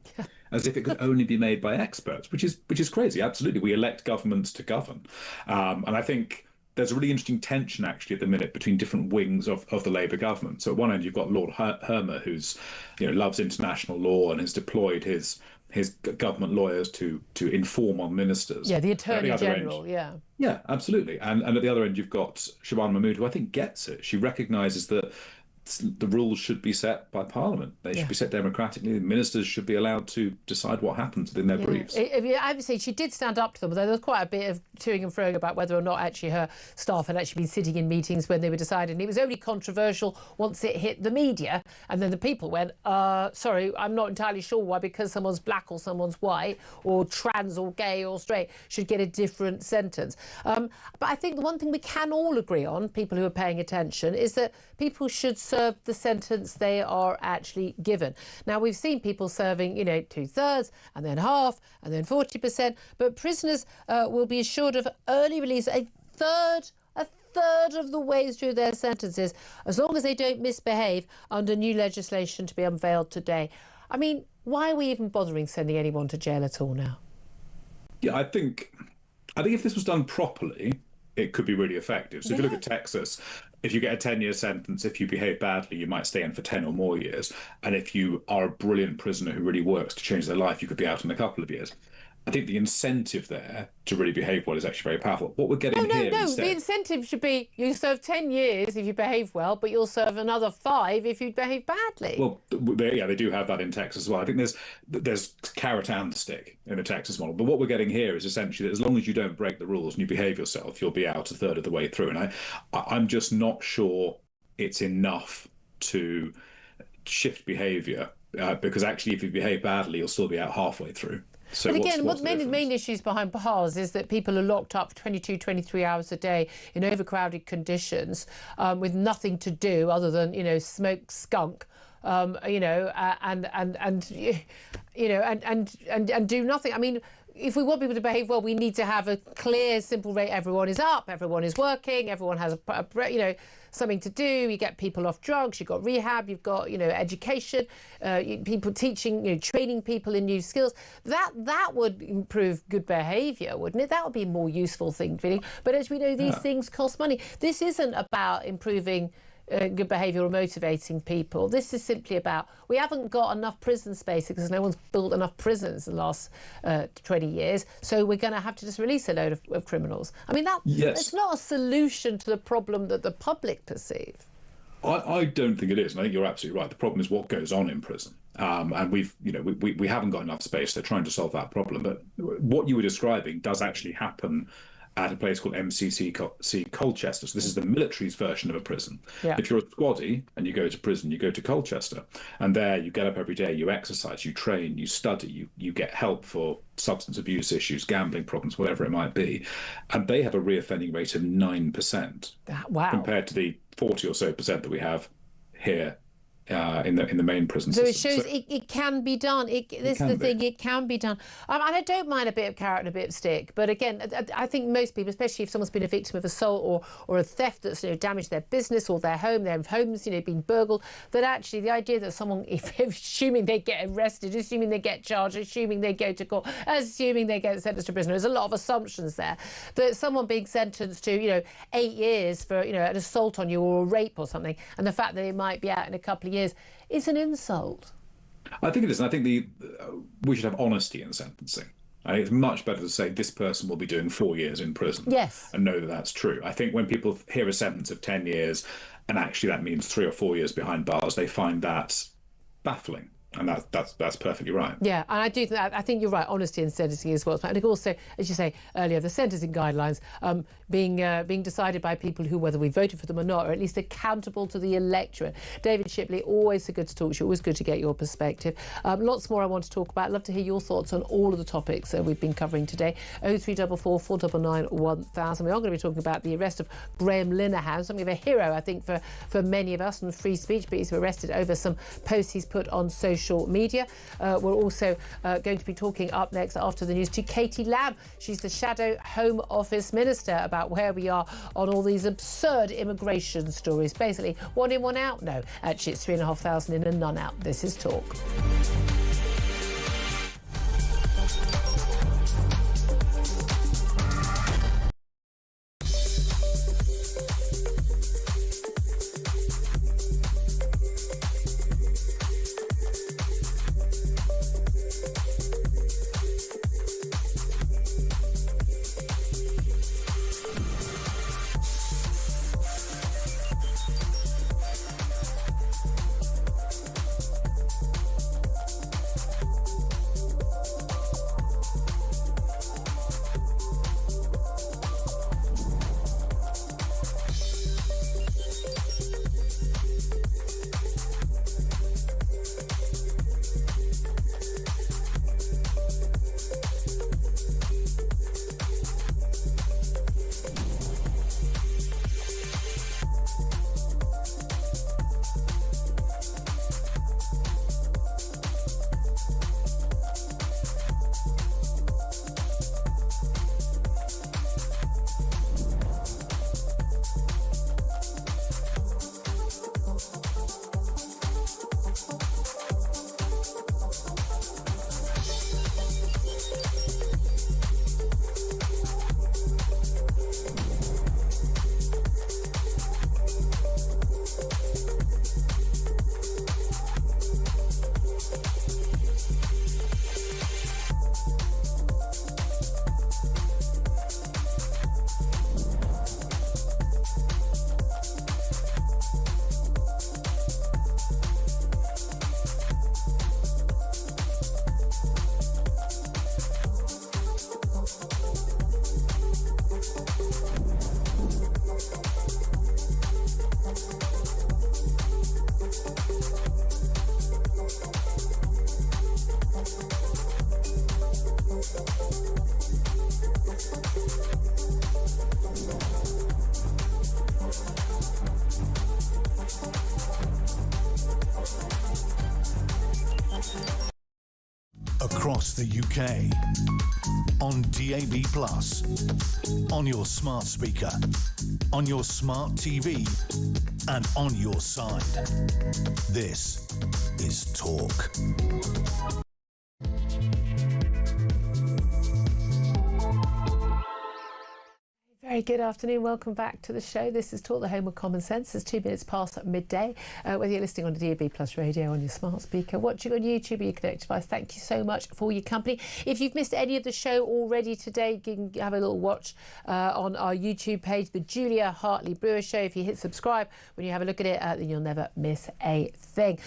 as if it could only be made by experts, which is crazy. Absolutely. We elect governments to govern. And I think there's a really interesting tension actually at the minute between different wings of the Labour government. So at one end, you've got Lord Hermer, who's loves international law and has deployed his government lawyers to inform on ministers. Yeah, the Attorney General, yeah. Yeah, absolutely. And at the other end, you've got Shabana Mahmood, who I think gets it. She recognises that the rules should be set by Parliament. They should be set democratically. The ministers should be allowed to decide what happens within their briefs. I have to say, she did stand up to them, though there was quite a bit of toing and froing about whether or not actually her staff had actually been sitting in meetings when they were deciding. It was only controversial once it hit the media, and then the people went, sorry, I'm not entirely sure why, because someone's black or someone's white or trans or gay or straight should get a different sentence. But I think the one thing we can all agree on, people who are paying attention, is that people should serve the sentence they are actually given. Now, we've seen people serving, 2/3 and then half and then 40%, but prisoners will be assured of early release a third of the way through their sentences, as long as they don't misbehave, under new legislation to be unveiled today. why are we even bothering sending anyone to jail at all now? Yeah, I think if this was done properly, it could be really effective. So if you look at Texas, if you get a 10-year sentence, if you behave badly, you might stay in for 10 or more years. And if you are a brilliant prisoner who really works to change their life, you could be out in a couple of years. I think the incentive there to really behave well is actually very powerful. What we're getting here instead... The incentive should be you serve 10 years if you behave well, but you'll serve another 5 if you behave badly. Well, they do have that in Texas as well. I think there's carrot and stick in the Texas model. But what we're getting here is essentially that as long as you don't break the rules and you behave yourself, you'll be out a third of the way through. And I'm just not sure it's enough to shift behaviour, because actually if you behave badly, you'll still be out halfway through. So but again, what main issues behind bars is that people are locked up for 22, 23 hours a day in overcrowded conditions with nothing to do other than, smoke skunk, and do nothing. I mean, if we want people to behave well, we need to have a clear, simple rate. Everyone is up, everyone is working, everyone has something to do. You get people off drugs, you've got rehab, you've got education, people teaching, training people in new skills. That would improve good behaviour, wouldn't it? That would be a more useful thing to do. But as we know, these things cost money. This isn't about improving good behaviour or motivating people. This is simply about we haven't got enough prison space because no one's built enough prisons in the last 20 years, so we're going to have to just release a load of criminals. I mean, it's not a solution to the problem that the public perceive. I don't think it is, and I think you're absolutely right. The problem is what goes on in prison. And we haven't got enough space. They're trying to solve that problem. But what you were describing does actually happen at a place called MCC Colchester. So this is the military's version of a prison. Yeah. If you're a squaddy and you go to prison, you go to Colchester, and there you get up every day, you exercise, you train, you study, you get help for substance abuse issues, gambling problems, whatever it might be. And they have a reoffending rate of 9%. Wow. Compared to the 40 or so percent that we have here in the main prison system. So it shows it can be done. This is the thing, it can be done. And I don't mind a bit of carrot and a bit of stick, but again, I think most people, especially if someone's been a victim of assault or a theft that's damaged their business or their homes been burgled, that actually the idea that someone, if assuming they get arrested, assuming they get charged, assuming they go to court, assuming they get sentenced to prison, there's a lot of assumptions there, that someone being sentenced to 8 years for an assault on you or a rape or something, and the fact that they might be out in a couple of years is an insult. I think it is, and I think we should have honesty in sentencing. I think it's much better to say this person will be doing 4 years in prison, yes, and know that that's true. I think when people hear a sentence of 10 years and actually that means 3 or 4 years behind bars, they find that baffling. And that's perfectly right. Yeah, and I think you're right, honesty in sentencing as well. I think also, as you say earlier, the sentencing guidelines being decided by people who, whether we voted for them or not, are at least accountable to the electorate. David Shipley, always so good to talk to you, always good to get your perspective. Lots more I want to talk about. I'd love to hear your thoughts on all of the topics we've been covering today. 0344 499 1000. We are going to be talking about the arrest of Graham Linehan, something of a hero, I think, for many of us, and free speech, but he's arrested over some posts he's put on social media. We're also going to be talking up next after the news to Katie Lamb. She's the Shadow Home Office Minister, about where we are on all these absurd immigration stories. Basically, 1 in, 1 out? No, actually it's 3,500 in and none out. This is Talk. across the UK, on DAB+, on your smart speaker, on your smart TV, and on your side. This is Talk. Very good afternoon. Welcome back to the show. This is Talk, the home of common sense. It's 2 minutes past midday. Whether you're listening on DAB+ radio, on your smart speaker, watching on YouTube or your connected device, thank you so much for your company. If you've missed any of the show already today, you can have a little watch on our YouTube page, the Julia Hartley-Brewer Show. If you hit subscribe when you have a look at it, then you'll never miss a thing.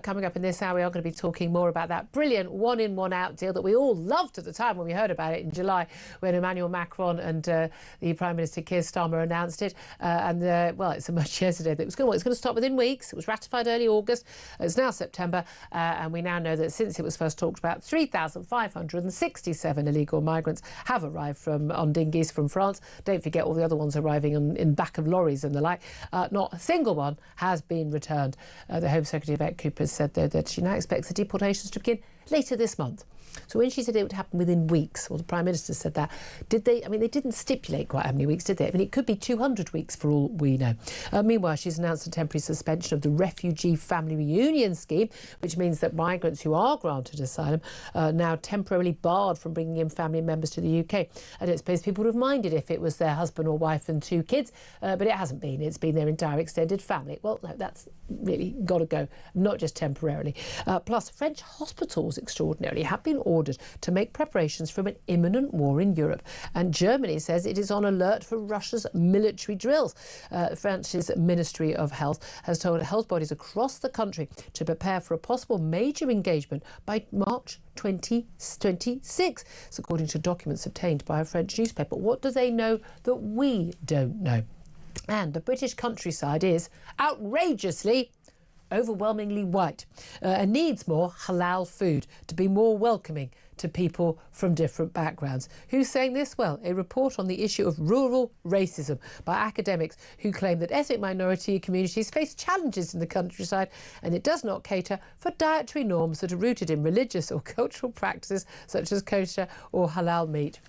Coming up in this hour, we are going to be talking more about that brilliant one-in, one-out deal that we all loved at the time when we heard about it in July, when Emmanuel Macron and the Prime Minister Keir Starmer announced it, well, it's emerged yesterday that it's going to start within weeks. It was ratified early August. It's now September, and we now know that since it was first talked about, 3,567 illegal migrants have arrived on dinghies from France. Don't forget all the other ones arriving in back of lorries and the like. Not a single one has been returned. The Home Secretary, Yvette Cooper, said though that she now expects the deportations to begin later this month. So when she said it would happen within weeks, or the Prime Minister said that, did they? I mean, they didn't stipulate quite how many weeks, did they? I mean, it could be 200 weeks for all we know. Meanwhile, she's announced a temporary suspension of the Refugee Family Reunion Scheme, which means that migrants who are granted asylum are now temporarily barred from bringing in family members to the UK. I don't suppose people would have minded if it was their husband or wife and 2 kids, but it hasn't been. It's been their entire extended family. Well, no, that's really got to go, not just temporarily. Plus, French hospitals, extraordinarily, have been ordered to make preparations for an imminent war in Europe. And Germany says it is on alert for Russia's military drills. France's Ministry of Health has told health bodies across the country to prepare for a possible major engagement by March 2026. It's according to documents obtained by a French newspaper. What do they know that we don't know? And the British countryside is outrageously overwhelmingly white and needs more halal food to be more welcoming to people from different backgrounds. Who's saying this? Well, a report on the issue of rural racism by academics who claim that ethnic minority communities face challenges in the countryside and it does not cater for dietary norms that are rooted in religious or cultural practices such as kosher or halal meat,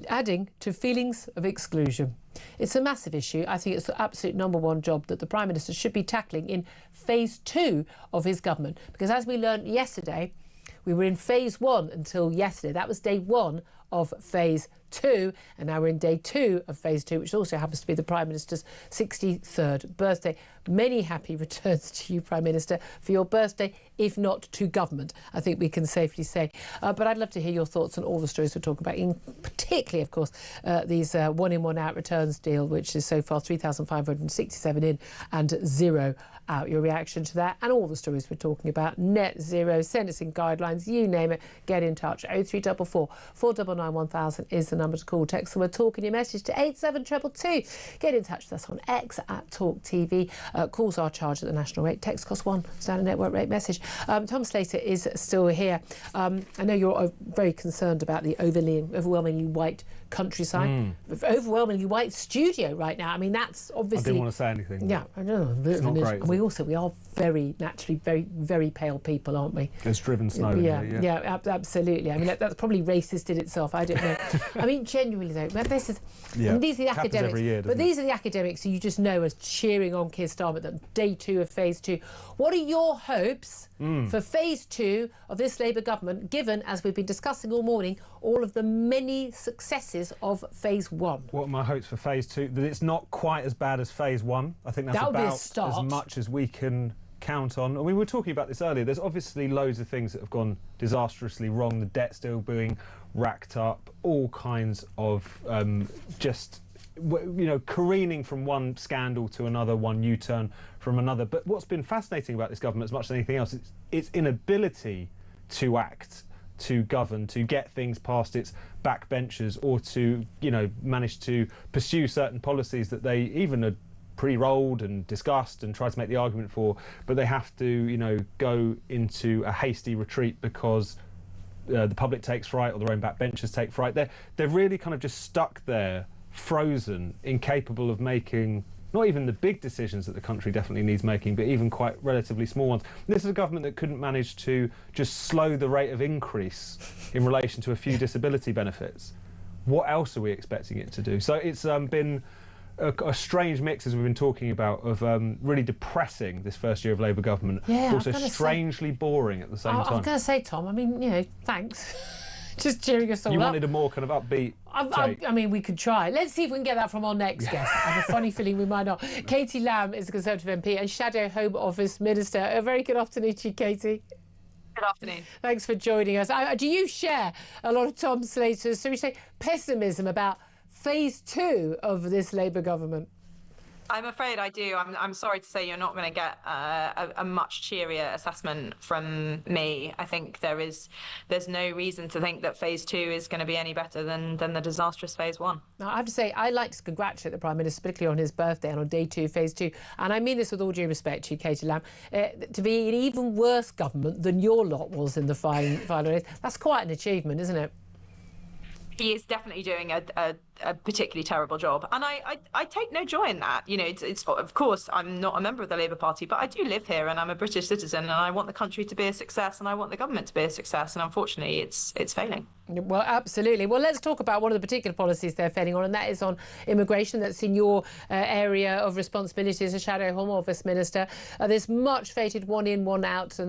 adding to feelings of exclusion. It's a massive issue. I think it's the absolute #1 job that the Prime Minister should be tackling in phase 2 of his government. Because as we learned yesterday, we were in phase 1 until yesterday. That was day 1 of phase 2, and now we're in day 2 of phase 2, which also happens to be the Prime Minister's 63rd birthday. Many happy returns to you, Prime Minister, for your birthday, if not to government, I think we can safely say. But I'd love to hear your thoughts on all the stories we're talking about, in particularly, of course, these one-in, one-out returns deal, which is so far 3,567 in and 0 out. Your reaction to that and all the stories we're talking about, net zero, sentencing guidelines, you name it, get in touch. 0344 499 1000 is the number to call. Text the word talk in your message to 87222. Get in touch with us on X at talkTV. Calls are charged at the national rate. Text costs 1, standard network rate message. Tom Slater is still here. I know you're very concerned about the overwhelmingly white countryside, overwhelmingly white studio right now. I mean, that's obviously... I didn't want to say anything. Yeah, I know. It's not great. We are very naturally very pale people, aren't we? There's driven snow. Yeah, absolutely. I mean, that's probably racist in itself. I don't know. I mean, genuinely though, this is these are the academics. Every year, but these are the academics who you just know as cheering on Keir Starmer at day 2 of phase 2. What are your hopes for phase 2 of this Labour government, given, as we've been discussing all morning, all of the many successes of phase 1? What are my hopes for phase 2? That it's not quite as bad as phase 1. I think that's about as much as we can count on. I mean, we were talking about this earlier. There's obviously loads of things that have gone disastrously wrong. The debt still being racked up, all kinds of careening from one scandal to another, one U-turn from another. But what's been fascinating about this government, as much as anything else, is its inability to act, to govern, to get things past its backbenchers, or to, manage to pursue certain policies that they even had pre-rolled and discussed and tried to make the argument for, but they have to, go into a hasty retreat because the public takes fright or their own backbenchers take fright. They're really kind of just stuck there, frozen, incapable of making not even the big decisions that the country definitely needs making, but even quite relatively small ones. This is a government that couldn't manage to just slow the rate of increase in relation to a few disability benefits. What else are we expecting it to do? So it's been a strange mix, as we've been talking about, of really depressing this first year of Labour government, Yeah, but also strangely boring at the same time. I was going to say, Tom, I mean, you know, thanks. Just cheering us all up. You wanted a more kind of upbeat take. I mean, we could try. Let's see if we can get that from our next guest. I have a funny feeling we might not. Katie Lamb is a Conservative MP and Shadow Home Office Minister. A very good afternoon to you, Katie. Good afternoon. Thanks for joining us. Do you share a lot of Tom Slater's, so we say, pessimism about phase 2 of this Labour government? I'm afraid I do. I'm sorry to say you're not going to get a much cheerier assessment from me. I think there's no reason to think that phase 2 is going to be any better than the disastrous phase 1. Now, I have to say, I like to congratulate the Prime Minister, particularly on his birthday and on day 2, phase 2. And I mean this with all due respect to you, Katie Lamb, to be an even worse government than your lot was in the final days. That's quite an achievement, isn't it? He is definitely doing a particularly terrible job, and I take no joy in that. You know, it's of course I'm not a member of the Labour Party, but I do live here and I'm a British citizen, and I want the country to be a success, and I want the government to be a success, and unfortunately it's failing. Well, absolutely. Well, let's talk about one of the particular policies they're failing on, and that is on immigration. That's in your area of responsibility as a Shadow Home Office Minister. This much fated one in, one out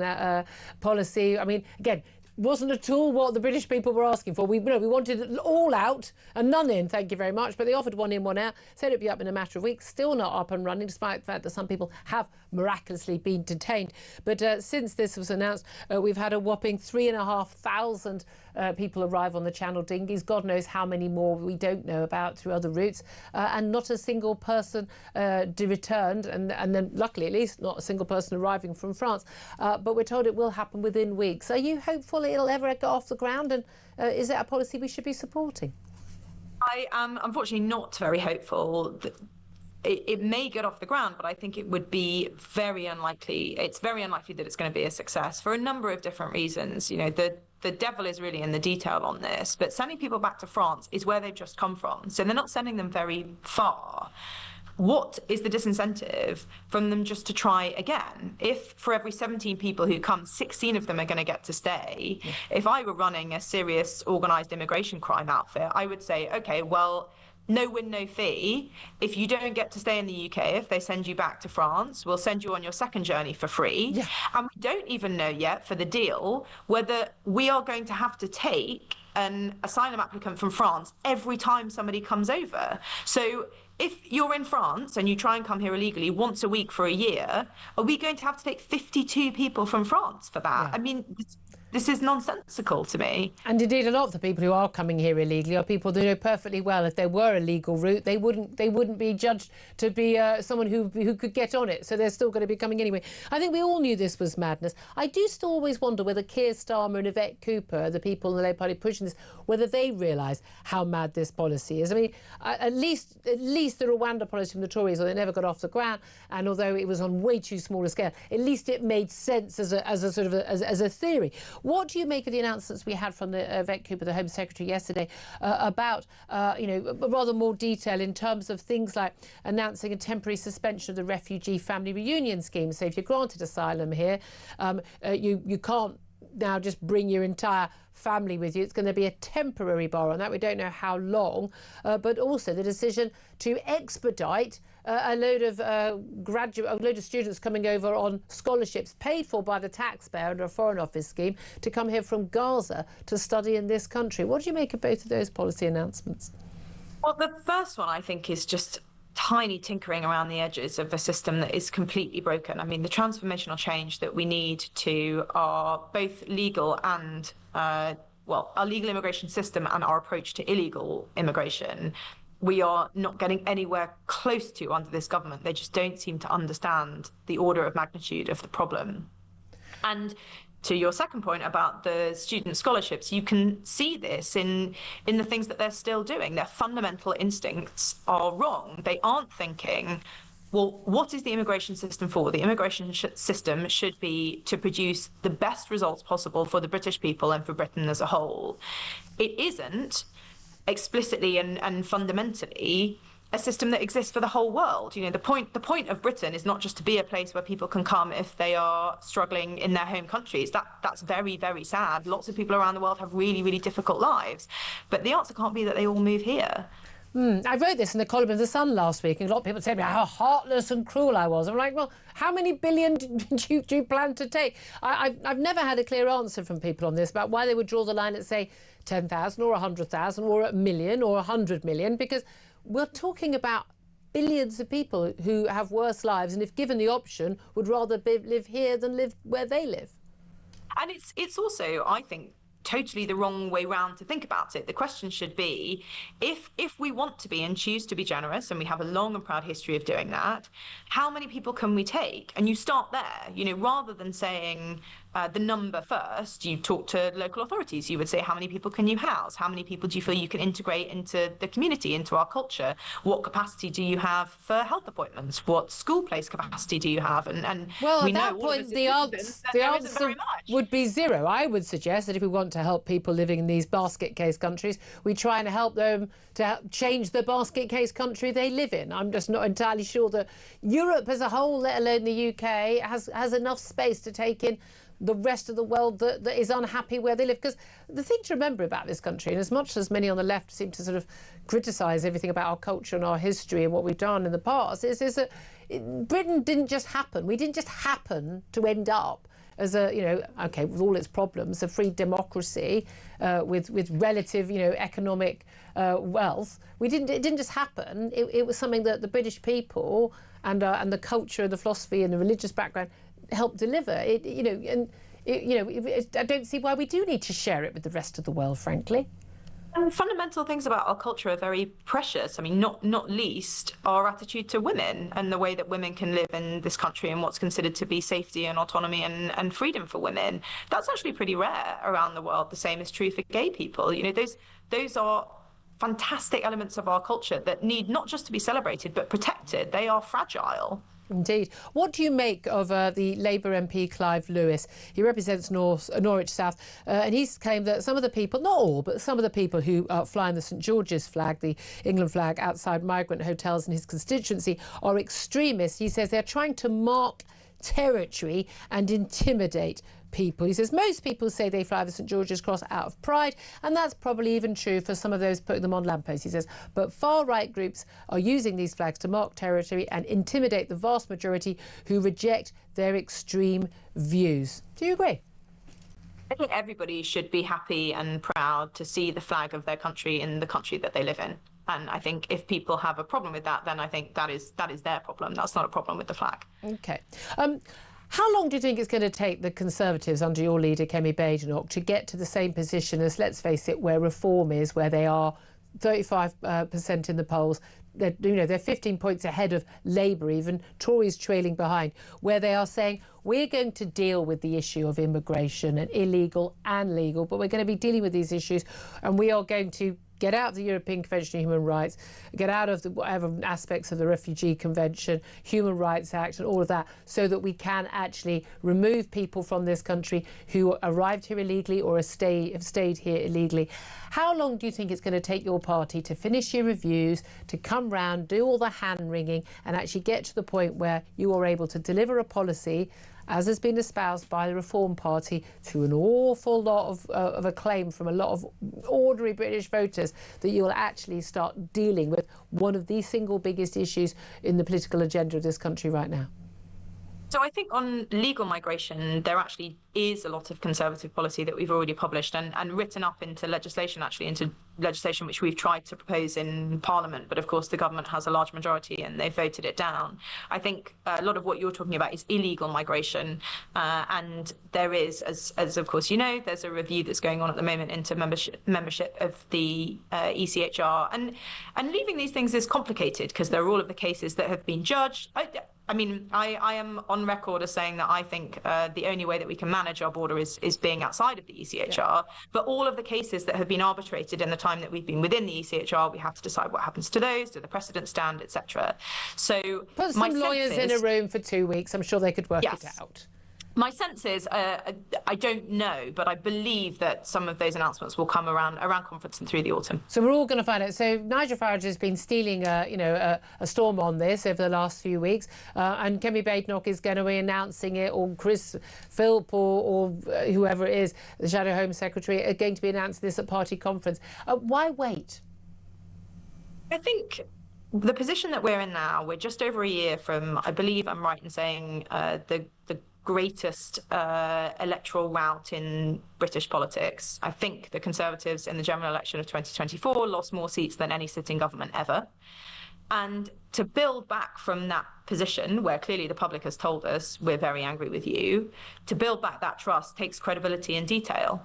policy. I mean, again, wasn't at all what the British people were asking for. We wanted it all out and none in, thank you very much. But they offered one in, one out, said it'd be up in a matter of weeks, still not up and running, despite the fact that some people have miraculously been detained. But since this was announced, we've had a whopping 3,500 people arrive on the Channel dinghies. God knows how many more we don't know about through other routes. And not a single person returned, and then luckily at least not a single person arriving from France. But we're told it will happen within weeks. Are you hopeful it'll ever get off the ground, and is that a policy we should be supporting? I am unfortunately not very hopeful that it may get off the ground, but I think it would be very unlikely. It's very unlikely that it's going to be a success for a number of different reasons. You know, the devil is really in the detail on this, but sending people back to France is where they've just come from. So they're not sending them very far. What is the disincentive from them just to try again? If for every 17 people who come, 16 of them are going to get to stay, if I were running a serious organised immigration crime outfit, I would say, OK, well, no win, no fee. If you don't get to stay in the UK, if they send you back to France, we'll send you on your second journey for free. Yeah. And we don't even know yet for the deal whether we are going to have to take an asylum applicant from France every time somebody comes over. So if you're in France and you try and come here illegally once a week for a year, are we going to have to take 52 people from France for that? Yeah. I mean, this is nonsensical to me. And indeed, a lot of the people who are coming here illegally are people who know perfectly well if there were a legal route, they wouldn't be judged to be someone who could get on it. So they're still going to be coming anyway. I think we all knew this was madness. I do still always wonder whether Keir Starmer and Yvette Cooper, the people in the Labour Party pushing this, whether they realise how mad this policy is. I mean, at least the Rwanda policy from the Tories, although it never got off the ground, and although it was on way too small a scale, at least it made sense as a sort of as a theory. What do you make of the announcements we had from the Yvette Cooper, the Home Secretary, yesterday about, rather more detail in terms of things like announcing a temporary suspension of the refugee family reunion scheme? So if you're granted asylum here, you can't now just bring your entire family with you. It's going to be a temporary bar on that. We don't know how long, but also the decision to expedite a load of students coming over on scholarships paid for by the taxpayer under a Foreign Office scheme to come here from Gaza to study in this country. What do you make of both of those policy announcements? Well, the first one, I think, is just tiny tinkering around the edges of a system that is completely broken. I mean, the transformational change that we need to our both legal and, our legal immigration system and our approach to illegal immigration, we are not getting anywhere close to under this government. They just don't seem to understand the order of magnitude of the problem. And to your second point about the student scholarships, you can see this in the things that they're still doing. Their fundamental instincts are wrong. They aren't thinking, well, what is the immigration system for? The immigration system should be to produce the best results possible for the British people and for Britain as a whole. It isn't explicitly and fundamentally a system that exists for the whole world. You know, the point of Britain is not just to be a place where people can come if they are struggling in their home countries. That's very, very sad. Lots of people around the world have really, really difficult lives. But the answer can't be that they all move here. I wrote this in the column of The Sun last week, and a lot of people said how heartless and cruel I was. I'm like, well, how many billion do you plan to take? I've never had a clear answer from people on this about why they would draw the line at, say, 10,000 or 100,000 or a million or 100 million, because we're talking about billions of people who have worse lives and, if given the option, would rather live here than live where they live. And it's also, I think, totally the wrong way round to think about it. The question should be, if we want to be and choose to be generous, and we have a long and proud history of doing that, how many people can we take? And you start there, you know, rather than saying the number first, you talk to local authorities. You would say, how many people can you house? How many people do you feel you can integrate into the community, into our culture? What capacity do you have for health appointments? What school place capacity do you have? And well, we at that point, the answer would be zero. I would suggest that if we want to help people living in these basket case countries, we try and help them to change the basket case country they live in. I'm just not entirely sure that Europe as a whole, let alone the UK, has enough space to take in the rest of the world that is unhappy where they live. Because the thing to remember about this country, and as much as many on the left seem to sort of criticise everything about our culture and our history and what we've done in the past, is that Britain didn't just happen. We didn't just happen to end up as a, you know, OK, with all its problems, a free democracy with relative, you know, economic wealth. It didn't just happen. It was something that the British people and the culture, the philosophy and the religious background help deliver it, you know, and I don't see why we do need to share it with the rest of the world, frankly. And fundamental things about our culture are very precious. I mean, not least our attitude to women and the way that women can live in this country and what's considered to be safety and autonomy and freedom for women. That's actually pretty rare around the world. The same is true for gay people. You know, those are fantastic elements of our culture that need not just to be celebrated but protected. They are fragile. Indeed. What do you make of the Labour MP Clive Lewis? He represents Norwich South, and he's claimed that some of the people, not all, but some of the people who are flying the St George's flag, the England flag, outside migrant hotels in his constituency are extremists. He says they're trying to mark territory and intimidate people. He says most people say they fly the St George's Cross out of pride, and that's probably even true for some of those putting them on lampposts, he says. But far-right groups are using these flags to mark territory and intimidate the vast majority who reject their extreme views. Do you agree? I think everybody should be happy and proud to see the flag of their country in the country that they live in. And I think if people have a problem with that, then I think that is their problem. That's not a problem with the flag. OK. How long do you think it's going to take the Conservatives under your leader, Kemi Badenoch, to get to the same position as, let's face it, where Reform is, where they are 35% in the polls? They're 15 points ahead of Labour even, Tories trailing behind, where they are saying, we're going to deal with the issue of immigration and illegal and legal, but we're going to be dealing with these issues and we are going to get out of the European Convention on Human Rights, get out of the whatever aspects of the Refugee Convention, Human Rights Act and all of that, so that we can actually remove people from this country who arrived here illegally or have stayed here illegally. How long do you think it's going to take your party to finish your reviews, to come round, do all the hand-wringing and actually get to the point where you are able to deliver a policy as has been espoused by the Reform Party through an awful lot of acclaim from a lot of ordinary British voters, that you will actually start dealing with one of the single biggest issues in the political agenda of this country right now? So I think on legal migration, there actually is a lot of Conservative policy that we've already published and written up into legislation, which we've tried to propose in Parliament. But of course, the government has a large majority and they've voted it down. I think a lot of what you're talking about is illegal migration. And there is, as of course you know, there's a review that's going on at the moment into membership of the ECHR. And leaving these things is complicated because there are all of the cases that have been judged. I mean, I am on record as saying that I think the only way that we can manage our border is being outside of the ECHR. Yeah. But all of the cases that have been arbitrated in the time that we've been within the ECHR, we have to decide what happens to those, do the precedent stand, etc. So put some lawyers in a room for 2 weeks. I'm sure they could work it out. My sense is, I don't know, but I believe that some of those announcements will come around conference and through the autumn. So we're all going to find out. So Nigel Farage has been stealing, a storm on this over the last few weeks, and Kemi Badenoch is going to be announcing it, or Chris Philp or whoever it is, the Shadow Home Secretary, are going to be announcing this at party conference. Why wait? I think the position that we're in now, we're just over a year from, I believe I'm right in saying, the greatest electoral rout in British politics. I think the Conservatives in the general election of 2024 lost more seats than any sitting government ever. And to build back from that position, where clearly the public has told us we're very angry with you, to build back that trust takes credibility and detail.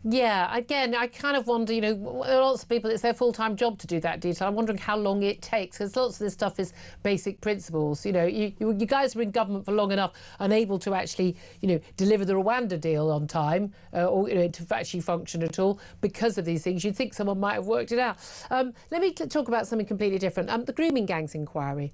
Yeah, again, I kind of wonder, lots of people, it's their full-time job to do that detail. I'm wondering how long it takes, because lots of this stuff is basic principles. You guys were in government for long enough, unable to actually, deliver the Rwanda deal on time, or to actually function at all because of these things. You'd think someone might have worked it out. Let me talk about something completely different. The grooming gangs inquiry.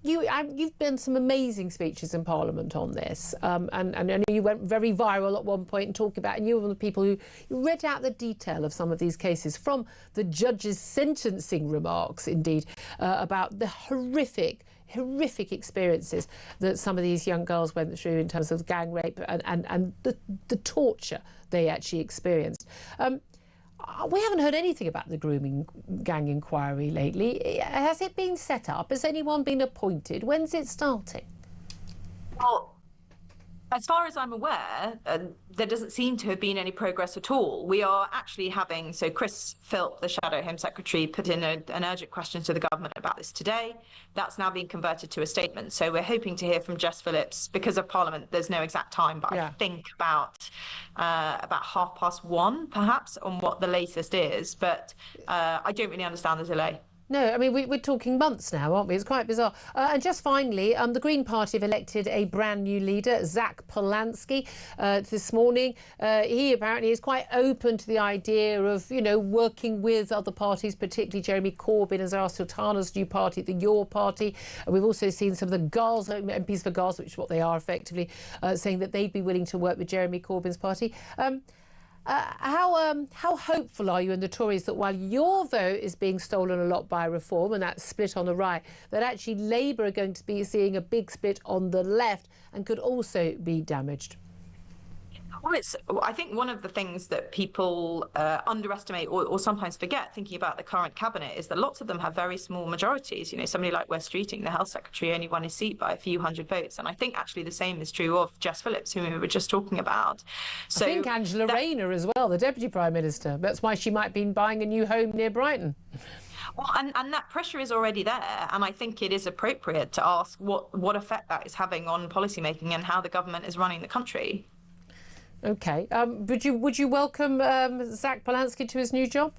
You've done some amazing speeches in Parliament on this, and I know you went very viral at one point and talking about, and you were one of the people who read out the detail of some of these cases from the judge's sentencing remarks, indeed, about the horrific experiences that some of these young girls went through in terms of gang rape and the torture they actually experienced. We haven't heard anything about the grooming gang inquiry lately. Has it been set up? Has anyone been appointed? When's it starting? Well, as far as I'm aware, there doesn't seem to have been any progress at all. We are actually having, so Chris Philp, the Shadow Home Secretary, put in an urgent question to the government about this today. That's now been converted to a statement. So we're hoping to hear from Jess Phillips. Because of Parliament, there's no exact time, but I think about 1:30, perhaps, on what the latest is. But I don't really understand the delay. No, I mean, we're talking months now, aren't we? It's quite bizarre. And just finally, the Green Party have elected a brand new leader, Zach Polanski, this morning. He apparently is quite open to the idea of, working with other parties, particularly Jeremy Corbyn and Zara Sultana's new party, the Your Party. We've also seen some of the Gaza, MPs for Gaza, which is what they are effectively, saying that they'd be willing to work with Jeremy Corbyn's party. How hopeful are you in the Tories that while your vote is being stolen a lot by Reform and that split on the right, that actually Labour are going to be seeing a big split on the left and could also be damaged? Well, I think one of the things that people underestimate or sometimes forget thinking about the current cabinet is that lots of them have very small majorities. Somebody like Wes Streeting, the Health Secretary, only won his seat by a few hundred votes. And I think actually the same is true of Jess Phillips, whom we were just talking about. So I think Angela Rayner as well, the Deputy Prime Minister. That's why she might be buying a new home near Brighton. Well, and that pressure is already there, and I think it is appropriate to ask what effect that is having on policymaking and how the government is running the country. OK. Would you welcome Zach Polanski to his new job?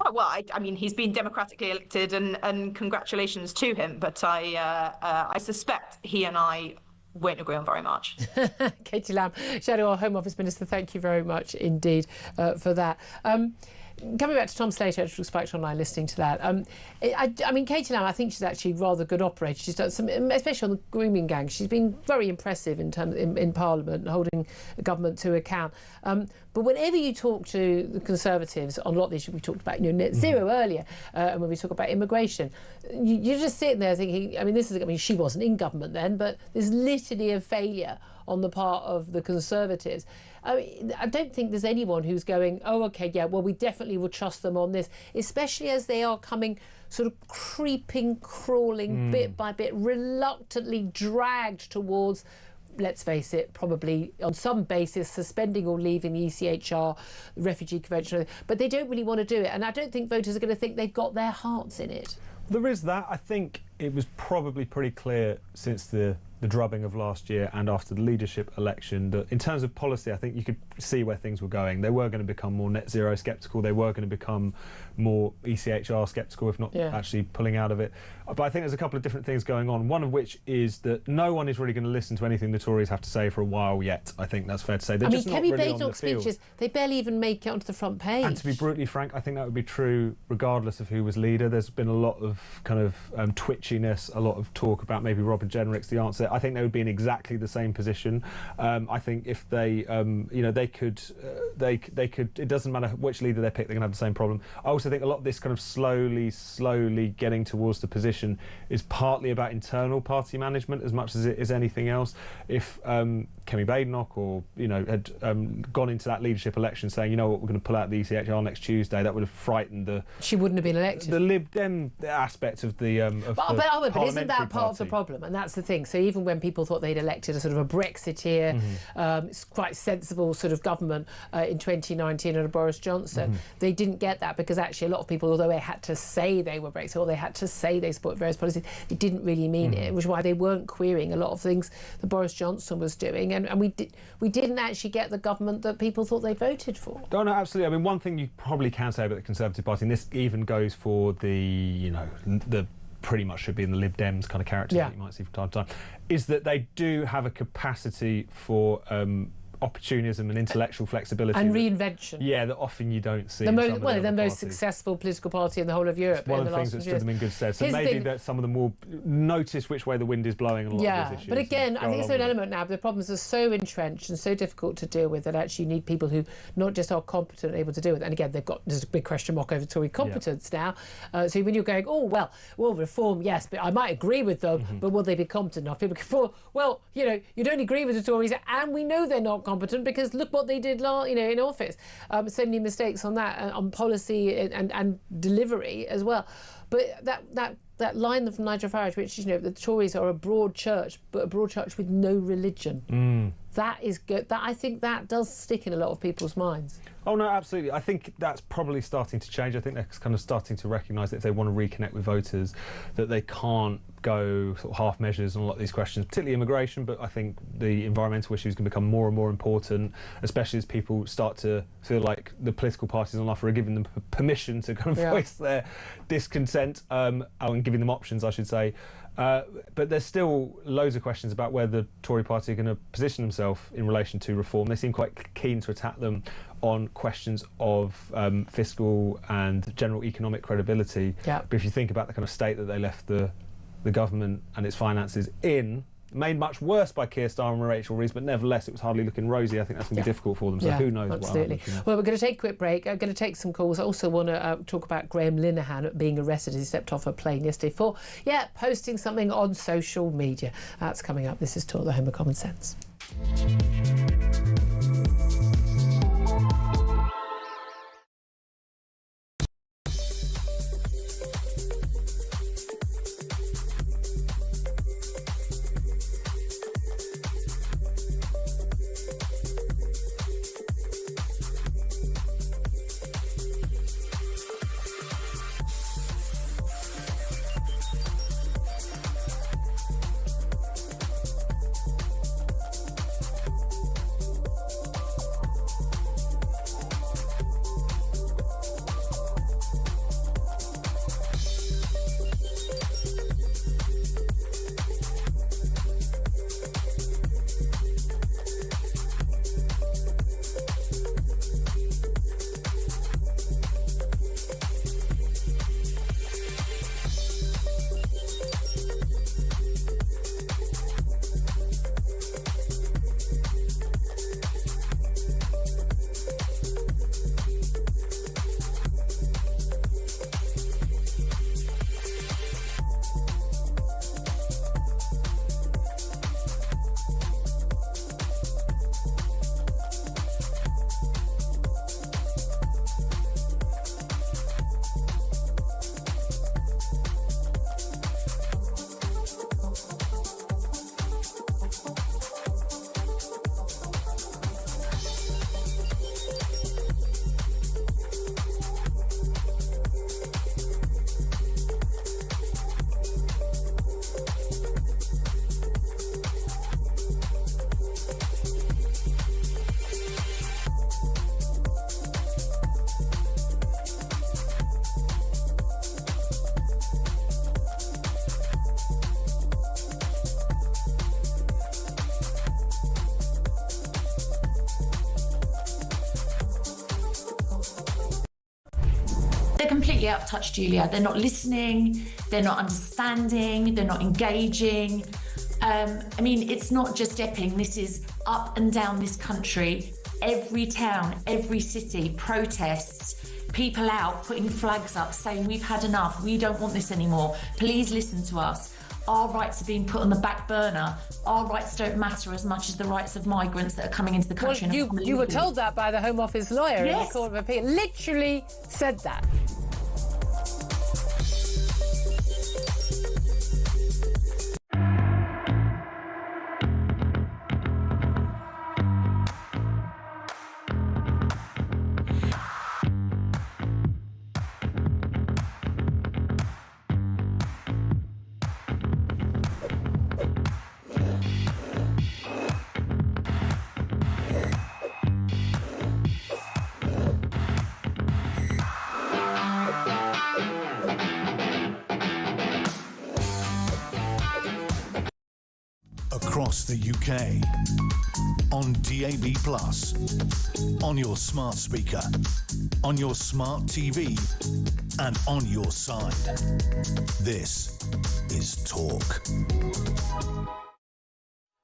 Oh, well, I mean, he's been democratically elected, and congratulations to him. But I suspect he and I won't agree on very much. Katie Lamb, Shadow Home Office Minister, thank you very much indeed for that. Coming back to Tom Slater, who spiked online listening to that. I mean, Katie Lamb, I think she's actually a rather good operator. She's done some, especially on the grooming gang. She's been very impressive in Parliament, holding the government to account. But whenever you talk to the Conservatives on a lot of the issues we talked about, net zero earlier, and when we talk about immigration, you're just sitting there thinking, I mean, she wasn't in government then, but there's litany of failure on the part of the Conservatives. I don't think there's anyone who's going, oh, OK, yeah, well, we definitely will trust them on this, especially as they are coming sort of creeping, crawling bit by bit, reluctantly dragged towards, let's face it, probably on some basis suspending or leaving the ECHR, the Refugee Convention, but they don't really want to do it. And I don't think voters are going to think they've got their hearts in it. There is that. I think it was probably pretty clear since the drubbing of last year and after the leadership election that in terms of policy, I think you could see where things were going. They were going to become more net zero sceptical. They were going to become more ECHR sceptical, if not actually pulling out of it. But I think there's a couple of different things going on, one of which is that no one is really going to listen to anything the Tories have to say for a while yet. I think that's fair to say. They're just not really on the field. Speeches, they barely even make it onto the front page. And to be brutally frank, I think that would be true regardless of who was leader. There's been a lot of kind of twitchiness, a lot of talk about maybe Robin Jenrick's the answer. mindset, I think they would be in exactly the same position. I think if they, they could, it doesn't matter which leader they pick, they're going to have the same problem. I also think a lot of this kind of slowly getting towards the position is partly about internal party management as much as it is anything else. If Kemi Badenoch or, had gone into that leadership election saying, you know what, we're going to pull out the ECHR next Tuesday, that would have frightened she wouldn't have been elected. The Lib Dem aspect of the but isn't that part of the problem? And that's the thing. So even when people thought they'd elected a sort of a Brexiteer, quite sensible sort of government in 2019 under Boris Johnson, they didn't get that because actually a lot of people, although they had to say they were Brexit or they had to say they support various policies, it didn't really mean it, which is why they weren't querying a lot of things that Boris Johnson was doing. And we didn't actually get the government that people thought they voted for. Oh, no, absolutely. I mean, one thing you probably can say about the Conservative Party, and this even goes for the pretty much should be in the Lib Dems kind of characters that you might see from time to time, is that they do have a capacity for opportunism and intellectual flexibility and reinvention. That often you don't see. The most successful political party in the whole of Europe. It's one of the things that stood them in good stead. So maybe that some of them will notice which way the wind is blowing on a lot of these issues. But again, I think it's an element now. The problems are so entrenched and so difficult to deal with that actually you need people who not just are competent and able to do it. And again, there's a big question mark over Tory competence now. So when you're going, reform, yes, but I might agree with them, but will they be competent enough? People go, well, you don't agree with the Tories, and we know they're not competent because look what they did in office. So many mistakes on that, on policy and delivery as well. But that line from Nigel Farage, which the Tories are a broad church, but a broad church with no religion. That is good. I think that does stick in a lot of people's minds. Oh no, absolutely. I think that's probably starting to change. I think they're kind of starting to recognise that if they want to reconnect with voters, that they can't go sort of half measures on a lot of these questions, particularly immigration. But I think the environmental issues can become more and more important, especially as people start to feel like the political parties on offer are giving them permission to kind of voice their discontent, and giving them options, I should say. But there's still loads of questions about where the Tory party are going to position themselves in relation to reform. They seem quite keen to attack them on questions of fiscal and general economic credibility. But if you think about the kind of state that they left the government and its finances in, made much worse by Keir Starmer and Rachel Reeves, but nevertheless it was hardly looking rosy. I think that's going to be difficult for them, so who knows what happens. Well, we're going to take a quick break. I'm going to take some calls. I also want to talk about Graham Linehan being arrested as he stepped off a plane yesterday for posting something on social media. That's coming up. This is Talk, the Home of Common Sense. They're completely out of touch, Julia. They're not listening, they're not understanding, they're not engaging. I mean, it's not just Epping. This is up and down this country. Every town, every city, protests, people out putting flags up saying we've had enough, we don't want this anymore, please listen to us. Our rights are being put on the back burner. Our rights don't matter as much as the rights of migrants that are coming into the country. Well, you were told that by the Home Office lawyer in the Court of Appeal. Literally said that. Across the UK, on DAB+, on your smart speaker, on your smart TV, and on your side. This is Talk.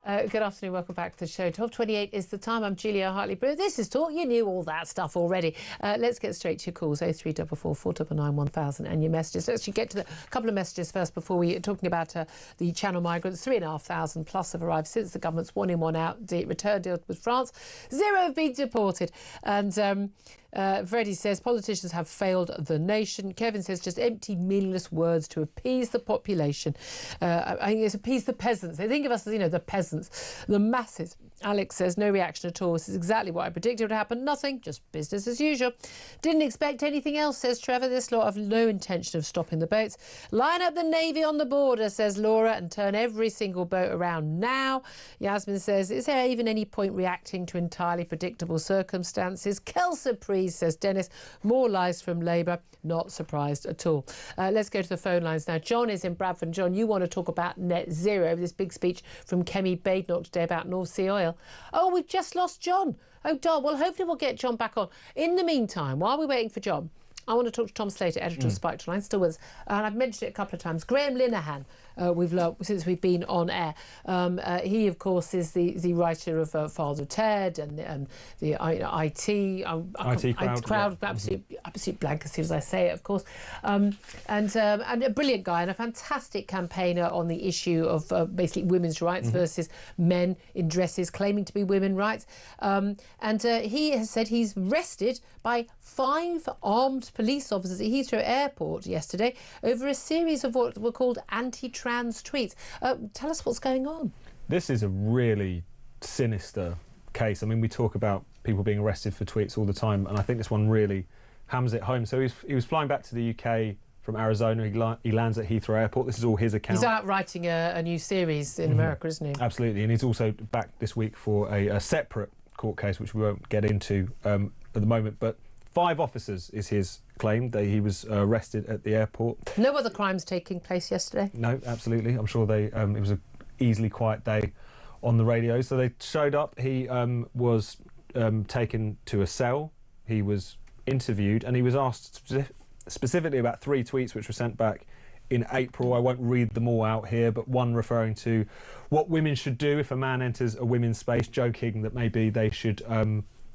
Good afternoon, welcome back to the show. 12:28 is the time. I'm Julia Hartley-Brewer. This is Talk. You knew all that stuff already. Let's get straight to your calls. 0344 499 1000 and your messages. Let's actually get to the couple of messages first before we talking about the Channel migrants. 3,500 plus have arrived since the government's one in, one out return deal with France. 0 have been deported. And Freddie says politicians have failed the nation. Kevin says just empty, meaningless words to appease the population. I think it's appease the peasants. They think of us as, the peasants, the masses. Alex says no reaction at all. This is exactly what I predicted would happen. Nothing, just business as usual. Didn't expect anything else, says Trevor. This lot have no intention of stopping the boats. Line up the Navy on the border, says Laura, and turn every single boat around now. Yasmin says, is there even any point reacting to entirely predictable circumstances? Quelle surprise, says Dennis. More lies from Labour. Not surprised at all. Let's go to the phone lines now. John is in Bradford. John, you want to talk about net zero, this big speech from Kemi Badenoch today about North Sea oil. Oh, we've just lost John. Oh, Don. Well, hopefully we'll get John back on. In the meantime, while we're waiting for John, I want to talk to Tom Slater, editor of Spike Online, still with us. And I've mentioned it a couple of times. Graham Linehan, we've loved since we've been on air. He, of course, is the writer of Father Ted and the IT crowd. Absolute blank as soon as I say it, of course. And a brilliant guy and a fantastic campaigner on the issue of basically women's rights versus men in dresses claiming to be women's rights. He has said he's arrested by 5 armed police officers at Heathrow Airport yesterday over a series of what were called anti-trans tweets. Tell us what's going on. This is a really sinister case. I mean, we talk about people being arrested for tweets all the time, and I think this one really hammers it home. So he was flying back to the UK from Arizona. He lands at Heathrow Airport. This is all his account. He's out writing a new series in America, isn't he? Absolutely, and he's also back this week for a separate court case, which we won't get into at the moment, but 5 officers is his claim. He was arrested at the airport. No other crimes taking place yesterday? No, absolutely. I'm sure it was an easily quiet day on the radio. So they showed up. He was taken to a cell. He was interviewed and he was asked specifically about 3 tweets which were sent back in April. I won't read them all out here, but one referring to what women should do if a man enters a women's space, joking that maybe they should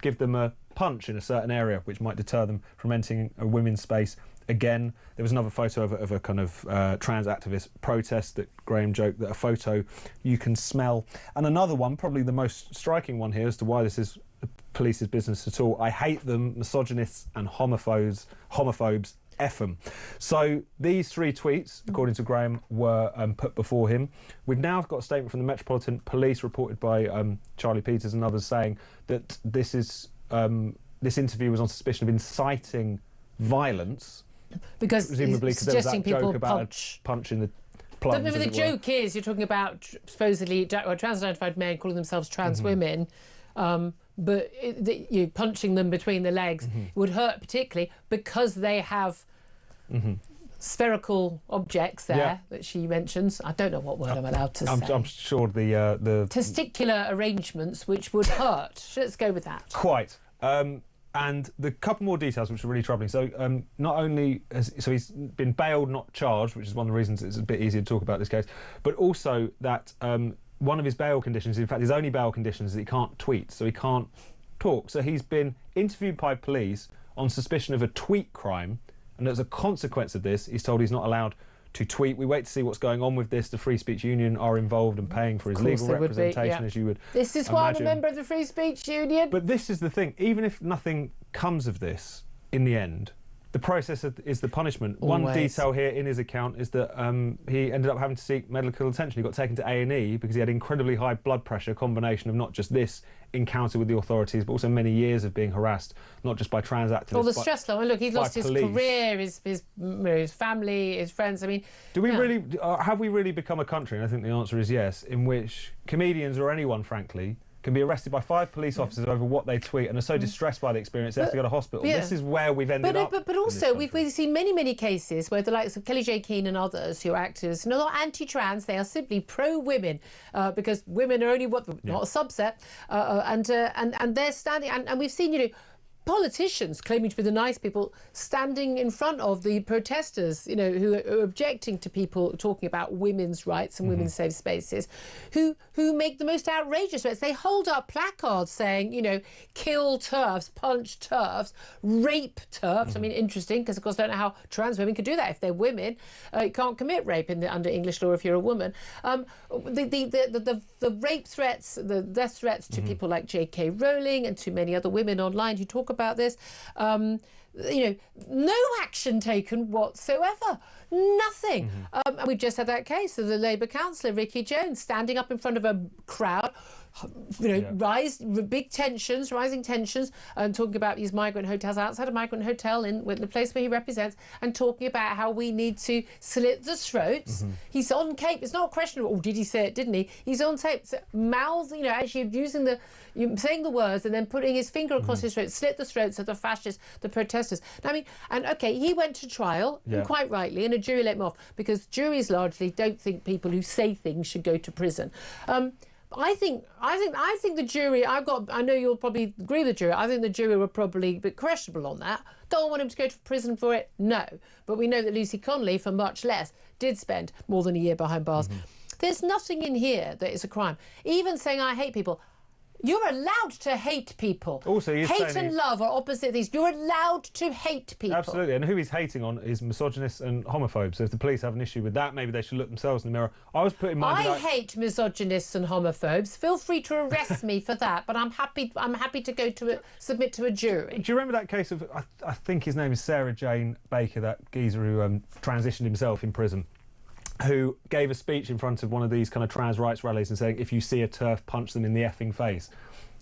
give them a punch in a certain area, which might deter them from entering a women's space again. There was another photo of a kind of trans activist protest that Graham joked that a photo you can smell. And another one, probably the most striking one here as to why this is the police's business at all. I hate them, misogynists and homophobes, F them. So these 3 tweets, according to Graham, were put before him. We've now got a statement from the Metropolitan Police reported by Charlie Peters and others saying that this interview was on suspicion of inciting violence. Because presumably because there was that joke about a punch in the plums. But the joke is you're talking about supposedly trans-identified men calling themselves trans women, but you punching them between the legs would hurt particularly because they have spherical objects there that she mentions. I don't know what word I'm allowed to say. I'm sure the testicular arrangements which would hurt. Let's go with that. Quite. And And the couple more details which are really troubling. So not only he's been bailed, not charged, which is one of the reasons it's a bit easier to talk about this case, but also that one of his bail conditions, in fact his only bail conditions, is that he can't tweet, so he can't talk. So he's been interviewed by police on suspicion of a tweet crime, and as a consequence of this, he's told he's not allowed to tweet. We wait to see what's going on with this. The Free Speech Union are involved and paying for his legal representation, as you would This is why I'm a member of the Free Speech Union. But this is the thing. Even if nothing comes of this in the end, the process is the punishment. Always. One detail here in his account is that he ended up having to seek medical attention. He got taken to A&E because he had incredibly high blood pressure, a combination of not just this encounter with the authorities, but also many years of being harassed, not just by trans activists. All the stress level. Look, he's lost his career, his family, his friends. I mean, do we really have we really become a country? And I think the answer is yes, in which comedians or anyone, frankly, can be arrested by 5 police officers over what they tweet and are so distressed by the experience they have to go to hospital. This is where we've ended up. But also, we've seen many cases where the likes of Kelly J. Keane and others who are activists, not anti-trans, they are simply pro-women because women are only not a subset, and they're standing. And we've seen, politicians claiming to be the nice people standing in front of the protesters, who are objecting to people talking about women's rights and women's safe spaces, who make the most outrageous threats. They hold up placards saying, kill TERFs, punch TERFs, rape TERFs. I mean, interesting, because of course I don't know how trans women could do that if they're women. You can't commit rape under English law if you're a woman. The rape threats, the death threats to people like J.K. Rowling and to many other women online who talk about this, no action taken whatsoever, nothing. And we've just had that case of the Labour councillor Ricky Jones standing up in front of a crowd, rising tensions, and talking about these migrant hotels outside a migrant hotel in the place where he represents, and talking about how we need to slit the throats. He's on tape. It's not questionable. Oh, did he say it? Didn't he? He's on tape, mouths, actually saying the words and then putting his finger across his throat, slit the throats of the fascists, the protesters. He went to trial, and quite rightly, and a jury let him off because juries largely don't think people who say things should go to prison. I think the jury. I know you'll probably agree with the jury. I think the jury were probably a bit questionable on that. Don't want him to go to prison for it. No, but we know that Lucy Connolly, for much less, did spend more than a year behind bars. There's nothing in here that is a crime. Even saying I hate people. You're allowed to hate people. Also, hate and love are opposite things. You're allowed to hate people. Absolutely, and who he's hating on is misogynists and homophobes. So if the police have an issue with that, maybe they should look themselves in the mirror. I was put in mind. I hate misogynists and homophobes. Feel free to arrest me for that, but I'm happy to submit to a jury. Do you remember that case of I think his name is Sarah Jane Baker, that geezer who transitioned himself in prison, who gave a speech in front of one of these kind of trans rights rallies and saying, if you see a TERF, punch them in the effing face.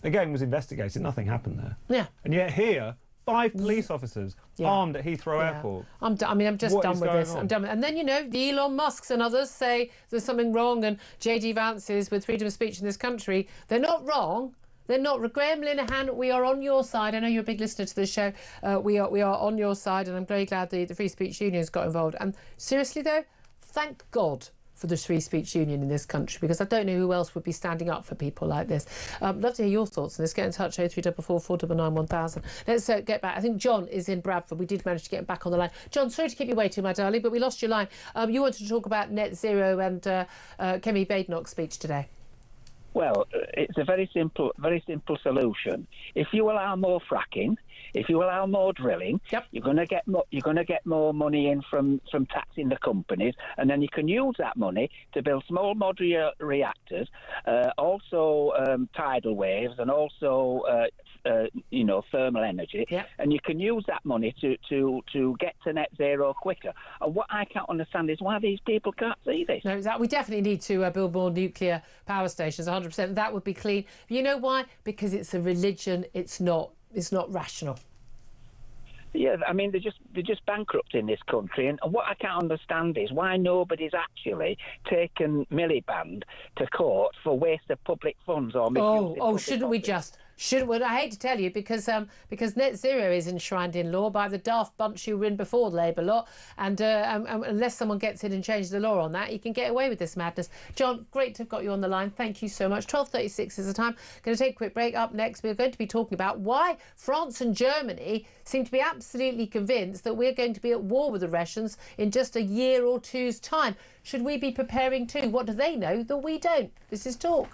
Again, was investigated. Nothing happened there. Yeah. And yet here, 5 police officers armed at Heathrow Airport. I'm just done with this. I'm done. And then, the Elon Musks and others say there's something wrong, and J.D. Vance's with freedom of speech in this country. They're not wrong. They're not. Graham Linehan, we are on your side. I know you're a big listener to the show. We are on your side, and I'm very glad the Free Speech Union's got involved. And seriously, though, thank God for the Free Speech Union in this country, because I don't know who else would be standing up for people like this. Love to hear your thoughts on this. Get in touch, 0344 499 1000. Let's get back. I think John is in Bradford. We did manage to get him back on the line. John, sorry to keep you waiting, my darling, but we lost your line. You wanted to talk about net zero and Kemi Badenoch's speech today. Well, it's a very simple solution. If you allow more fracking, if you allow more drilling, you're going to get more money in from taxing the companies, and then you can use that money to build small modular reactors, also tidal waves, and also thermal energy, and you can use that money to get to net zero quicker. And what I can't understand is why these people can't see this. No, we definitely need to build more nuclear power stations. 100%. That would be clean. You know why? Because it's a religion. It's not rational. Yeah, I mean, they're just bankrupt in this country, and what I can't understand is why nobody's actually taken Miliband to court for waste of public funds or misuse of public shouldn't we just? Well, I hate to tell you, because net zero is enshrined in law by the daft bunch who were in before the Labour lot, and unless someone gets in and changes the law on that, you can get away with this madness. John, great to have got you on the line. Thank you so much. 12:36 is the time. Going to take a quick break. Up next, we're going to be talking about why France and Germany seem to be absolutely convinced that we're going to be at war with the Russians in just a year or two's time. Should we be preparing too? What do they know that we don't? This is Talk.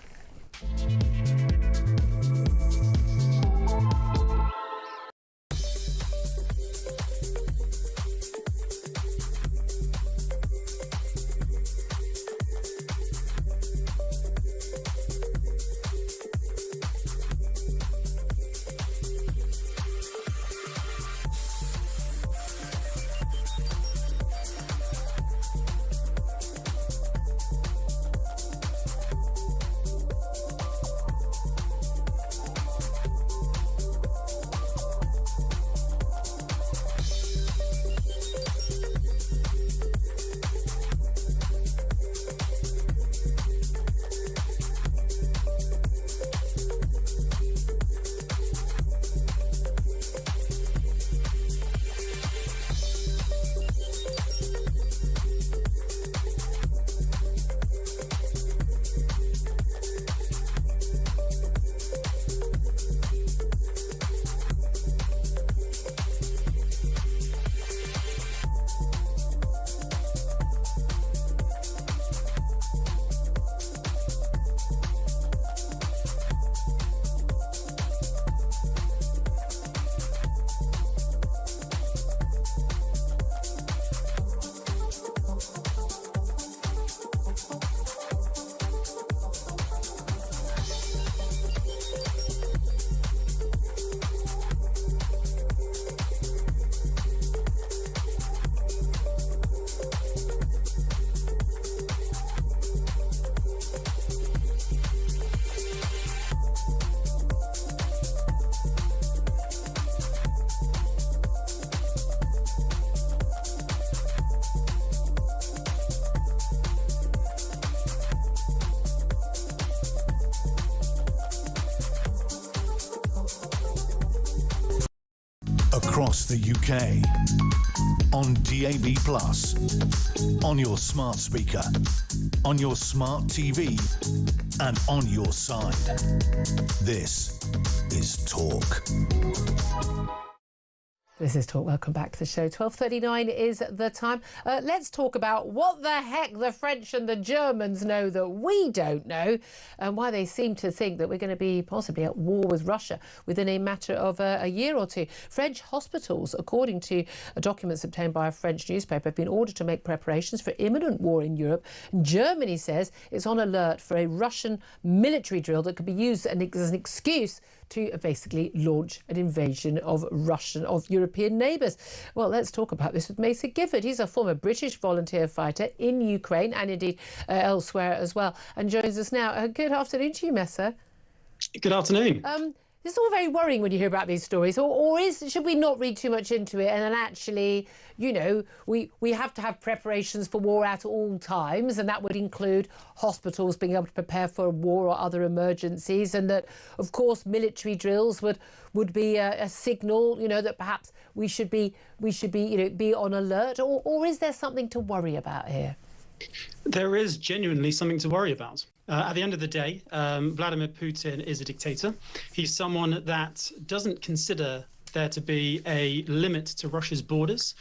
Across the UK, on DAB+, on your smart speaker, on your smart TV, and on your side. This is Talk. This is Talk. Welcome back to the show. 12:39 is the time. Let's talk about what the heck the French and the Germans know that we don't know, and why they seem to think that we're going to be possibly at war with Russia within a matter of a year or two. French hospitals, according to documents obtained by a French newspaper, have been ordered to make preparations for imminent war in Europe. Germany says it's on alert for a Russian military drill that could be used as an excuse to basically launch an invasion of European neighbours. Well, let's talk about this with Mason Gifford. He's a former British volunteer fighter in Ukraine and indeed elsewhere as well, and joins us now. Good afternoon to you, Mesa. Good afternoon. This is all very worrying when you hear about these stories, or should we not read too much into it, and then actually, you know, we have to have preparations for war at all times, and that would include hospitals being able to prepare for war or other emergencies, and that, of course, military drills would be a signal, you know, that perhaps we should be be on alert, or is there something to worry about here? There is genuinely something to worry about. At the end of the day, Vladimir Putin is a dictator. He's someone that doesn't consider there to be a limit to Russia's borders.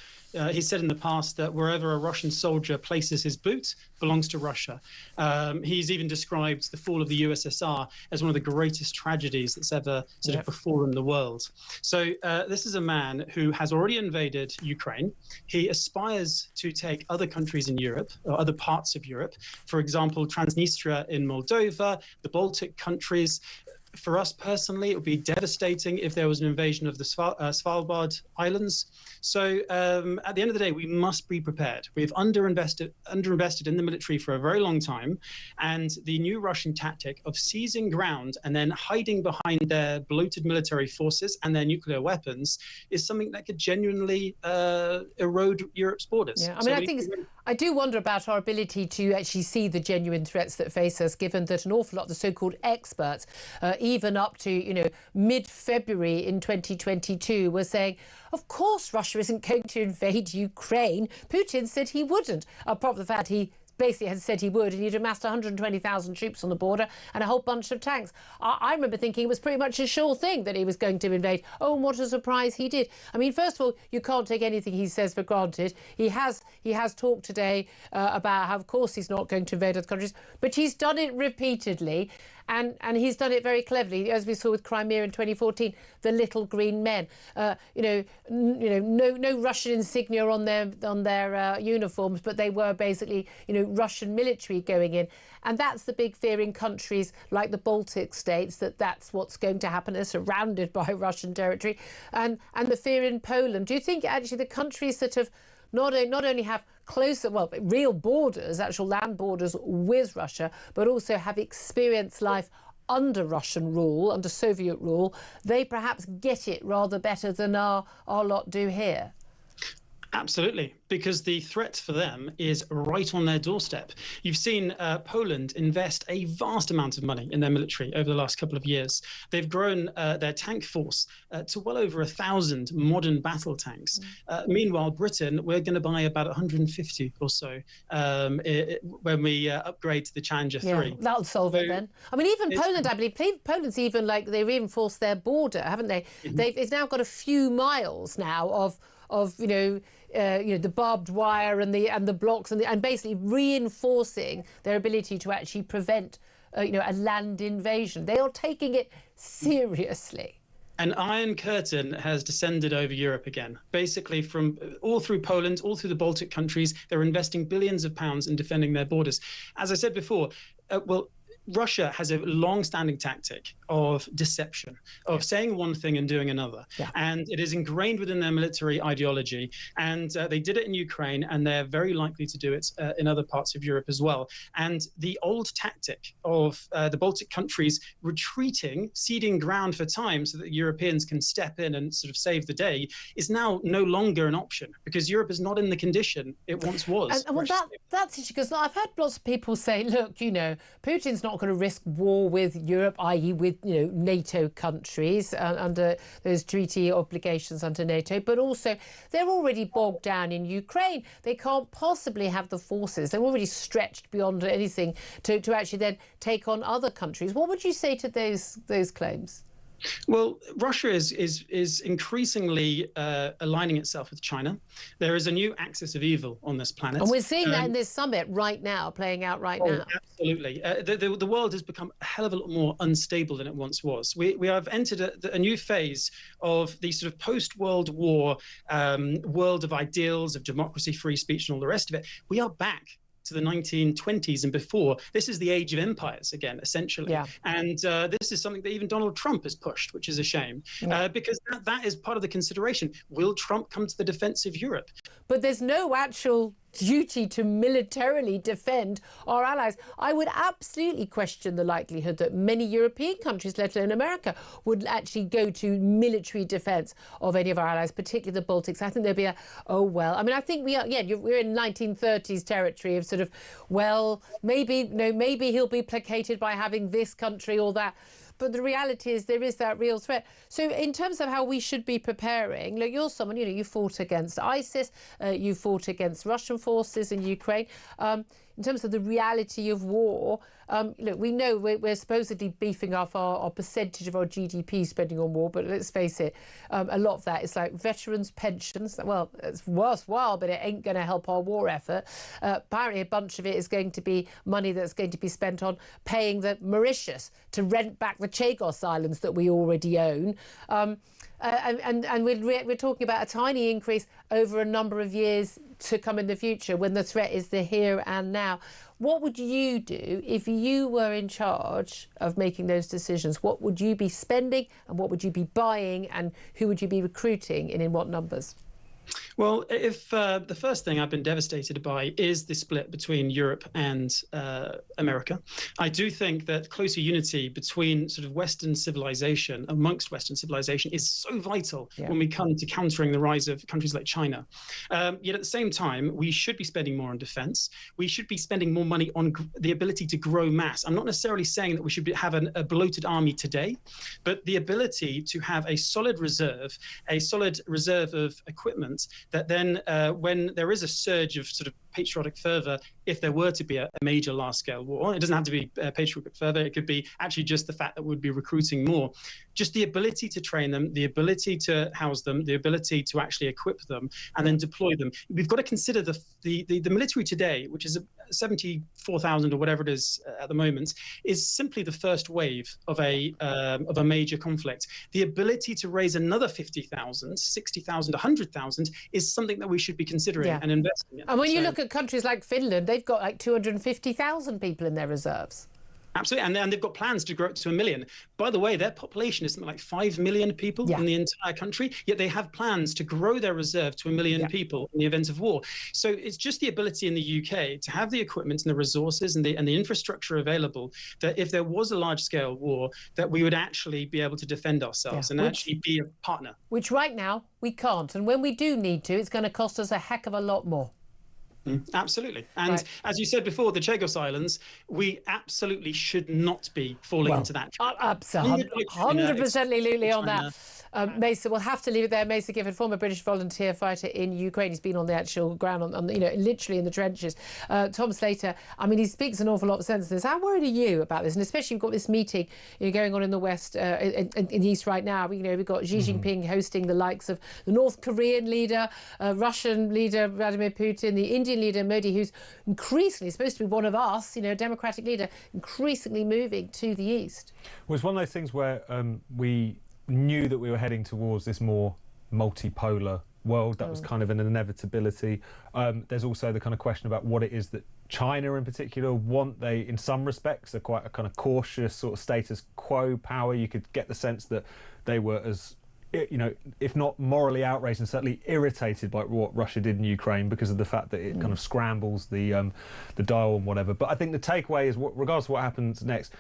He said in the past that wherever a Russian soldier places his boot belongs to Russia. He's even described the fall of the USSR as one of the greatest tragedies that's ever sort of befallen the world. So this is a man who has already invaded Ukraine. He aspires to take other countries in Europe, or other parts of Europe. For example, Transnistria in Moldova, the Baltic countries. For us personally, it would be devastating if there was an invasion of the Svalbard Islands. So at the end of the day, we must be prepared. We've underinvested in the military for a very long time. And the new Russian tactic of seizing ground and then hiding behind their bloated military forces and their nuclear weapons is something that could genuinely erode Europe's borders. Yeah, I mean, I do wonder about our ability to actually see the genuine threats that face us, given that an awful lot of the so-called experts, even up to, mid-February in 2022, were saying, of course Russia isn't going to invade Ukraine. Putin said he wouldn't, apart from the fact he basically had said he would, and he'd amassed 120,000 troops on the border and a whole bunch of tanks. I remember thinking it was pretty much a sure thing that he was going to invade. Oh, and what a surprise he did. I mean, first of all, you can't take anything he says for granted. He has talked today about how, of course, he's not going to invade other countries, but he's done it repeatedly. And he's done it very cleverly, as we saw with Crimea in 2014, the little green men. No Russian insignia on their uniforms, but they were basically, Russian military going in. And that's the big fear in countries like the Baltic states, that's what's going to happen. They're surrounded by Russian territory. And the fear in Poland. Do you think actually the countries that have not only have real borders, actual land borders with Russia, but also have experienced life under Russian rule, under Soviet rule, they perhaps get it rather better than our lot do here? Absolutely, because the threat for them is right on their doorstep. You've seen Poland invest a vast amount of money in their military over the last couple of years. They've grown their tank force to well over 1,000 modern battle tanks. Meanwhile, Britain, we're going to buy about 150 or so when we upgrade to the Challenger 3. Yeah, that'll solve it then. I mean, even Poland, I believe, Poland's even they've reinforced their border, haven't they? It's now got a few miles now of the barbed wire and the blocks and basically reinforcing their ability to actually prevent a land invasion. They are taking it seriously. An Iron Curtain has descended over Europe again. Basically, from all through Poland, all through the Baltic countries, they're investing billions of pounds in defending their borders. As I said before, Russia has a long-standing tactic of deception, of saying one thing and doing another. And it is ingrained within their military ideology. And they did it in Ukraine, and they're very likely to do it in other parts of Europe as well. And the old tactic of the Baltic countries retreating, ceding ground for time so that Europeans can step in and sort of save the day is now no longer an option, because Europe is not in the condition it once was. And that's it, because I've heard lots of people say, look, Putin's not going to risk war with Europe, i.e. with NATO countries under those treaty obligations under NATO, but also they're already bogged down in Ukraine. They can't possibly have the forces. They're already stretched beyond anything to actually then take on other countries. What would you say to those claims? Well, Russia is increasingly aligning itself with China. There is a new axis of evil on this planet. And we're seeing that in this summit right now, playing out right now. Absolutely. The world has become a hell of a lot more unstable than it once was. We have entered a new phase of the sort of post-World War world of ideals, of democracy, free speech, and all the rest of it. We are back to the 1920s and before. This is the age of empires again, essentially. And this is something that even Donald Trump has pushed, which is a shame, because that is part of the consideration. Will Trump come to the defense of Europe? But there's no actual duty to militarily defend our allies. I would absolutely question the likelihood that many European countries, let alone America, would actually go to military defence of any of our allies, particularly the Baltics. I think there'd be I think we're in 1930s territory of sort of, maybe he'll be placated by having this country or that. But the reality is there is that real threat. So in terms of how we should be preparing, look, you're someone, you fought against ISIS, you fought against Russian forces in Ukraine. In terms of the reality of war, look, we know we're supposedly beefing up our percentage of our GDP spending on war, but let's face it, a lot of that is like veterans' pensions. Well, it's worthwhile, but it ain't going to help our war effort. Apparently, a bunch of it is going to be money that's going to be spent on paying the Mauritius to rent back the Chagos Islands that we already own. And we're talking about a tiny increase over a number of years to come in the future when the threat is the here and now. What would you do if you were in charge of making those decisions? What would you be spending and what would you be buying and who would you be recruiting and in what numbers? Well, if the first thing I've been devastated by is the split between Europe and America, I do think that closer unity between sort of Western civilization, amongst Western civilization, is so vital when we come to countering the rise of countries like China. Yet at the same time, we should be spending more on defense. We should be spending more money on the ability to grow mass. I'm not necessarily saying that we should have a bloated army today, but the ability to have a solid reserve of equipment that then when there is a surge of sort of patriotic fervor, if there were to be a major large-scale war, it doesn't have to be patriotic fervor, it could be actually just the fact that we'd be recruiting more. Just the ability to train them, the ability to house them, the ability to actually equip them and then deploy them. We've got to consider the military today, which is 74,000 or whatever it is at the moment, is simply the first wave of a major conflict. The ability to raise another 50,000, 60,000, 100,000 is something that we should be considering and investing in. And when you look at countries like Finland, they've got like 250,000 people in their reserves. Absolutely, and they've got plans to grow it to 1 million. By the way, their population is something like 5 million people in the entire country, yet they have plans to grow their reserve to 1 million people in the event of war. So it's just the ability in the UK to have the equipment and the resources and the infrastructure available that if there was a large-scale war, that we would actually be able to defend ourselves and actually be a partner. Which right now we can't, and when we do need to, it's going to cost us a heck of a lot more. Absolutely. And as you said before, the Chagos Islands, we absolutely should not be falling into that trap. Absolutely, 100% on that. Mesa, we'll have to leave it there. Mesa Gifford, former British volunteer fighter in Ukraine. He's been on the actual ground, on literally in the trenches. Tom Slater, I mean, he speaks an awful lot of sense to this. How worried are you about this? And especially you've got this meeting going on in the West, in the East right now. We've got Xi Jinping hosting the likes of the North Korean leader, Russian leader Vladimir Putin, the Indian leader Modi, who's increasingly supposed to be one of us, democratic leader, increasingly moving to the East. Well, it's one of those things where we knew that we were heading towards this more multipolar world. That was kind of an inevitability. There's also the kind of question about what it is that China in particular want. They, in some respects, are quite a kind of cautious sort of status quo power. You could get the sense that they were as, if not morally outraged and certainly irritated by what Russia did in Ukraine because of the fact that it kind of scrambles the dial and whatever. But I think the takeaway is, regardless of what happens next,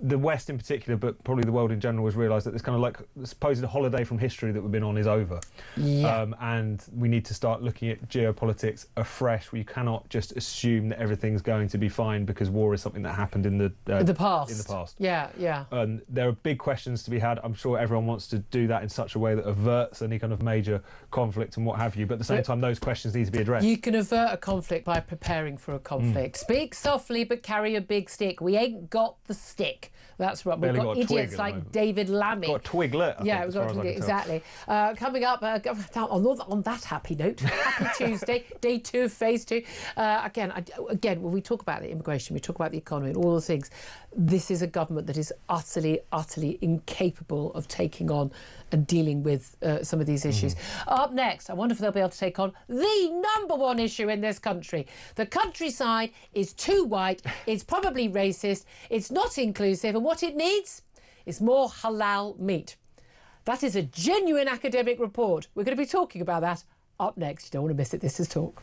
the West in particular, but probably the world in general, has realised that this kind of like supposed holiday from history that we've been on is over. And we need to start looking at geopolitics afresh. We cannot just assume that everything's going to be fine because war is something that happened in the past. In the past. There are big questions to be had. I'm sure everyone wants to do that in such a way that averts any kind of major conflict and what have you. But at the same time, those questions need to be addressed. You can avert a conflict by preparing for a conflict. Speak softly, but carry a big stick. We ain't got the stick. That's right. We've got idiots like David Lammy. Got a twig-lit, I think, we've got a twig-lit, exactly. Coming up, on that happy note, happy Tuesday, day 2 of phase 2. Again, when we talk about the immigration, we talk about the economy and all the things, this is a government that is utterly, utterly incapable of taking on and dealing with some of these issues. Up next, I wonder if they'll be able to take on the #1 issue in this country. The countryside is too white, it's probably racist, it's not inclusive, and what it needs is more halal meat. That is a genuine academic report. We're going to be talking about that up next. You don't want to miss it. This is Talk.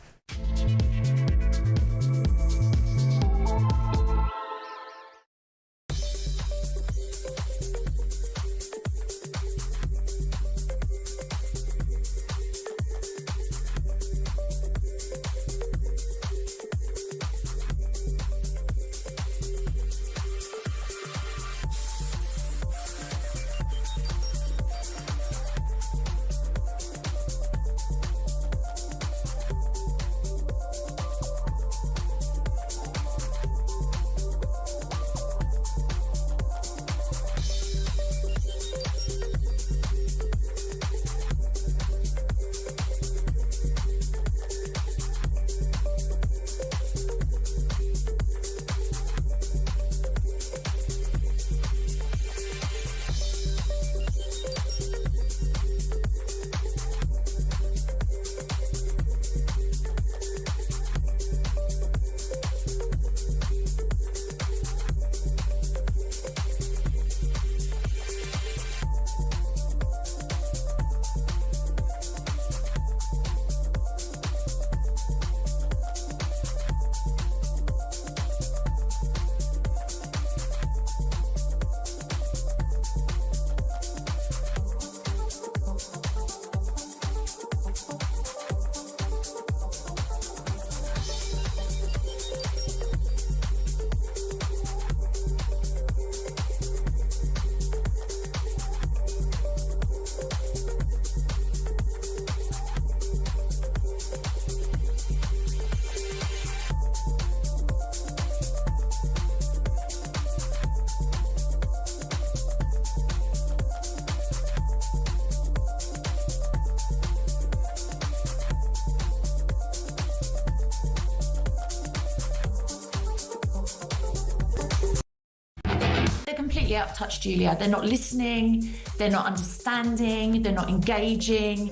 absolutely out of touch, Julia. They're not listening, they're not understanding, they're not engaging.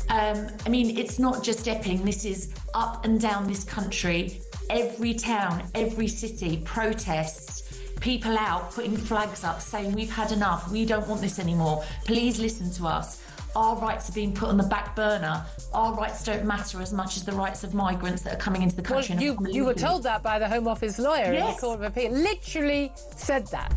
I mean, it's not just Epping. This is up and down this country. Every town, every city, protests, people out putting flags up saying we've had enough, we don't want this anymore, please listen to us. Our rights are being put on the back burner. Our rights don't matter as much as the rights of migrants that are coming into the country. Well, you were told that by the Home Office lawyer in the Court of Appeal. Literally said that.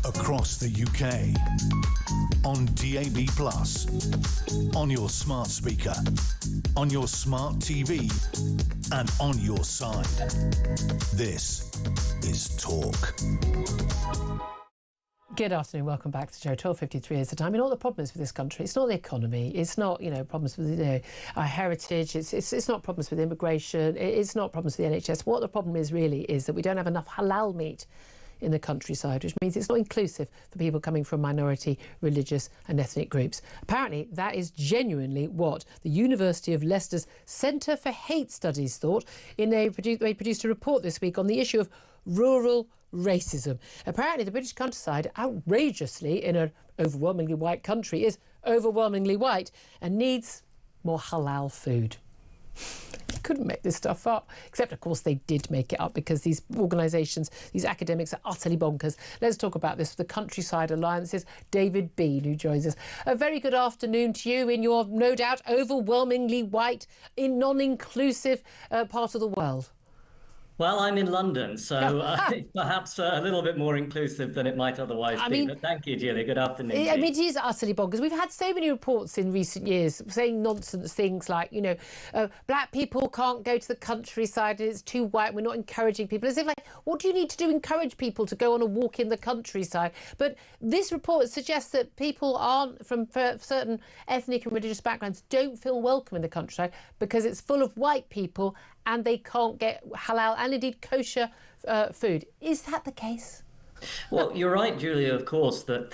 Across the UK, on DAB+, on your smart speaker, on your smart TV, and on your side. This is Talk. Good afternoon, welcome back to Joe. 12:53 is the time. You know what the problem is with this country? It's not the economy. It's not, problems with our heritage. It's not problems with immigration. It's not problems with the NHS. What the problem is really is that we don't have enough halal meat in the countryside, which means it's not inclusive for people coming from minority, religious and ethnic groups. Apparently, that is genuinely what the University of Leicester's Centre for Hate Studies thought. They produced a report this week on the issue of rural racism. Apparently, the British countryside, outrageously in an overwhelmingly white country, is overwhelmingly white and needs more halal food. Couldn't make this stuff up, except of course they did make it up because these organisations, these academics are utterly bonkers. Let's talk about this with the Countryside Alliance's David Bean, who joins us. A very good afternoon to you in your, no doubt, overwhelmingly white, non-inclusive part of the world. Well, I'm in London, so it's perhaps a little bit more inclusive than it might otherwise be. But thank you, Julia. Good afternoon. I mean, it is utterly bonkers. We've had so many reports in recent years saying nonsense things like, black people can't go to the countryside and it's too white, we're not encouraging people. As if, what do you need to do encourage people to go on a walk in the countryside? But this report suggests that people from certain ethnic and religious backgrounds don't feel welcome in the countryside because it's full of white people and they can't get halal and indeed kosher food. Is that the case? Well, you're right, Julia, of course, that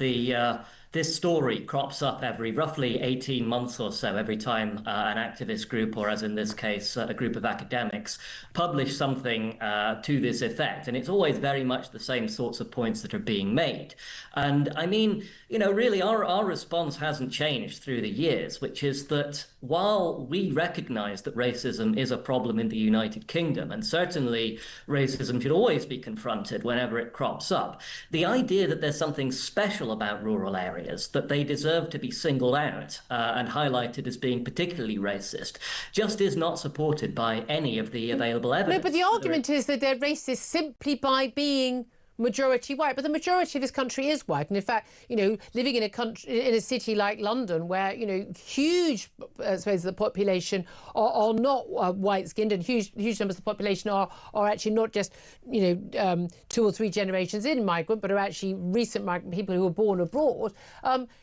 this story crops up every roughly 18 months or so, every time an activist group, or as in this case, a group of academics, publish something to this effect. And it's always very much the same sorts of points that are being made. And I mean, really our response hasn't changed through the years, which is that while we recognise that racism is a problem in the United Kingdom, and certainly racism should always be confronted whenever it crops up, the idea that there's something special about rural areas, that they deserve to be singled out and highlighted as being particularly racist, just is not supported by any of the available evidence. No, but the argument is that they're racist simply by being majority white, but the majority of this country is white. And in fact, living in a city like London, where huge swathes of the population are not white-skinned, and huge numbers of the population are actually not just 2 or 3 generations in migrant, but are actually recent migrant people who were born abroad.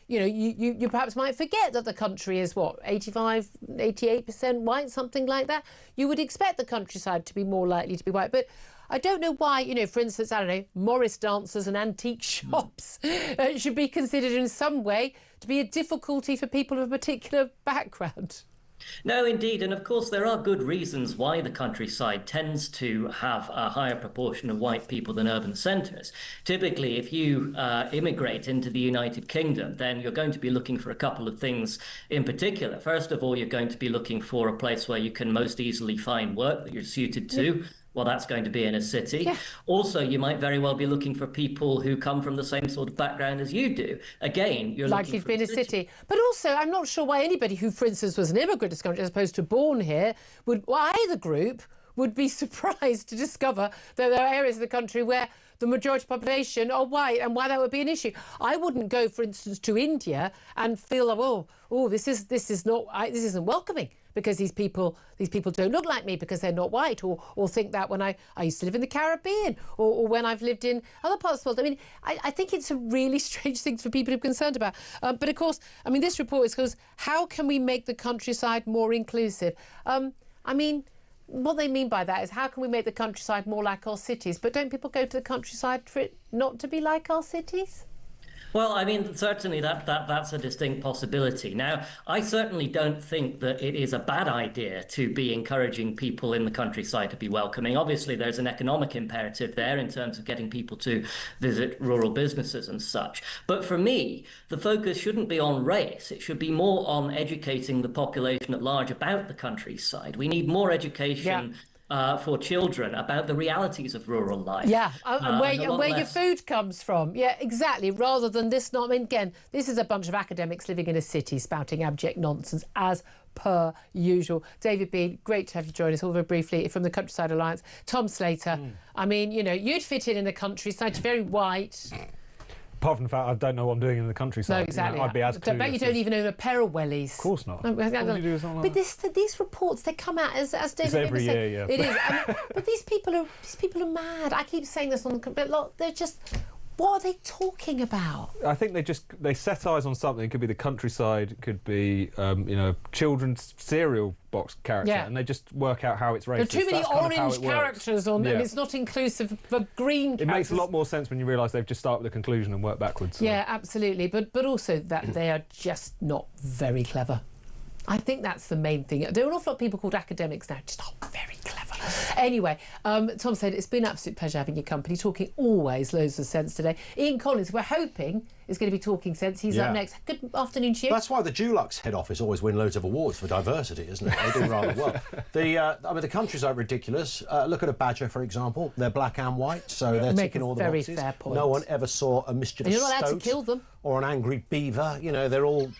You perhaps might forget that the country is 85, 88% white, something like that. You would expect the countryside to be more likely to be white, but I don't know why, for instance, Morris dancers and antique shops should be considered in some way to be a difficulty for people of a particular background. No, indeed. And of course, there are good reasons why the countryside tends to have a higher proportion of white people than urban centres. Typically, if you immigrate into the United Kingdom, then you're going to be looking for a couple of things in particular. First of all, you're going to be looking for a place where you can most easily find work that you're suited to. Well, that's going to be in a city. Yeah. Also, you might very well be looking for people who come from the same sort of background as you do. Again, you're likely to be in a city. But also, I'm not sure why anybody who, for instance, was an immigrant to this country as opposed to born here, either group would be surprised to discover that there are areas of the country where the majority of the population are white, and why that would be an issue. I wouldn't go, for instance, to India and feel, this isn't welcoming. because these people don't look like me because they're not white, or think that when I used to live in the Caribbean, or when I've lived in other parts of the world. I mean, I think it's a really strange thing for people to be concerned about. But of course, I mean, this report is because how can we make the countryside more inclusive? I mean, what they mean by that is how can we make the countryside more like our cities? But don't people go to the countryside for it not to be like our cities? Well, I mean, certainly that's a distinct possibility. Now, I certainly don't think that it is a bad idea to be encouraging people in the countryside to be welcoming. Obviously, there's an economic imperative there in terms of getting people to visit rural businesses and such. But for me, the focus shouldn't be on race. It should be more on educating the population at large about the countryside. We need more education for children about the realities of rural life. Yeah, and where your food comes from. Yeah, exactly. Rather than this, I mean, again, this is a bunch of academics living in a city spouting abject nonsense as per usual. David Bean, great to have you join us all very briefly from the Countryside Alliance. Tom Slater, I mean, you know, you'd fit in the countryside, you're very white. Apart from the fact I don't know what I'm doing in the countryside. No, exactly. You know, I'd be as clueless. I bet you don't even own a pair of wellies. Of course not. No, What do you do with something like but these reports, they come out as David It's every said. year, yeah. It is. I mean, but these people are mad. I keep saying this on the but they're just. What are they talking about? I think they set eyes on something. It could be the countryside, it could be you know, children's cereal box character, and they just work out how it's racist. There are too many orange characters on, and Yeah. it's not inclusive of green characters. It makes a lot more sense when you realise they've just started with the conclusion and worked backwards. So. Yeah, absolutely. But also that they are just not very clever. I think that's the main thing. There are an awful lot of people called academics now, just not very clever. Anyway, Tom said it's been an absolute pleasure having your company, talking always loads of sense today. Ian Collins, we're hoping, is going to be talking sense. He's up next. Good afternoon to you. That's why the Dulux head office always win loads of awards for diversity, isn't it? They do rather well. I mean, the countries are ridiculous. Look at a badger, for example. They're black and white, so they're ticking all the boxes. Very fair point. No one ever saw a mischievous And you're not allowed stoat to kill them. or an angry beaver. You know, they're all...